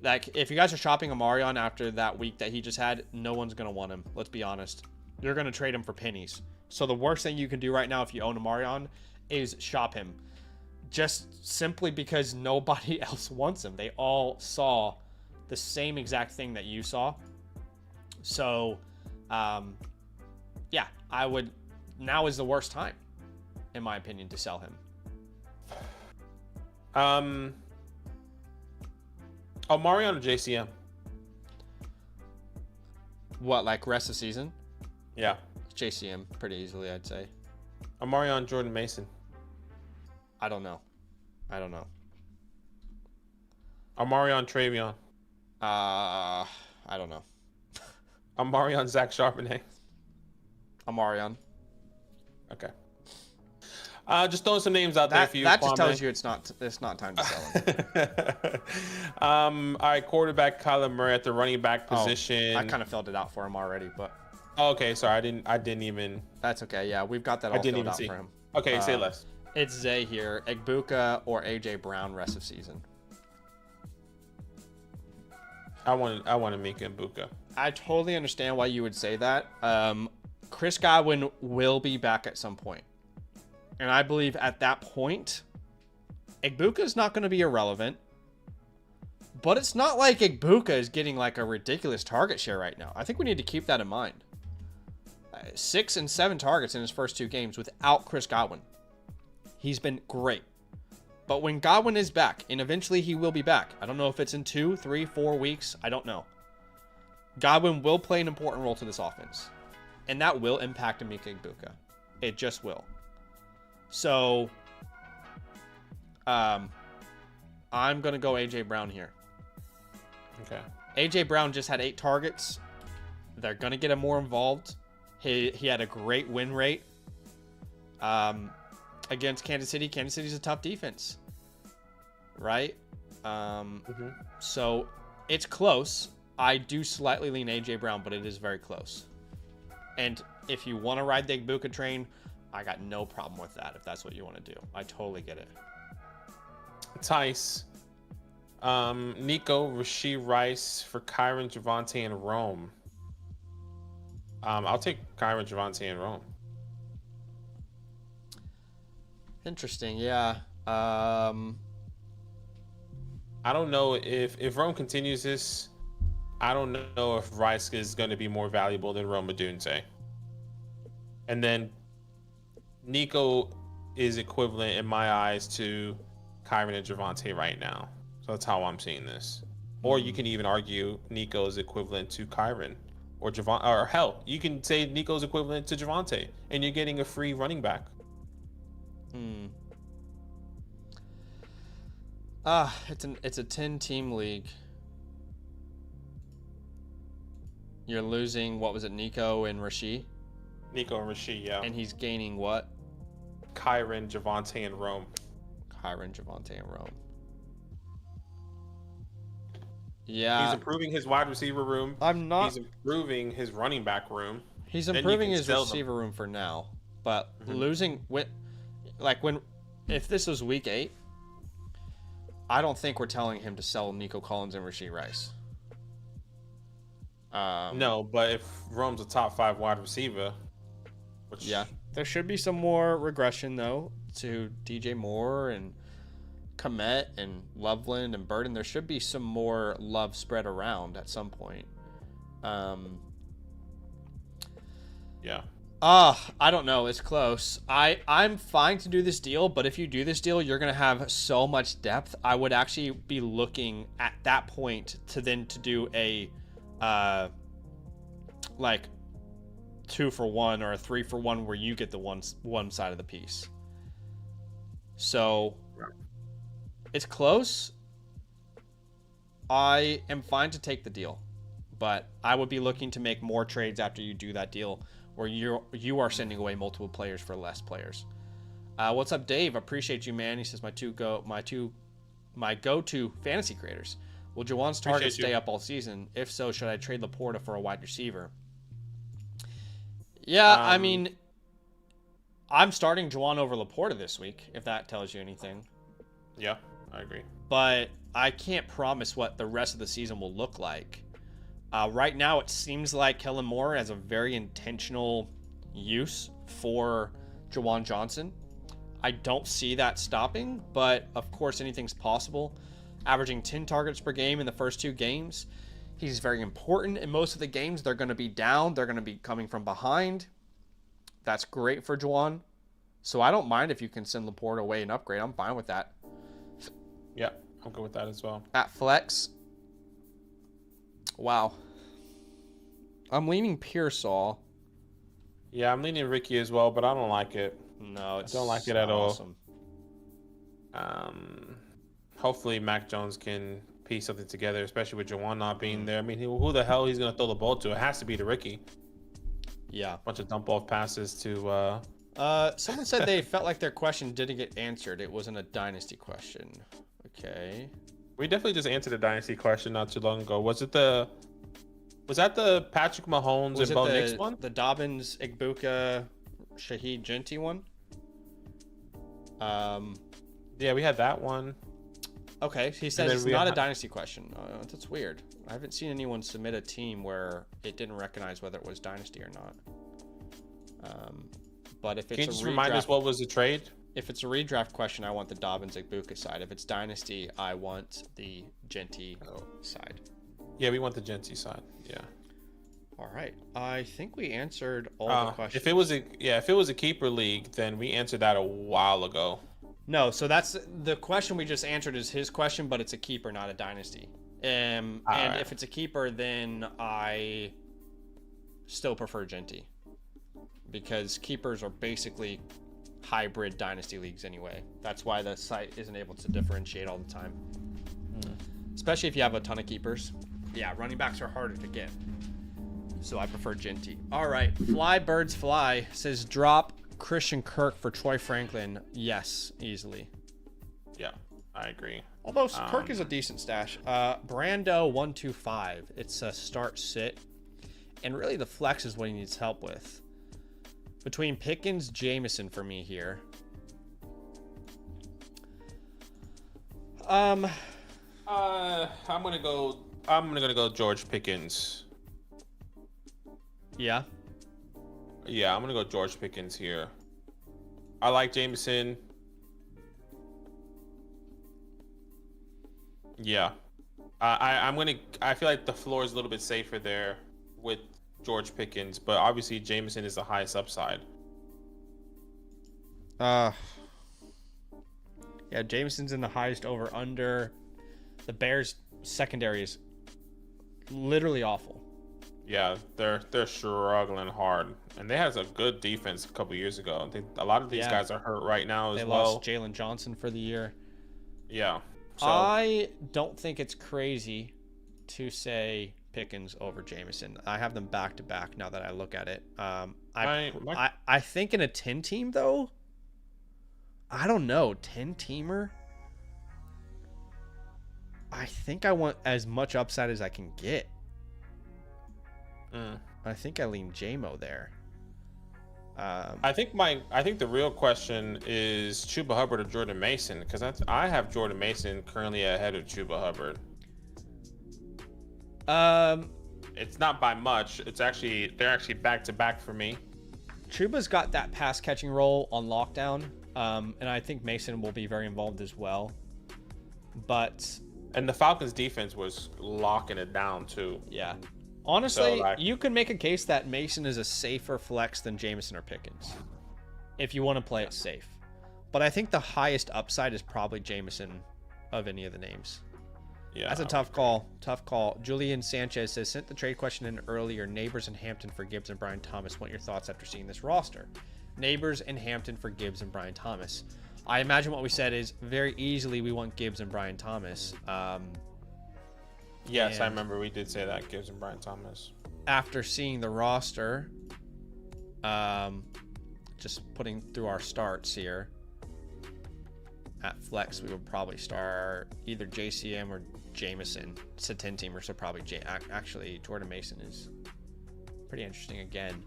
Like, if you guys are shopping Amarion after that week that he just had, no one's going to want him. Let's be honest. You're going to trade him for pennies. So the worst thing you can do right now if you own Amarion is shop him. Just simply because nobody else wants him. They all saw the same exact thing that you saw. So, yeah, I would. Now is the worst time, in my opinion, to sell him. Omarion or JCM? What, like rest of the season? Yeah. JCM, pretty easily, I'd say. Omarion Jordan Mason. I don't know. Omarion Travion. I don't know. Omarion Zach Charbonnet. Amarion. Okay. Just throwing some names out there for you. That just tells you it's not time to sell him. All right, quarterback Kyler Murray at the running back position. I kind of filled it out for him already, but. Oh, okay, sorry, I didn't even. That's okay. Yeah, we've got that all filled out for him. Okay, say less. It's Zay here. Egbuka or AJ Brown rest of season. I want to make Egbuka. I totally understand why you would say that. Chris Godwin will be back at some point. And I believe at that point, Egbuka is not going to be irrelevant. But it's not like Egbuka is getting like a ridiculous target share right now. I think we need to keep that in mind. 6 and 7 targets in his first 2 games without Chris Godwin. He's been great. But when Godwin is back, and eventually he will be back. I don't know if it's in 2, 3, 4 weeks. I don't know. Godwin will play an important role to this offense. And that will impact Emeka Egbuka. It just will. So, I'm going to go A.J. Brown here. Okay. A.J. Brown just had 8 targets. They're going to get him more involved. He had a great win rate against Kansas City. Kansas City's a tough defense. Right? So, it's close. I do slightly lean A.J. Brown, but it is very close. And if you want to ride the Egbuka train, I got no problem with that if that's what you want to do. I totally get it. Tice. Nico, Rashi Rice for Kairen, Javonte, and Rome. I'll take Kairen, Javonte, and Rome. Interesting, yeah. I don't know if Rome continues this. I don't know if Rice is going to be more valuable than Rome Odunze. And then Nico is equivalent in my eyes to Kairen and Javonte right now. So that's how I'm seeing this. Or you can even argue Nico is equivalent to Kairen or Javonte, or hell, you can say Nico's equivalent to Javonte and you're getting a free running back. It's a 10-team league. You're losing, what was it, Nico and Rashi? Nico and Rashi, yeah. And he's gaining what? Kairen, Javonte, and Rome. Kairen, Javonte, and Rome. Yeah. He's improving his wide receiver room. He's improving his running back room. He's improving his receiver room for now. But losing, if this was week 8, I don't think we're telling him to sell Nico Collins and Rashi Rice. No, but if Rome's a top 5 wide receiver, yeah, there should be some more regression though to DJ Moore and Komet and Loveland and Burden. There should be some more love spread around at some point. Yeah. I don't know. It's close. I'm fine to do this deal, but if you do this deal, you're going to have so much depth. I would actually be looking at that point to do a, like 2-for-1 or a 3-for-1 where you get the one side of the piece. So it's close. I am fine to take the deal, but I would be looking to make more trades after you do that deal, where you are sending away multiple players for less players. What's up, Dave? Appreciate you, man. He says my go-to fantasy creators. Will Juwan's target stay up all season? If so, should I trade Leaporta for a wide receiver? Yeah, I mean, I'm starting Juwan over Leaporta this week, if that tells you anything. Yeah, I agree. But I can't promise what the rest of the season will look like. Right now, it seems like Kellen Moore has a very intentional use for Juwan Johnson. I don't see that stopping, but of course, anything's possible. Averaging 10 targets per game in the first 2 games. He's very important in most of the games. They're going to be down. They're going to be coming from behind. That's great for Juwan. So I don't mind if you can send Leaporta away and upgrade. I'm fine with that. Yeah, I'm good with that as well. At flex. Wow. I'm leaning Pearsall. Yeah, I'm leaning Ricky as well, but I don't like it. No, I don't like it at all. Hopefully Mac Jones can piece something together, especially with Juwan not being there. I mean, who the hell he's going to throw the ball to? It has to be to Ricky. Yeah. Bunch of dump off passes to... Someone said they felt like their question didn't get answered. It wasn't a dynasty question. Okay. We definitely just answered a dynasty question not too long ago. Was that the Patrick Mahomes and Bo Nix one? The Dobbins, Igbuka, Shaheed Genty one? Yeah, we had that one. Okay, he says it's not a dynasty question. That's weird. I haven't seen anyone submit a team where it didn't recognize whether it was dynasty or not. But if it's Can you just remind us what was the trade? If it's a redraft question, I want the Dobbins Igbuka side. If it's dynasty, I want the Genty side. Yeah, we want the Genty side. Yeah. All right. I think we answered all the questions. If it was a keeper league, then we answered that a while ago. No, so that's the question we just answered is his question, but it's a keeper, not a dynasty. And right. If it's a keeper, then I still prefer Genty because keepers are basically hybrid dynasty leagues anyway. That's why the site isn't able to differentiate all the time, especially if you have a ton of keepers. Yeah, running backs are harder to get, so I prefer Genty. All right, Fly Birds Fly says drop Christian Kirk for Troy Franklin. Yes, easily. Yeah, I agree. Although Kirk is a decent stash. Brando 125. It's a start sit, and really the flex is what he needs help with. Between Pickens, Jameson for me here. I'm gonna go George Pickens. Yeah. Yeah, I'm gonna go George Pickens here. I like Jameson. Yeah. I feel like the floor is a little bit safer there with George Pickens, but obviously Jameson is the highest upside. Yeah, Jameson's in the highest over under. The Bears secondary is literally awful. Yeah, they're struggling hard, and they had a good defense a couple years ago. I think a lot of these guys are hurt right now as well. They lost Jalen Johnson for the year. Yeah. So, I don't think it's crazy to say Pickens over Jameson. I have them back to back now that I look at it. I think in a 10 team though, I don't know, 10 teamer. I think I want as much upside as I can get. I think I lean JMO there. I think the real question is Chuba Hubbard or Jordan Mason, because I have Jordan Mason currently ahead of Chuba Hubbard. It's not by much. They're actually back to back for me. Chuba's got that pass catching role on lockdown, and I think Mason will be very involved as well. And the Falcons defense was locking it down too. Yeah. Honestly, So, like, you could make a case that Mason is a safer flex than Jameson or Pickens, if you want to play it safe. But I think the highest upside is probably Jameson of any of the names. yeah, That's a tough call. Tough call. Julian Sanchez says, sent the trade question in earlier. Nabers and Hampton for Gibbs and Brian Thomas. What are your thoughts after seeing this roster? Nabers and Hampton for Gibbs and Brian Thomas. I imagine what we said is very easily we want Gibbs and Brian Thomas. Yes, I remember we did say that, Gibbs and Brian Thomas. After seeing the roster, just putting through our starts here, at flex, we would probably start either JCM or Jameson. It's a 10 teamer, so probably actually Jordan Mason is pretty interesting again.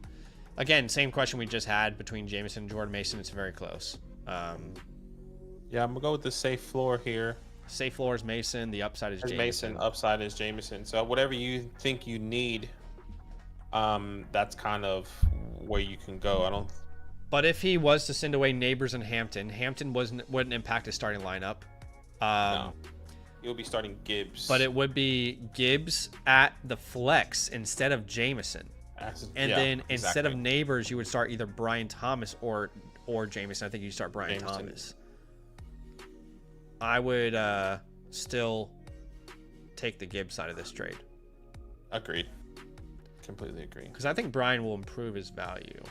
Again, same question we just had between Jameson and Jordan Mason. It's very close. Yeah, I'm gonna go with the safe floor here. Safe floor is Mason. The upside is Jameson. Mason. Upside is Jameson. So whatever you think you need, that's kind of where you can go. I don't. But if he was to send away Nabers and Hampton wouldn't impact his starting lineup. No. You'll be starting Gibbs. But it would be Gibbs at the flex instead of Jameson. Then instead of Nabers, you would start either Brian Thomas or Jameson. I think you start Brian Thomas. I would still take the Gibbs side of this trade. Agreed. Completely agree. Because I think Brian will improve his value.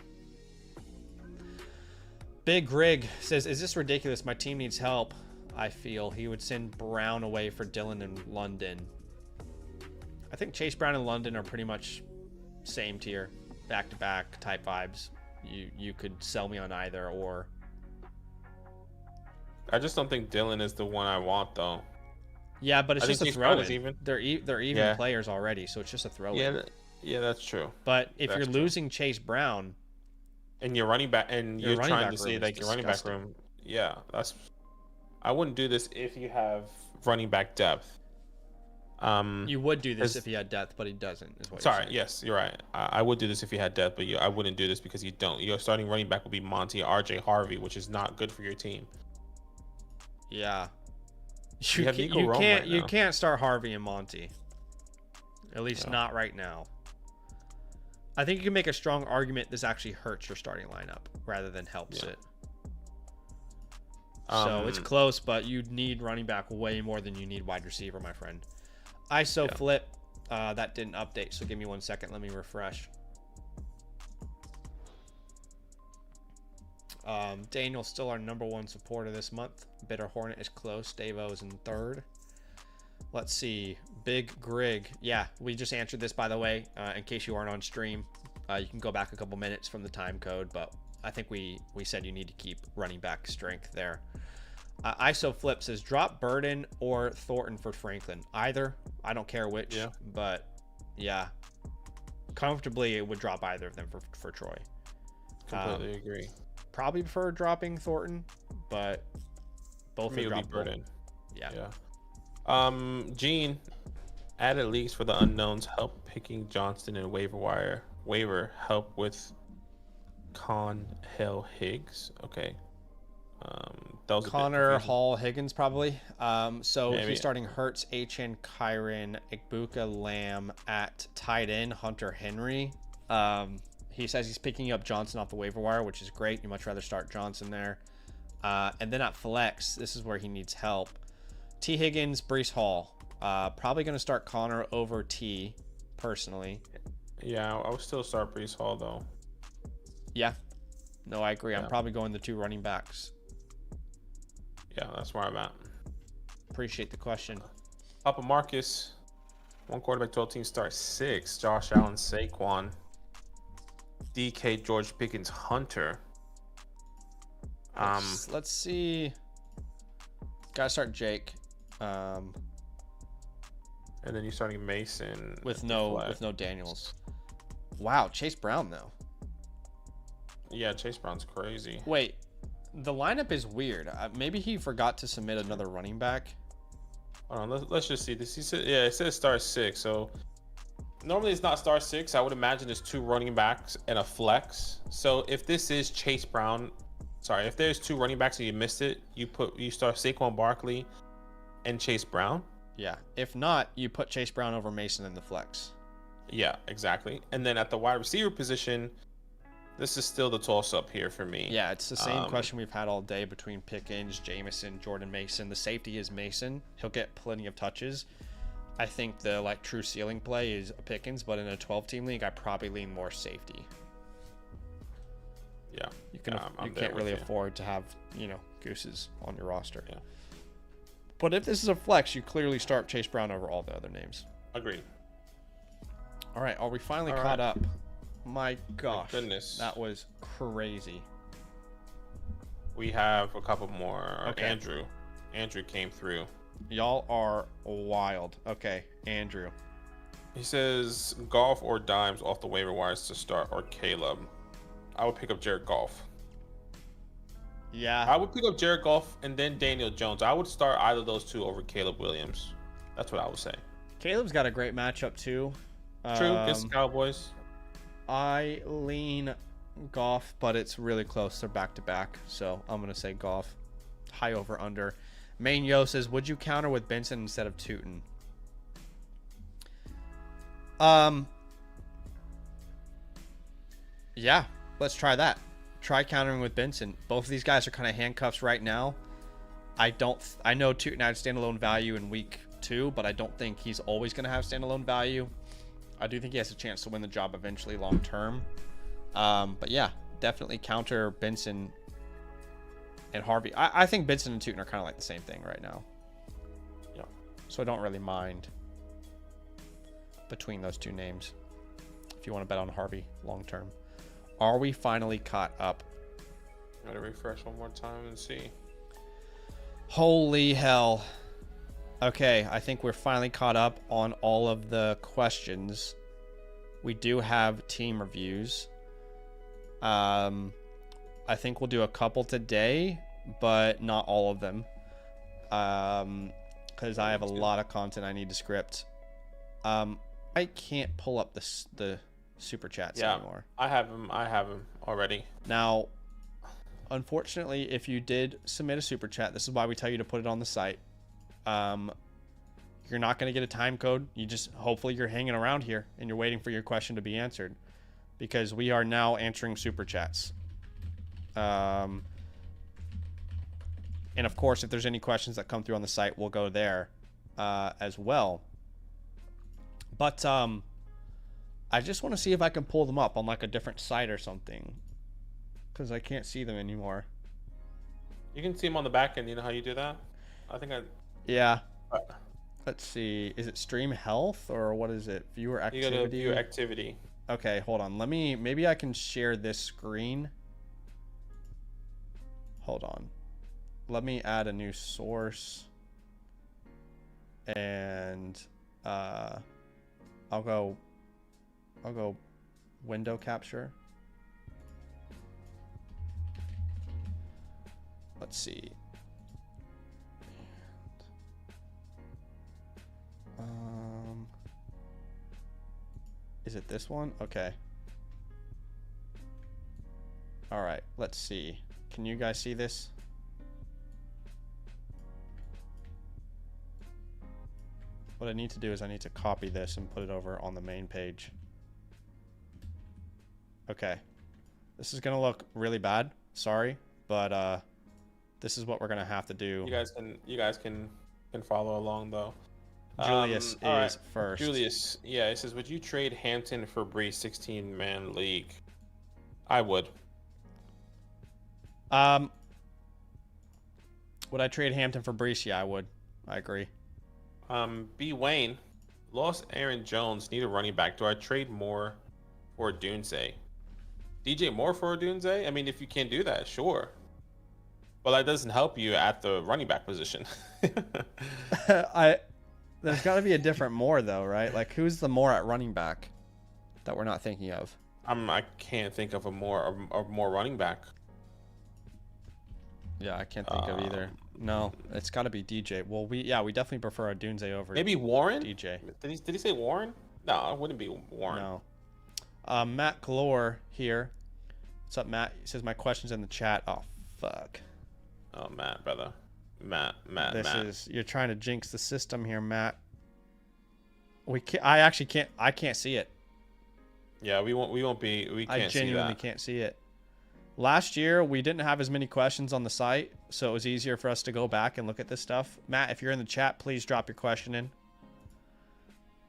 Big Rig says, is this ridiculous? My team needs help. I feel he would send Brown away for Dillon and London. I think Chase Brown and London are pretty much same tier, back-to-back type vibes. You could sell me on either or. I just don't think Dillon is the one I want though. Yeah, but it's just a throw-in. They're even players already, so it's just a throw-in. Yeah, that's true. But if you're losing Chase Brown, and you're running back, and you're trying to say like your running back room, yeah, I wouldn't do this if you have running back depth. You would do this if he had depth, but he doesn't. Yes, you're right. I would do this if you had depth, but I wouldn't do this because you don't. Your starting running back will be Monty, RJ Harvey, which is not good for your team. Yeah, you can't start Harvey and Monty. At least not right now. I think you can make a strong argument this actually hurts your starting lineup rather than helps it. So it's close, but you need running back way more than you need wide receiver, my friend. ISO flip, that didn't update, so give me 1 second. Let me refresh. Daniel's still our #1 supporter this month. Bitter Hornet is close. Davo is in 3rd. Let's see. Big Grig. Yeah, we just answered this, by the way, in case you aren't on stream. You can go back a couple minutes from the time code, but I think we said you need to keep running back strength there. ISO Flip says, drop Burden or Thornton for Franklin. Either. I don't care which, but yeah. Comfortably, it would drop either of them for Troy. Completely agree. Probably prefer dropping Thornton, but both are droppable. Burden. Yeah. Gene, added leagues for the unknowns, help picking Johnston and waiver help with Hill Higgs. Okay. Connor Hall Higgins probably. So Maybe. he's starting Hurts, HN, Kairen, Igbuka, Lamb at tight end, Hunter Henry. He says he's picking up Johnson off the waiver wire, which is great. You'd much rather start Johnson there. And then at flex, this is where he needs help. T. Higgins, Breece Hall. Probably going to start Connor over T, personally. Yeah, I would still start Breece Hall, though. Yeah. No, I agree. I'm probably going the 2 running backs. Yeah, that's where I'm at. Appreciate the question. Papa Marcus, 1 quarterback, 12 teams, start 6. Josh Allen, Saquon. DK, George Pickens, Hunter. Let's see. Gotta start Jake. And then you're starting Mason with no Daniels. Wow, Chase Brown though. Yeah, Chase Brown's crazy. Wait, the lineup is weird. Maybe he forgot to submit another running back. Hold on, let's just see this. It says start 6. So normally it's not start 6. I would imagine there's 2 running backs and a flex. So if this is Chase Brown, if there's 2 running backs and you missed it, you start Saquon Barkley and Chase Brown. Yeah. If not, you put Chase Brown over Mason in the flex. Yeah, exactly. And then at the wide receiver position, this is still the toss-up here for me. Yeah, it's the same question we've had all day between Pickens, Jameson, Jordan Mason. The safety is Mason. He'll get plenty of touches. I think the true ceiling play is Pickens, but in a 12-team league, I probably lean more safety. Yeah, you can't really afford to have gooses on your roster. Yeah. But if this is a flex, you clearly start Chase Brown over all the other names. Agreed. All right, are we finally caught up? My gosh, my goodness, that was crazy. We have a couple more. Okay. Andrew came through. Y'all are wild. Okay, Andrew. He says Goff or Dimes off the waiver wires to start, or Caleb. I would pick up Jared Goff. Yeah. I would pick up Jared Goff and then Daniel Jones. I would start either of those two over Caleb Williams. That's what I would say. Caleb's got a great matchup too. True, against the Cowboys. I lean Goff, but it's really close. They're back to back, so I'm gonna say Goff. High over under. Main Yo says, would you counter with Benson instead of Tootin? Yeah, let's try that. Try countering with Benson. Both of these guys are kind of handcuffs right now. I know Tootin had standalone value in week 2, but I don't think he's always going to have standalone value. I do think he has a chance to win the job eventually long term. But yeah, definitely counter Benson and Harvey. I think Benson and Tootin are kind of like the same thing right now. Yeah. So I don't really mind between those two names if you want to bet on Harvey long term. Are we finally caught up? Gotta refresh one more time and see. Holy hell. Okay, I think we're finally caught up on all of the questions. We do have team reviews. I think we'll do a couple today, but not all of them. Because I have a lot of content I need to script. I can't pull up the super chats anymore. I have them already. Now, unfortunately, if you did submit a super chat, this is why we tell you to put it on the site. You're not going to get a time code. Hopefully you're hanging around here and you're waiting for your question to be answered, because we are now answering super chats. And of course, if there's any questions that come through on the site, we'll go there as well. But I just want to see if I can pull them up on like a different site or something, because I can't see them anymore. You can see them on the back end. You know how you do that? Yeah. Let's see. Is it stream health or what is it? Viewer activity? You gotta view activity. Okay, hold on. Maybe I can share this screen. Hold on. Let me add a new source. And I'll go window capture. Let's see. Is it this one? Okay. All right, let's see. Can you guys see this? What I need to do is I need to copy this and put it over on the main page. Okay. This is going to look really bad. Sorry, but this is what we're going to have to do. You guys can follow along though. Julius is first. Julius, yeah, it says, would you trade Hampton for Breece 16-man league? I would. Would I trade Hampton for Breece? Yeah, I would. I agree. B. Wayne, lost Aaron Jones, need a running back. Do I trade Moore for Dunze? DJ Moore for Dunze? I mean, if you can't do that, sure. Well, that doesn't help you at the running back position. There's got to be a different Moore, though, right? Like, who's the Moore at running back that we're not thinking of? I can't think of a more running back. Yeah, I can't think of either. No, it's got to be DJ. Well, we definitely prefer a Dunze over maybe Warren. DJ. Did he say Warren? No, it wouldn't be Warren. No. Matt Galore here. What's up, Matt? He says my question's in the chat. Oh, fuck. Oh, Matt, brother. Matt. You're trying to jinx the system here, Matt. We can't, I actually can't. I can't see it. Yeah, we won't be. We can't see that. I genuinely can't see it. Last year, we didn't have as many questions on the site, so it was easier for us to go back and look at this stuff. Matt, if you're in the chat, please drop your question in.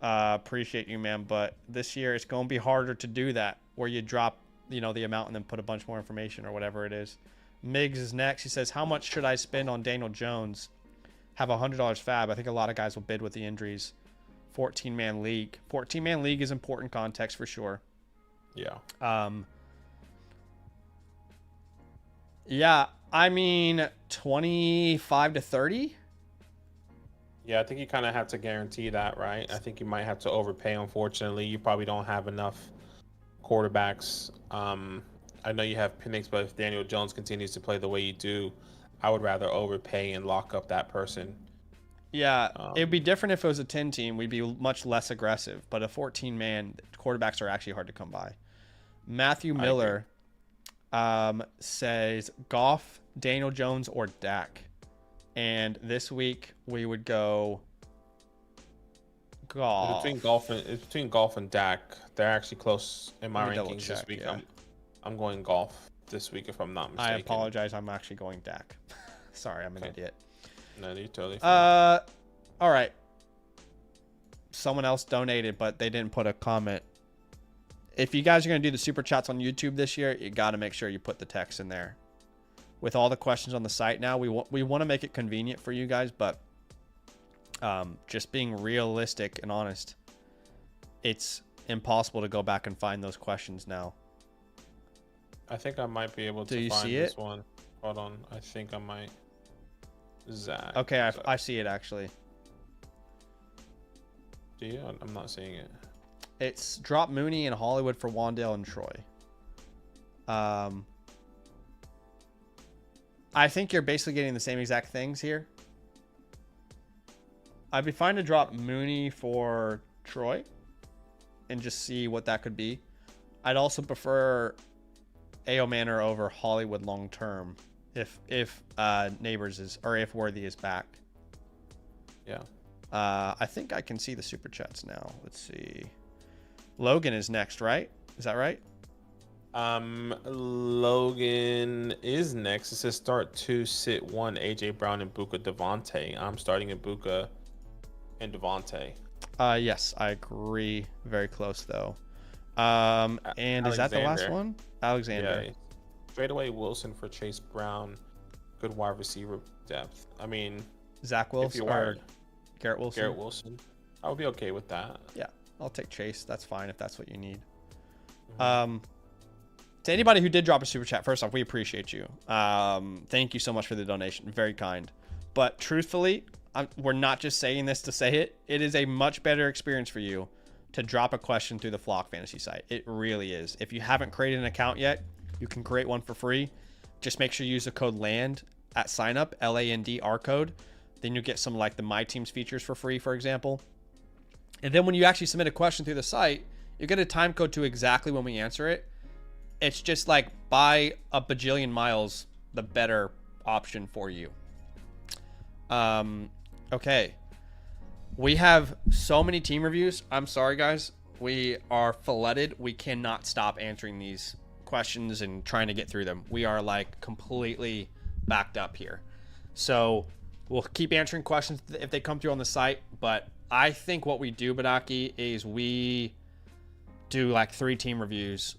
Appreciate you, man. But this year, it's going to be harder to do that, where you drop, the amount and then put a bunch more information or whatever it is. Miggs is next. He says, how much should I spend on Daniel Jones? Have $100 fab. I think a lot of guys will bid with the injuries. 14-man league. 14-man league is important context for sure. Yeah. Yeah, I mean 25 to 30. Yeah, I think you kind of have to guarantee that, right? I think you might have to overpay. Unfortunately, you probably don't have enough quarterbacks. I know you have Penix, but if Daniel Jones continues to play the way you do, I would rather overpay and lock up that person. Yeah, it'd be different if it was a 10 team. We'd be much less aggressive. But a 14-man, quarterbacks are actually hard to come by. Matthew Miller says Goff, Daniel Jones, or Dak. And this week we would go Goff. It's between Goff and Dak. They're actually close in my rankings this week. Yeah. I'm going Goff this week if I'm not mistaken. I apologize. I'm actually going Dak. Sorry, I'm an idiot. No, you're totally fine. All right. Someone else donated, but they didn't put a comment. If you guys are going to do the super chats on YouTube this year, you got to make sure you put the text in there. With all the questions on the site now, we want to make it convenient for you guys, but just being realistic and honest, it's impossible to go back and find those questions now. I think I might be able to find this one. Hold on. I think I might. Zach. Okay, I see it actually. Do you? I'm not seeing it. It's drop Mooney and Hollywood for Wandale and Troy. I think you're basically getting the same exact things here. I'd be fine to drop Mooney for Troy and just see what that could be. I'd also prefer Amanra over Hollywood long term if Nabers is, or if Worthy is back. Yeah. I think I can see the super chats now. Let's see. Logan is next, right? Is that right? Logan is next. It says start 2, sit 1, AJ Brown and Buka Devontae. I'm starting at Buka and Devontae. Yes, I agree. Very close though. And Alexander. Is that the last one? Alexander. Yeah. Straight away Wilson for Chase Brown. Good wide receiver depth. I mean, Zach Wilson or Garrett Wilson. Garrett Wilson. I would be okay with that. Yeah, I'll take Chase. That's fine if that's what you need. To anybody who did drop a super chat, first off, we appreciate you. Thank you so much for the donation. Very kind. But truthfully, we're not just saying this to say it. It is a much better experience for you to drop a question through the Flock Fantasy site. It really is. If you haven't created an account yet, you can create one for free. Just make sure you use the code LAND at sign up, LANDR code. Then you'll get some like the My Teams features for free, for example. And then when you actually submit a question through the site, you get a time code to exactly when we answer it. It's just like by a bajillion miles the better option for you. Okay. We have so many team reviews. I'm sorry, guys. We are flooded. We cannot stop answering these questions and trying to get through them. We are like completely backed up here. So we'll keep answering questions if they come through on the site. But I think what we do, Badaki, is we do like 3 team reviews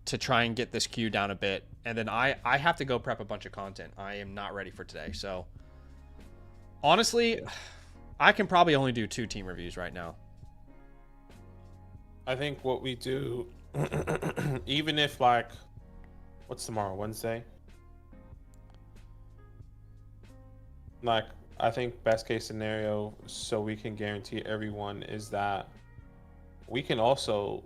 to try and get this queue down a bit. And then I have to go prep a bunch of content. I am not ready for today. So honestly, I can probably only do 2 team reviews right now. I think what we do, even if like, what's tomorrow, Wednesday? Like, I think best case scenario, so we can guarantee everyone, is that we can also,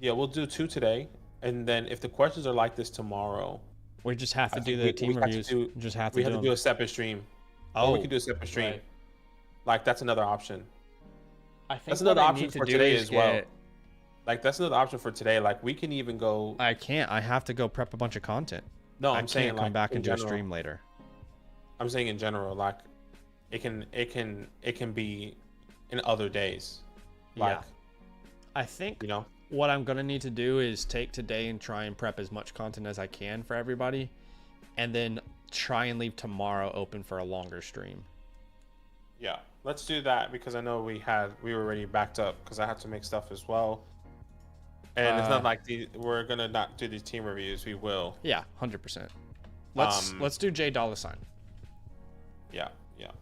yeah, we'll do 2 today. And then if the questions are like this tomorrow, we just have to do the team reviews. We have to do a separate stream. Oh, or we can do a separate stream. Right. Like, that's another option. I think that's another option for today as well. Like, that's another option for today. Like, we can even go. I can't. I have to go prep a bunch of content. No, I'm saying come back and do a stream later. I'm saying in general, like, it can be in other days. Like, yeah. I think you know, what I'm going to need to do is take today and try and prep as much content as I can for everybody, and then try and leave tomorrow open for a longer stream. yeah, let's do that, because I know we were already backed up because I had to make stuff as well. And it's not like we're gonna not do these team reviews. We will. Yeah, 100%. Let's do J Dollar Sign. Yeah,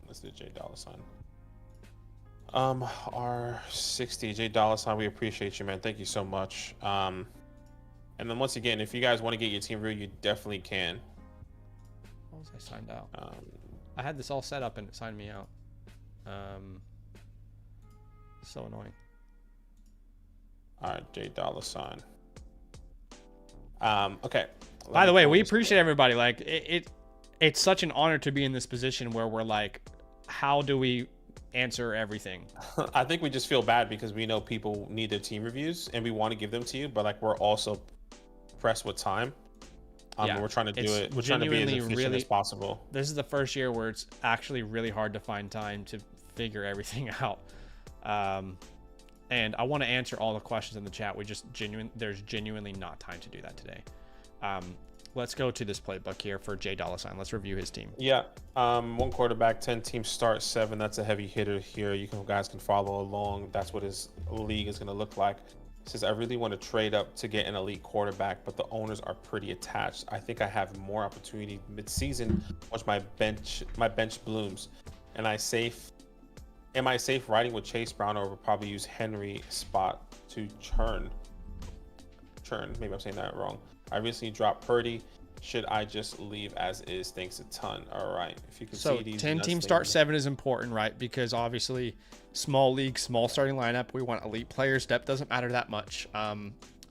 let's do J Dollar Sign. R60 J Dollar Sign, we appreciate you, man. Thank you so much. And then once again, if you guys want to get your team review, you definitely can. What was I signed out? I had this all set up and it signed me out. So annoying. All right, J Dollar Sign. Okay. By the way, we appreciate everybody. Like it's such an honor to be in this position where we're like, how do we answer everything? I think we just feel bad because we know people need their team reviews and we want to give them to you, but like we're also pressed with time. We're trying to do it. We're trying to be as efficient as possible. This is the first year where it's actually really hard to find time to figure everything out. And I want to answer all the questions in the chat. There's genuinely not time to do that today. Let's go to this playbook here for J Dollar Sign. Let's review his team. Yeah. 1 quarterback, 10 team start, 7. That's a heavy hitter here. Guys can follow along. That's what his league is going to look like. It says, I really want to trade up to get an elite quarterback, but the owners are pretty attached. I think I have more opportunity mid-season once my bench blooms. Am I safe riding with Chase Brown, or will probably use Henry spot to churn? Maybe I'm saying that wrong. I recently dropped Purdy. Should I just leave as is? Thanks a ton. All right. If you can see these 10 team start 7 is important, right? Because obviously small league, small starting lineup, we want elite players. Depth doesn't matter that much.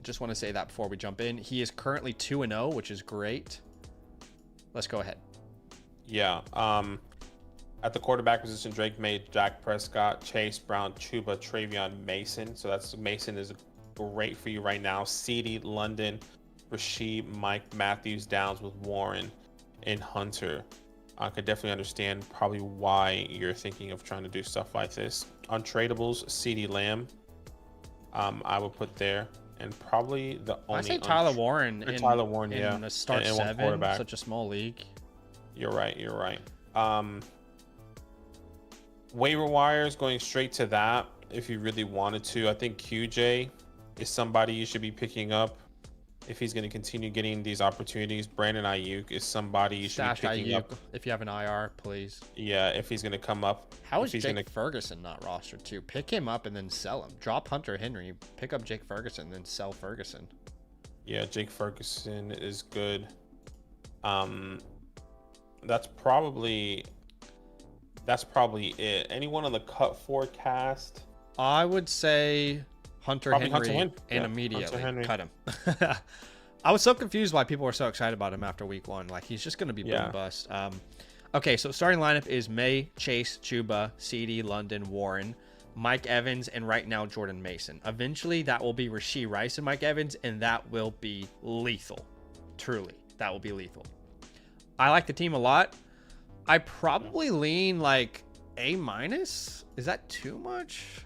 Just want to say that before we jump in. He is currently 2-0, which is great. Let's go ahead. Yeah. At the quarterback position, Drake Maye, Dak Prescott, Chase Brown, Chuba, Travion, Mason. So Mason is great for you right now. CD, London, Rasheed, Mike, Matthews, Downs with Warren and Hunter. I could definitely understand probably why you're thinking of trying to do stuff like this. Untradables, CD Lamb, I would put there. And probably the only... I say Tyler Warren in a start 7, such a small league. You're right. Waiver wires, going straight to that if you really wanted to. I think QJ is somebody you should be picking up if he's going to continue getting these opportunities. Brandon Ayuk is somebody you should be picking up. If you have an IR, please. Yeah, if he's going to come up. How is Jake Ferguson not rostered too? Pick him up and then sell him. Drop Hunter Henry, pick up Jake Ferguson, then sell Ferguson. Yeah, Jake Ferguson is good. That's probably it. Anyone on the cut forecast? I would say Hunter Henry and immediately cut him. I was so confused why people were so excited about him after week 1. Like, he's just going to be boom bust. Okay, so starting lineup is Maye, Chase, Chuba, CD, London, Warren, Mike Evans, and right now Jordan Mason. Eventually, that will be Rashi Rice and Mike Evans, and that will be lethal. Truly, that will be lethal. I like the team a lot. I probably lean like A-. Is that too much?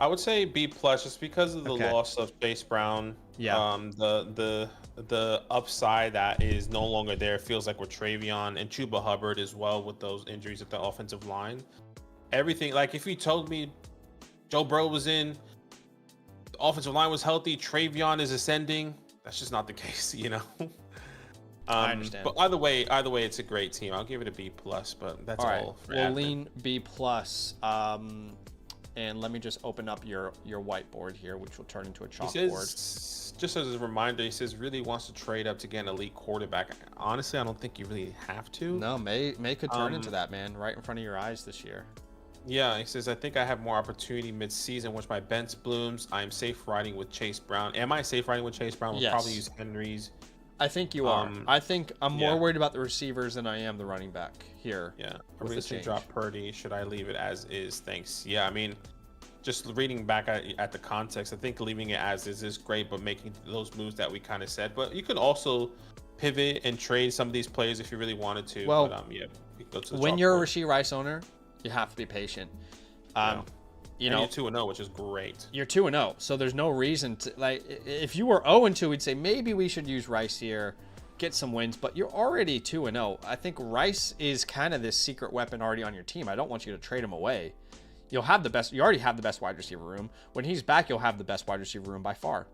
I would say B+, just because of the loss of Chase Brown. Yeah. The upside that is no longer there. It feels like with Travion and Chuba Hubbard as well, with those injuries at the offensive line. Everything, like if you told me Joe Burrow was in, the offensive line was healthy, Travion is ascending, that's just not the case, you know. I understand. But either way, it's a great team. I'll give it a B+, but that's all. We'll lean B+. And let me just open up your whiteboard here, which will turn into a chalkboard. Just as a reminder, he says really wants to trade up to get an elite quarterback. Honestly, I don't think you really have to. No, May could turn into that, man, right in front of your eyes this year. Yeah, he says, I think I have more opportunity mid-season once my bench blooms. I'm safe riding with Chase Brown. Am I safe riding with Chase Brown? We'll probably use Henry's. I think you are. I think I'm more worried about the receivers than I am the running back here. Yeah. I recently dropped Purdy. Should I leave it as is? Thanks. Yeah, I mean, just reading back at the context, I think leaving it as is great, but making those moves that we kind of said. But you can also pivot and trade some of these players if you really wanted to. Well, but, yeah, we go to the when you're a chalkboard. Rashi Rice owner, you have to be patient. You know, you're 2-0, which is great. You're 2-0, so there's no reason to, like, if you were 0-2, we'd say maybe we should use Rice here, get some wins, but you're already 2-0. I think Rice is kind of this secret weapon already on your team. I don't want you to trade him away. You already have the best wide receiver room. When he's back, you'll have the best wide receiver room by far.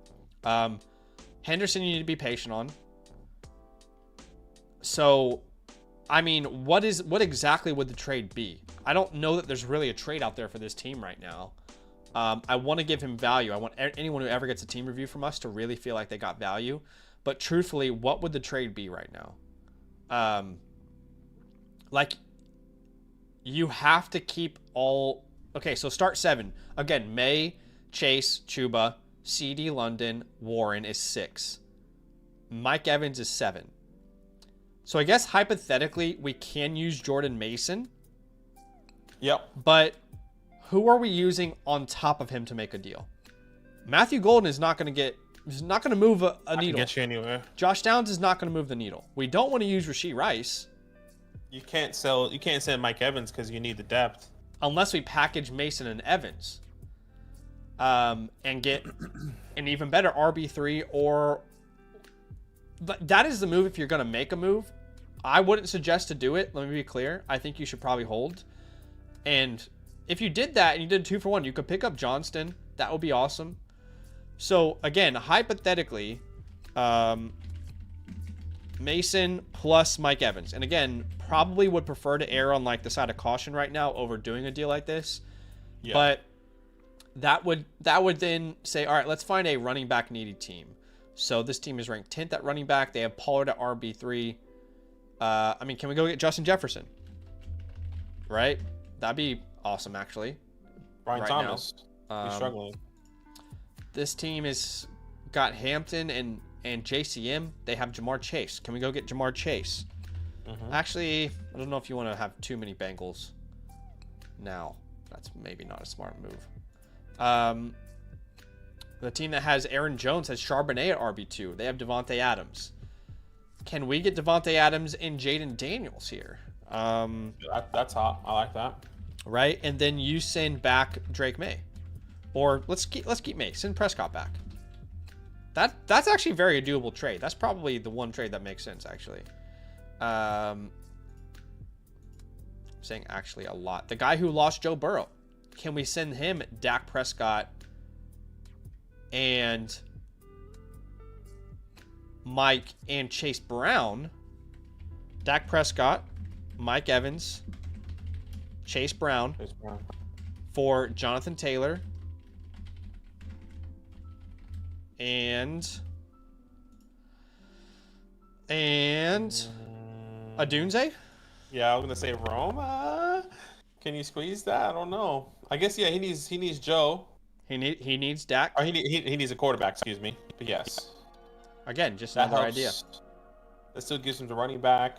Henderson, you need to be patient on. So, I mean, what exactly would the trade be? I don't know that there's really a trade out there for this team right now. I want to give him value. I want anyone who ever gets a team review from us to really feel like they got value. But truthfully, what would the trade be right now? Like, you have to keep all... Okay, so start 7. Again, Maye, Chase, Chuba, CD, London, Warren is 6. Mike Evans is 7. So I guess hypothetically, we can use Jordan Mason. Yep. But who are we using on top of him to make a deal? Matthew Golden is not going to move a needle. Get you anywhere. Josh Downs is not going to move the needle. We don't want to use Rashi Rice. You can't send Mike Evans because you need the depth. Unless we package Mason and Evans. And get an even better RB3 or... But that is the move if you're going to make a move. I wouldn't suggest to do it. Let me be clear. I think you should probably hold. And if you did that and you did 2-for-1, you could pick up Johnston. That would be awesome. So, again, hypothetically, Mason plus Mike Evans. And again, probably would prefer to err on like the side of caution right now over doing a deal like this. Yeah. But that would then say, all right, let's find a running back needy team. So this team is ranked 10th at running back. They have Pollard at RB3. I mean, can we go get Justin Jefferson? Right? That'd be awesome, actually. Brian Thomas. He's struggling. This team is got Hampton and JCM. They have Jamar Chase. Can we go get Jamar Chase? Mm-hmm. Actually, I don't know if you want to have too many Bengals now. That's maybe not a smart move. The team that has Aaron Jones has Charbonnet at RB2. They have Devontae Adams. Can we get Devontae Adams and Jaden Daniels here? That's hot. I like that. Right, and then you send back Drake Maye, or let's keep Maye. Send Prescott back. That's actually a very doable trade. That's probably the one trade that makes sense actually. I'm saying actually a lot. The guy who lost Joe Burrow. Can we send him Dak Prescott and Mike and Chase Brown? Dak Prescott, Mike Evans, Chase Brown for Jonathan Taylor and Adunze? Yeah, I was gonna say Roma. Can you squeeze that? I don't know. I guess yeah. He needs Joe. He needs Dak. Or he needs a quarterback. Excuse me. But yes. Again, just another idea. That still gives him the running back.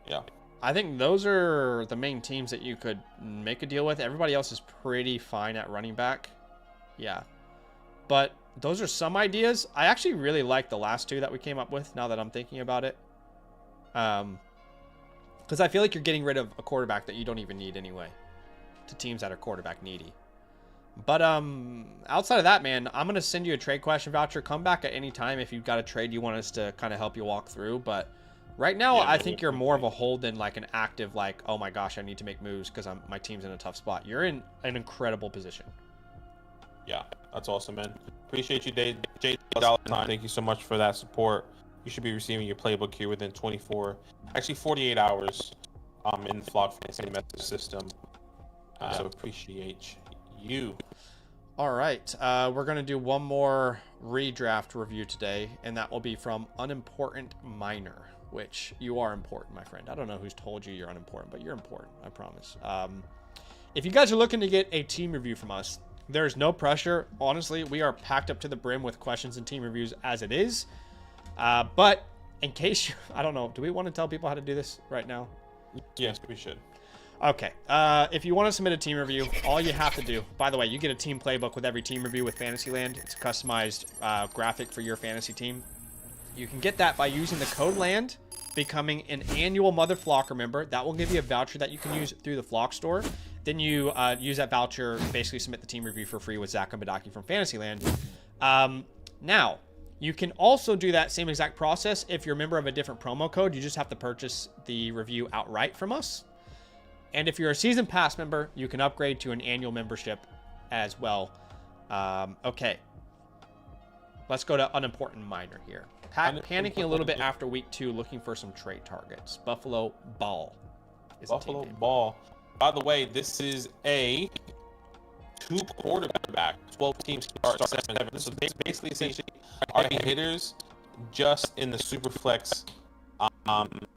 Yeah. I think those are the main teams that you could make a deal with. Everybody else is pretty fine at running back. Yeah. But those are some ideas. I actually really like the last two that we came up with now that I'm thinking about it. Because I feel like you're getting rid of a quarterback that you don't even need anyway to teams that are quarterback needy. But outside of that, man, I'm going to send you a trade question voucher. Come back at any time if you've got a trade you want us to kind of help you walk through. But right now, yeah, I think you're more of a hold than like an active, like, oh my gosh, I need to make moves because my team's in a tough spot. You're in an incredible position. Yeah, that's awesome, man. Appreciate you, Dave. Thank you so much for that support. You should be receiving your playbook here within 48 hours in the Flock Fantasy message system. So appreciate you. All right. We're going to do one more redraft review today, and that will be from Unimportant Minor, which you are important, my friend. I don't know who's told you you're unimportant, but you're important. I promise. If you guys are looking to get a team review from us, there's no pressure. Honestly, we are packed up to the brim with questions and team reviews as it is. But in case I don't know, do we want to tell people how to do this right now? Yes, we should. Okay. If you want to submit a team review, all you have to do, by the way, you get a team playbook with every team review with Fantasyland. It's a customized graphic for your fantasy team. You can get that by using the code LAND, becoming an annual Mother Flocker member. That will give you a voucher that you can use through the Flock store. Then you use that voucher, basically submit the team review for free with Zach and Badaki from Fantasyland. Now, you can also do that same exact process if you're a member of a different promo code. You just have to purchase the review outright from us. And if you're a season pass member, you can upgrade to an annual membership as well. Okay. Let's go to unimportant minor here. Panicking a little bit after week 2, looking for some trade targets. Buffalo Ball is Buffalo Ball. By the way, this is a 2 quarterback, 12 teams start 7. This is basically essentially our hitters just in the Superflex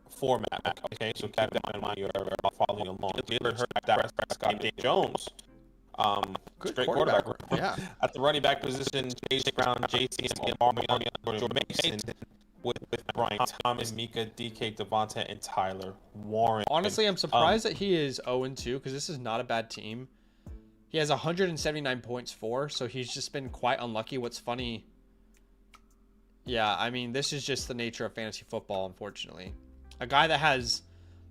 format. Okay, so keep that in mind. You're following along. Hirsh, Dak Prescott, Dave Jones. Good Great quarterback. Yeah. At the running back position, J.J. Brown, JCM, Amanra, Mason, with Brian Thomas, Mika, DK, Devonta, and Tyler Warren. Honestly, I'm surprised that he is 0-2 because this is not a bad team. He has 179 points for, so he's just been quite unlucky. What's funny, yeah, I mean, this is just the nature of fantasy football, unfortunately. A guy that has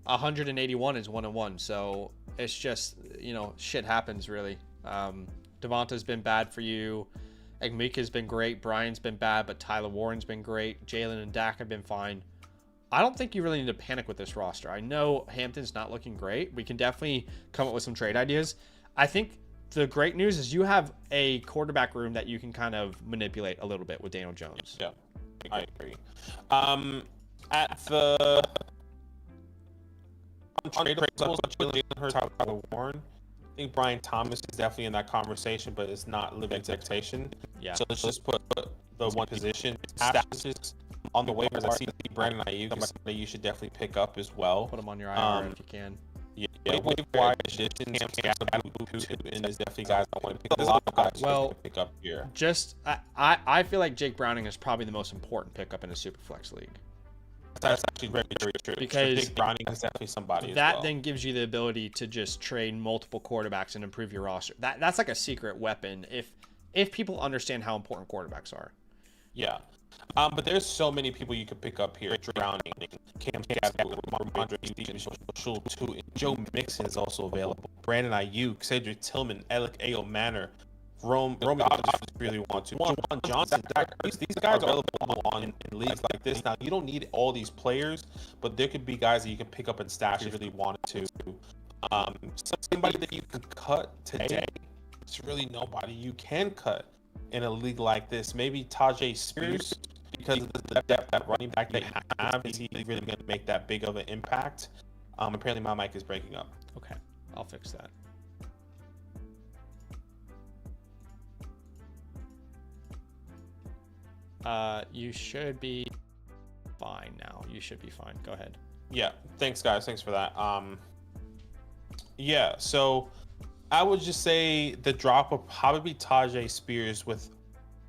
181 is 1-1, so it's just, you know, shit happens, really. Devonta's been bad for you. Mika's been great. Brian's been bad, but Tyler Warren's been great. Jalen and Dak have been fine. I don't think you really need to panic with this roster. I know Hampton's not looking great. We can definitely come up with some trade ideas. I think the great news is you have a quarterback room that you can kind of manipulate a little bit with Daniel Jones. Yeah, I agree. At the trade levels, Jalen Hirsh, Tyler Warren, I think Brian Thomas is definitely in that conversation, but it's not living expectation. Yeah. So let's just put the one position statuses on the waivers. I see Brandon Ayuk is somebody you should definitely pick up as well. Put him on your IR if you can. Yeah, waiver additions, and there's definitely guys I want to pick up. There's a lot of guys to pick up here. Just I feel like Jake Browning is probably the most important pickup in a Superflex league. That's actually very, very true. Because Jake Browning is definitely somebody that as well. then gives you the ability to just trade multiple quarterbacks and improve your roster. That's like a secret weapon if people understand how important quarterbacks are. Yeah. But there's so many people you could pick up here. Drowning, Cam Catherwood, Ramondre Stevenson, Joe Mixon is also available. Brandon Ayuk, Cedric Tillman, Alec Ayo Manor, Roman Dodgers really want to. Juwan Johnson, Dak Prescott. These guys are available in leagues like this. Now, you don't need all these players, but there could be guys that you can pick up and stash if you really wanted to. Somebody that you can cut today, it's really nobody you can cut in a league like this. Maybe Tajay Spears, because of the depth that running back they have, is he really going to make that big of an impact? Apparently my mic is breaking up. Okay, I'll fix that. You should be fine now. You should be fine. Go ahead. Yeah, thanks guys. Thanks for that. Yeah, so I would just say the drop will probably be Tajay Spears with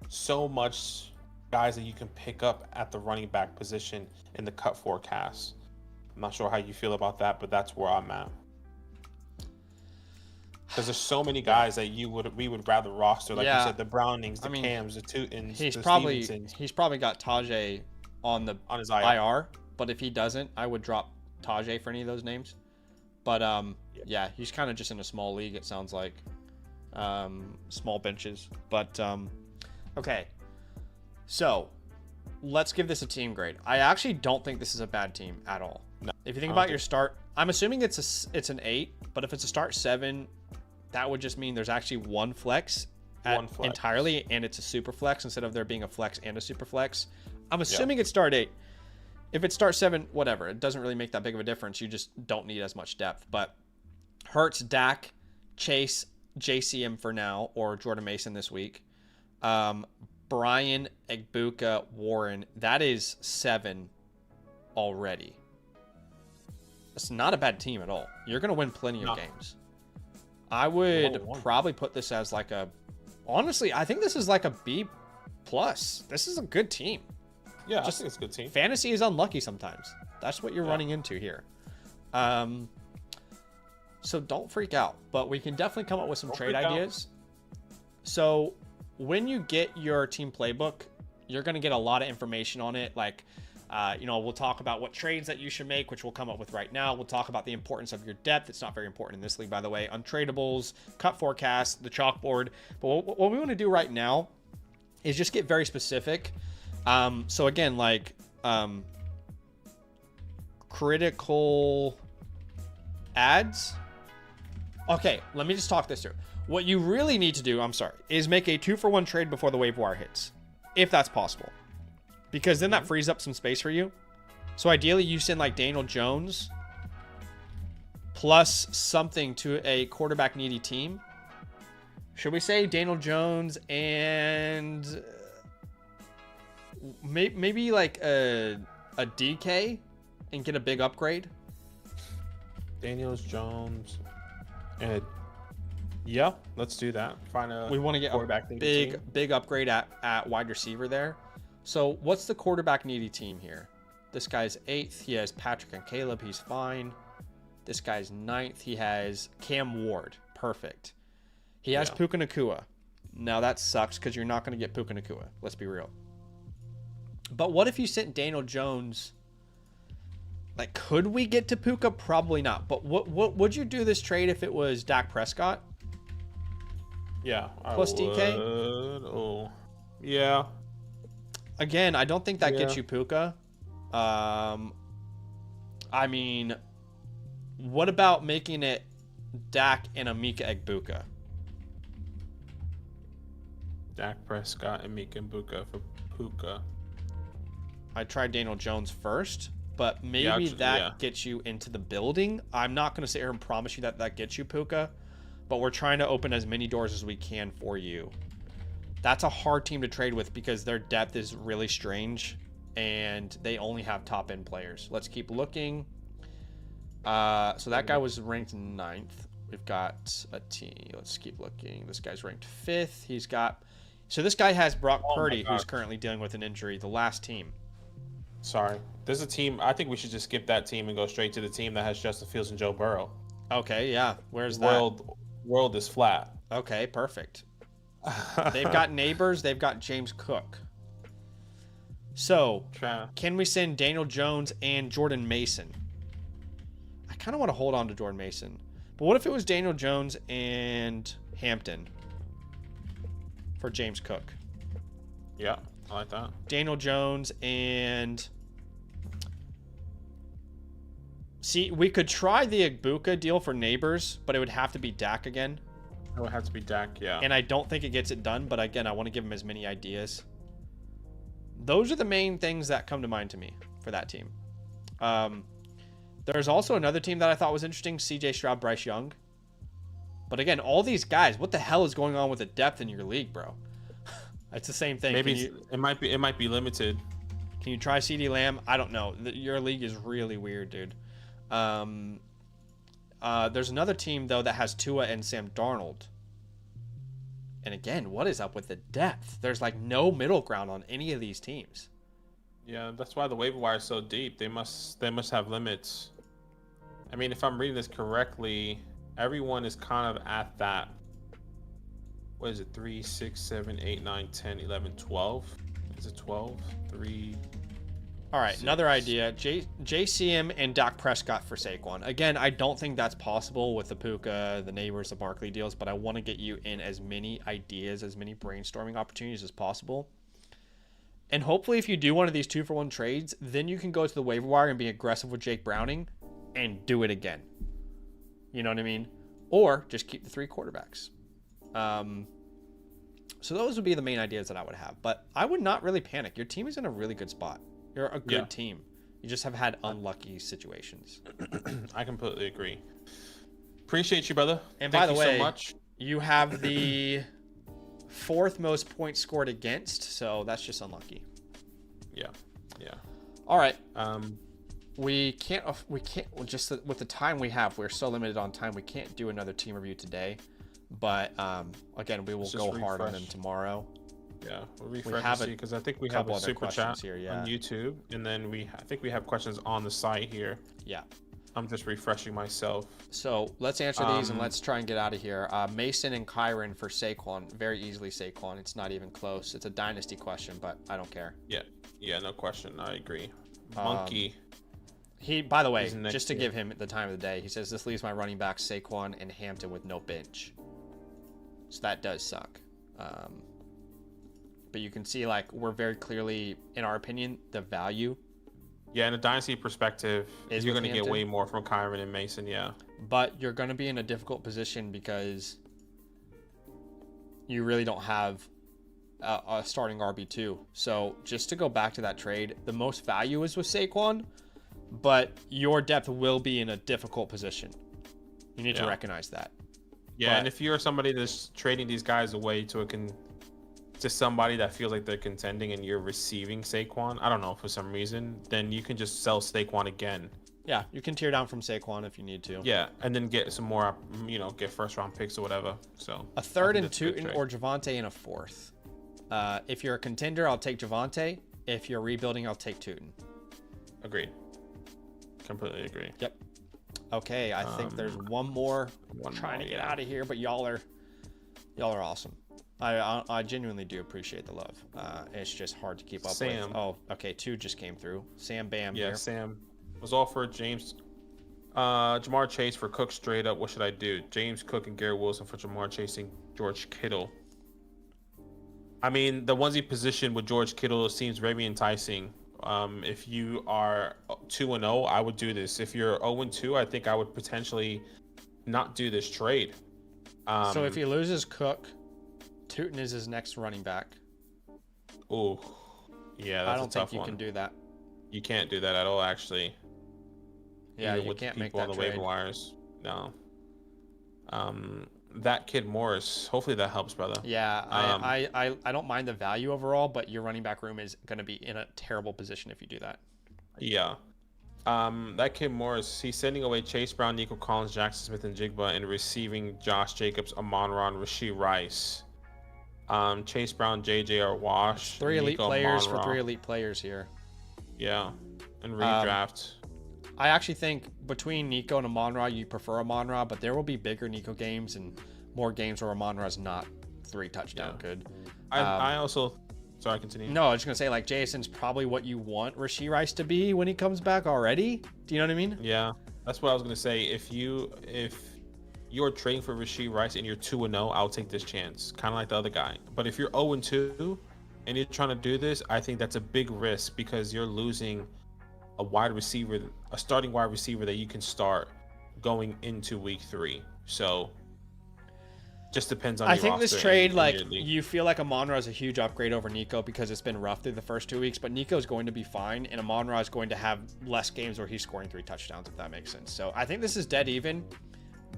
so much guys that you can pick up at the running back position in the cut forecast. I'm not sure how you feel about that, but that's where I'm at. Because there's so many guys that we would rather roster, like you said, the Brownings, the Cams, the Toontons, he's the probably Stevensons. He's probably got Tajay on his IR, but if he doesn't, I would drop Tajay for any of those names. But yeah, he's kind of just in a small league. It sounds like small benches. But okay, so let's give this a team grade. I actually don't think this is a bad team at all. No, if you think about your start, I'm assuming it's an 8, but if it's a start 7. That would just mean there's actually one flex entirely, and it's a super flex instead of there being a flex and a super flex. I'm assuming it's start 8. If it's start 7, whatever. It doesn't really make that big of a difference. You just don't need as much depth. But Hurts, Dak, Chase, JCM for now, or Jordan Mason this week. Brian, Egbuka, Warren. That is 7 already. It's not a bad team at all. You're going to win plenty of games. I would probably put this as like honestly, I think this is like a B+. This is a good team. Yeah, I think it's a good team. Fantasy is unlucky sometimes. That's what you're running into here. So don't freak out, but we can definitely come up with some trade ideas. So when you get your team playbook, you're going to get a lot of information on it. Like, we'll talk about what trades that you should make, which we'll come up with right now. We'll talk about the importance of your depth. It's not very important in this league, by the way. Untradables, cut forecast, the chalkboard. But what we want to do right now is just get very specific. So again, like critical ads. Okay, let me just talk this through. What you really need to do, is make a 2-for-1 trade before the waiver wire hits, if that's possible. Because then that frees up some space for you. So ideally, you send like Daniel Jones plus something to a quarterback needy team. Should we say Daniel Jones and maybe like a DK and get a big upgrade? Daniel Jones and yeah, let's do that. We want to get a big upgrade at wide receiver there. So what's the quarterback needy team here? This guy's 8th. He has Patrick and Caleb. He's fine. This guy's 9th. He has Cam Ward. Perfect. He has Puka Nacua. Now that sucks because you're not going to get Puka Nacua. Let's be real. But what if you sent Daniel Jones? Like, could we get to Puka? Probably not. But what would you do this trade if it was Dak Prescott? Yeah. Plus DK? Oh. Yeah. Again, I don't think that gets you Puka. I mean, what about making it Dak and Emeka Egbuka? Dak Prescott and Emeka Egbuka for Puka. I tried Daniel Jones first, but maybe that gets you into the building. I'm not going to sit here and promise you that gets you Puka, but we're trying to open as many doors as we can for you. That's a hard team to trade with because their depth is really strange and they only have top end players. Let's keep looking. So that guy was ranked 9th. We've got a team. Let's keep looking. This guy's ranked 5th. So this guy has Brock Purdy, who's currently dealing with an injury. The last team. Sorry. There's a team. I think we should just skip that team and go straight to the team that has Justin Fields and Joe Burrow. Okay, yeah. Where's that? World is flat. Okay, perfect. They've got Nabers. They've got James Cook. So, can we send Daniel Jones and Jordan Mason? I kind of want to hold on to Jordan Mason. But what if it was Daniel Jones and Hampton for James Cook? Yeah, I like that. Daniel Jones and... See, we could try the Egbuka deal for Nabers, but it would have to be Dak again. It would have to be Dak, yeah. And I don't think it gets it done, but again, I want to give him as many ideas. Those are the main things that come to mind to me for that team. There's also another team that I thought was interesting, CJ Stroud, Bryce Young. But again, all these guys, what the hell is going on with the depth in your league, bro? It's the same thing. Maybe it might be limited. Can you try CeeDee Lamb? I don't know. Your league is really weird, dude. There's another team, though, that has Tua and Sam Darnold. And again, what is up with the depth? There's like no middle ground on any of these teams. Yeah, that's why the waiver wire is so deep. They must have limits. I mean, if I'm reading this correctly, everyone is kind of at that. What is it? 3, 6, 7, 8, 9, 10, 11, 12. Is it 12? 3... All right, 6. Another idea. JCM and Dak Prescott for Saquon. Again, I don't think that's possible with the Puka, the Nabers, the Barkley deals, but I want to get you in as many ideas, as many brainstorming opportunities as possible. And hopefully if you do one of these 2-for-1 trades, then you can go to the waiver wire and be aggressive with Jake Browning and do it again. You know what I mean? Or just keep the 3 quarterbacks. So those would be the main ideas that I would have. But I would not really panic. Your team is in a really good spot. You're a good team. You just have had unlucky situations. I completely agree. Appreciate you, brother. And by the way, so much. You have the 4th most points scored against, so that's just unlucky. Yeah. All right. We can't just with the time we have, we're so limited on time. We can't do another team review today. But again, we will go hard on them tomorrow. Yeah, we'll refresh because I think we have a super chat here, on YouTube, and then I think we have questions on the site here. Yeah. I'm just refreshing myself. So let's answer these and let's try and get out of here. Mason and Kairen for Saquon. Very easily Saquon. It's not even close. It's a dynasty question, but I don't care. Yeah, no question. I agree. Monkey. He, by the way, just to give him the time of the day, he says this leaves my running backs Saquon and Hampton with no bench. So that does suck. But you can see, like, we're very clearly, in our opinion, the value. Yeah, in a dynasty perspective, you're going to get way more from Kairen and Mason, yeah. But you're going to be in a difficult position because you really don't have a starting RB2. So just to go back to that trade, the most value is with Saquon, but your depth will be in a difficult position. You need to recognize that. Yeah, and if you're somebody that's trading these guys away to somebody that feels like they're contending and you're receiving Saquon, I don't know, for some reason, then you can just sell Saquon again. Yeah, you can tear down from Saquon if you need to. Yeah, and then get some more, get first round picks or whatever. So a third and Tootin or Javonte and a fourth. If you're a contender, I'll take Javonte. If you're rebuilding, I'll take Tootin. Agreed. Completely agree. Yep. Okay, I think there's one more. I'm trying to get out of here, but y'all are awesome. I genuinely do appreciate the love. It's just hard to keep up with. Oh, okay, 2 just came through. Sam Bam here. Sam was offered James. Jamar Chase for Cook straight up. What should I do? James Cook and Garrett Wilson for Jamar Chase and George Kittle. I mean, the onesie position with George Kittle seems very enticing. If you are 2-0, I would do this. If you're 0-2, I think I would potentially not do this trade. So if he loses Cook, Tootin is his next running back. Oh, yeah, that's I don't think you can do that. You can't do that at all, actually. Yeah, you can't make that on the trade. waiver wires. No. That kid Morris. Hopefully that helps, brother. Yeah, I don't mind the value overall, but your running back room is going to be in a terrible position if you do that. Yeah. That kid Morris, he's sending away Chase Brown, Nico Collins, Jackson Smith, and Jigba, and receiving Josh Jacobs, Amanra, and Rashi Rice. Chase Brown, JJ are washed. 3 elite players for 3 elite players here. Yeah, and redraft. I actually think between Nico and Amanra, you prefer Amanra, but there will be bigger Nico games and more games where Amanra's not 3 touchdown good. I also... Sorry, continue. No, I was just going to say, like, Jason's probably what you want Rashi Rice to be when he comes back already. Do you know what I mean? Yeah, that's what I was going to say. If you're trading for Rashi Rice and you're 2-0, I'll take this chance, kind of like the other guy. But if you're 0-2 and you're trying to do this, I think that's a big risk because you're losing a wide receiver, a starting wide receiver that you can start going into week 3. So just depends on your roster. I think this trade, like, you feel like Amanra is a huge upgrade over Nico because it's been rough through the first 2 weeks, but Nico's going to be fine, and Amanra is going to have less games where he's scoring 3 touchdowns, if that makes sense. So I think this is dead even,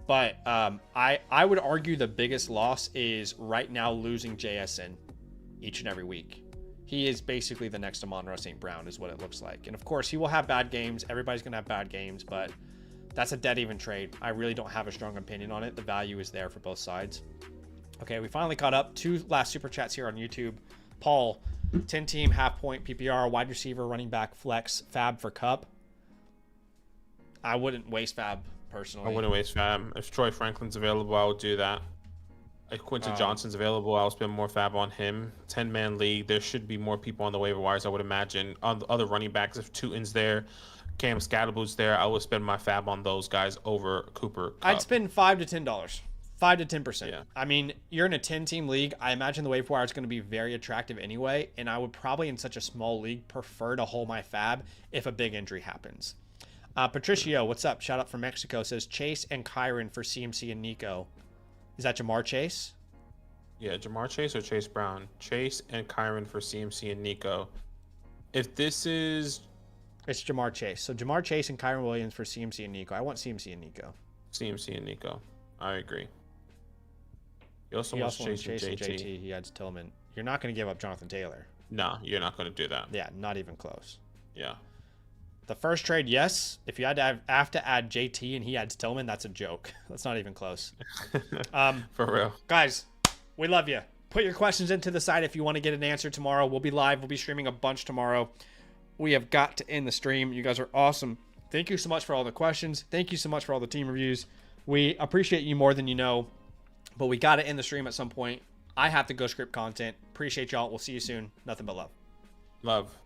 but I would argue the biggest loss is right now losing JSN each and every week. He is basically the next Amanra St. Brown is what it looks like. And of course, he will have bad games. Everybody's going to have bad games, but that's a dead even trade. I really don't have a strong opinion on it. The value is there for both sides. Okay, we finally caught up. 2 last super chats here on YouTube. Paul, 10-team, half-point PPR, wide receiver, running back, flex, fab for Kupp. I wouldn't waste fab, personally. I wouldn't waste fab. If Troy Franklin's available, I would do that. If Quentin Johnson's available, I'll spend more fab on him. 10-man league, there should be more people on the waiver wires, I would imagine. On the other running backs, if Tootin's there, Cam Scatterboo's there, I would spend my fab on those guys over Cooper Kupp. I'd spend $5 to $10. 5 to 10%. Yeah. I mean, you're in a 10-team league. I imagine the waiver wire is going to be very attractive anyway, and I would probably, in such a small league, prefer to hold my fab if a big injury happens. Patricio, what's up? Shout out from Mexico, says Chase and Kairen for CMC and Nico. Is that Jamar Chase? Yeah, Jamar Chase or Chase Brown? Chase and Kairen for CMC and Nico. If this is... It's Jamar Chase. So Jamar Chase and Kairen Williams for CMC and Nico. I want CMC and Nico. CMC and Nico. I agree. He also wants Chase and JT. He adds Tillman. You're not going to give up Jonathan Taylor. No, you're not going to do that. Yeah, not even close. Yeah. The first trade, yes. If you had to have to add JT and he adds Tillman, that's a joke. That's not even close. For real. Guys, we love you. Put your questions into the site if you want to get an answer tomorrow. We'll be live. We'll be streaming a bunch tomorrow. We have got to end the stream. You guys are awesome. thank you so much for all the questions. Thank you so much for all the team reviews. We appreciate you more than you know, but we got to end the stream at some point. I have to go script content. Appreciate y'all. We'll see you soon. Nothing but love. Love.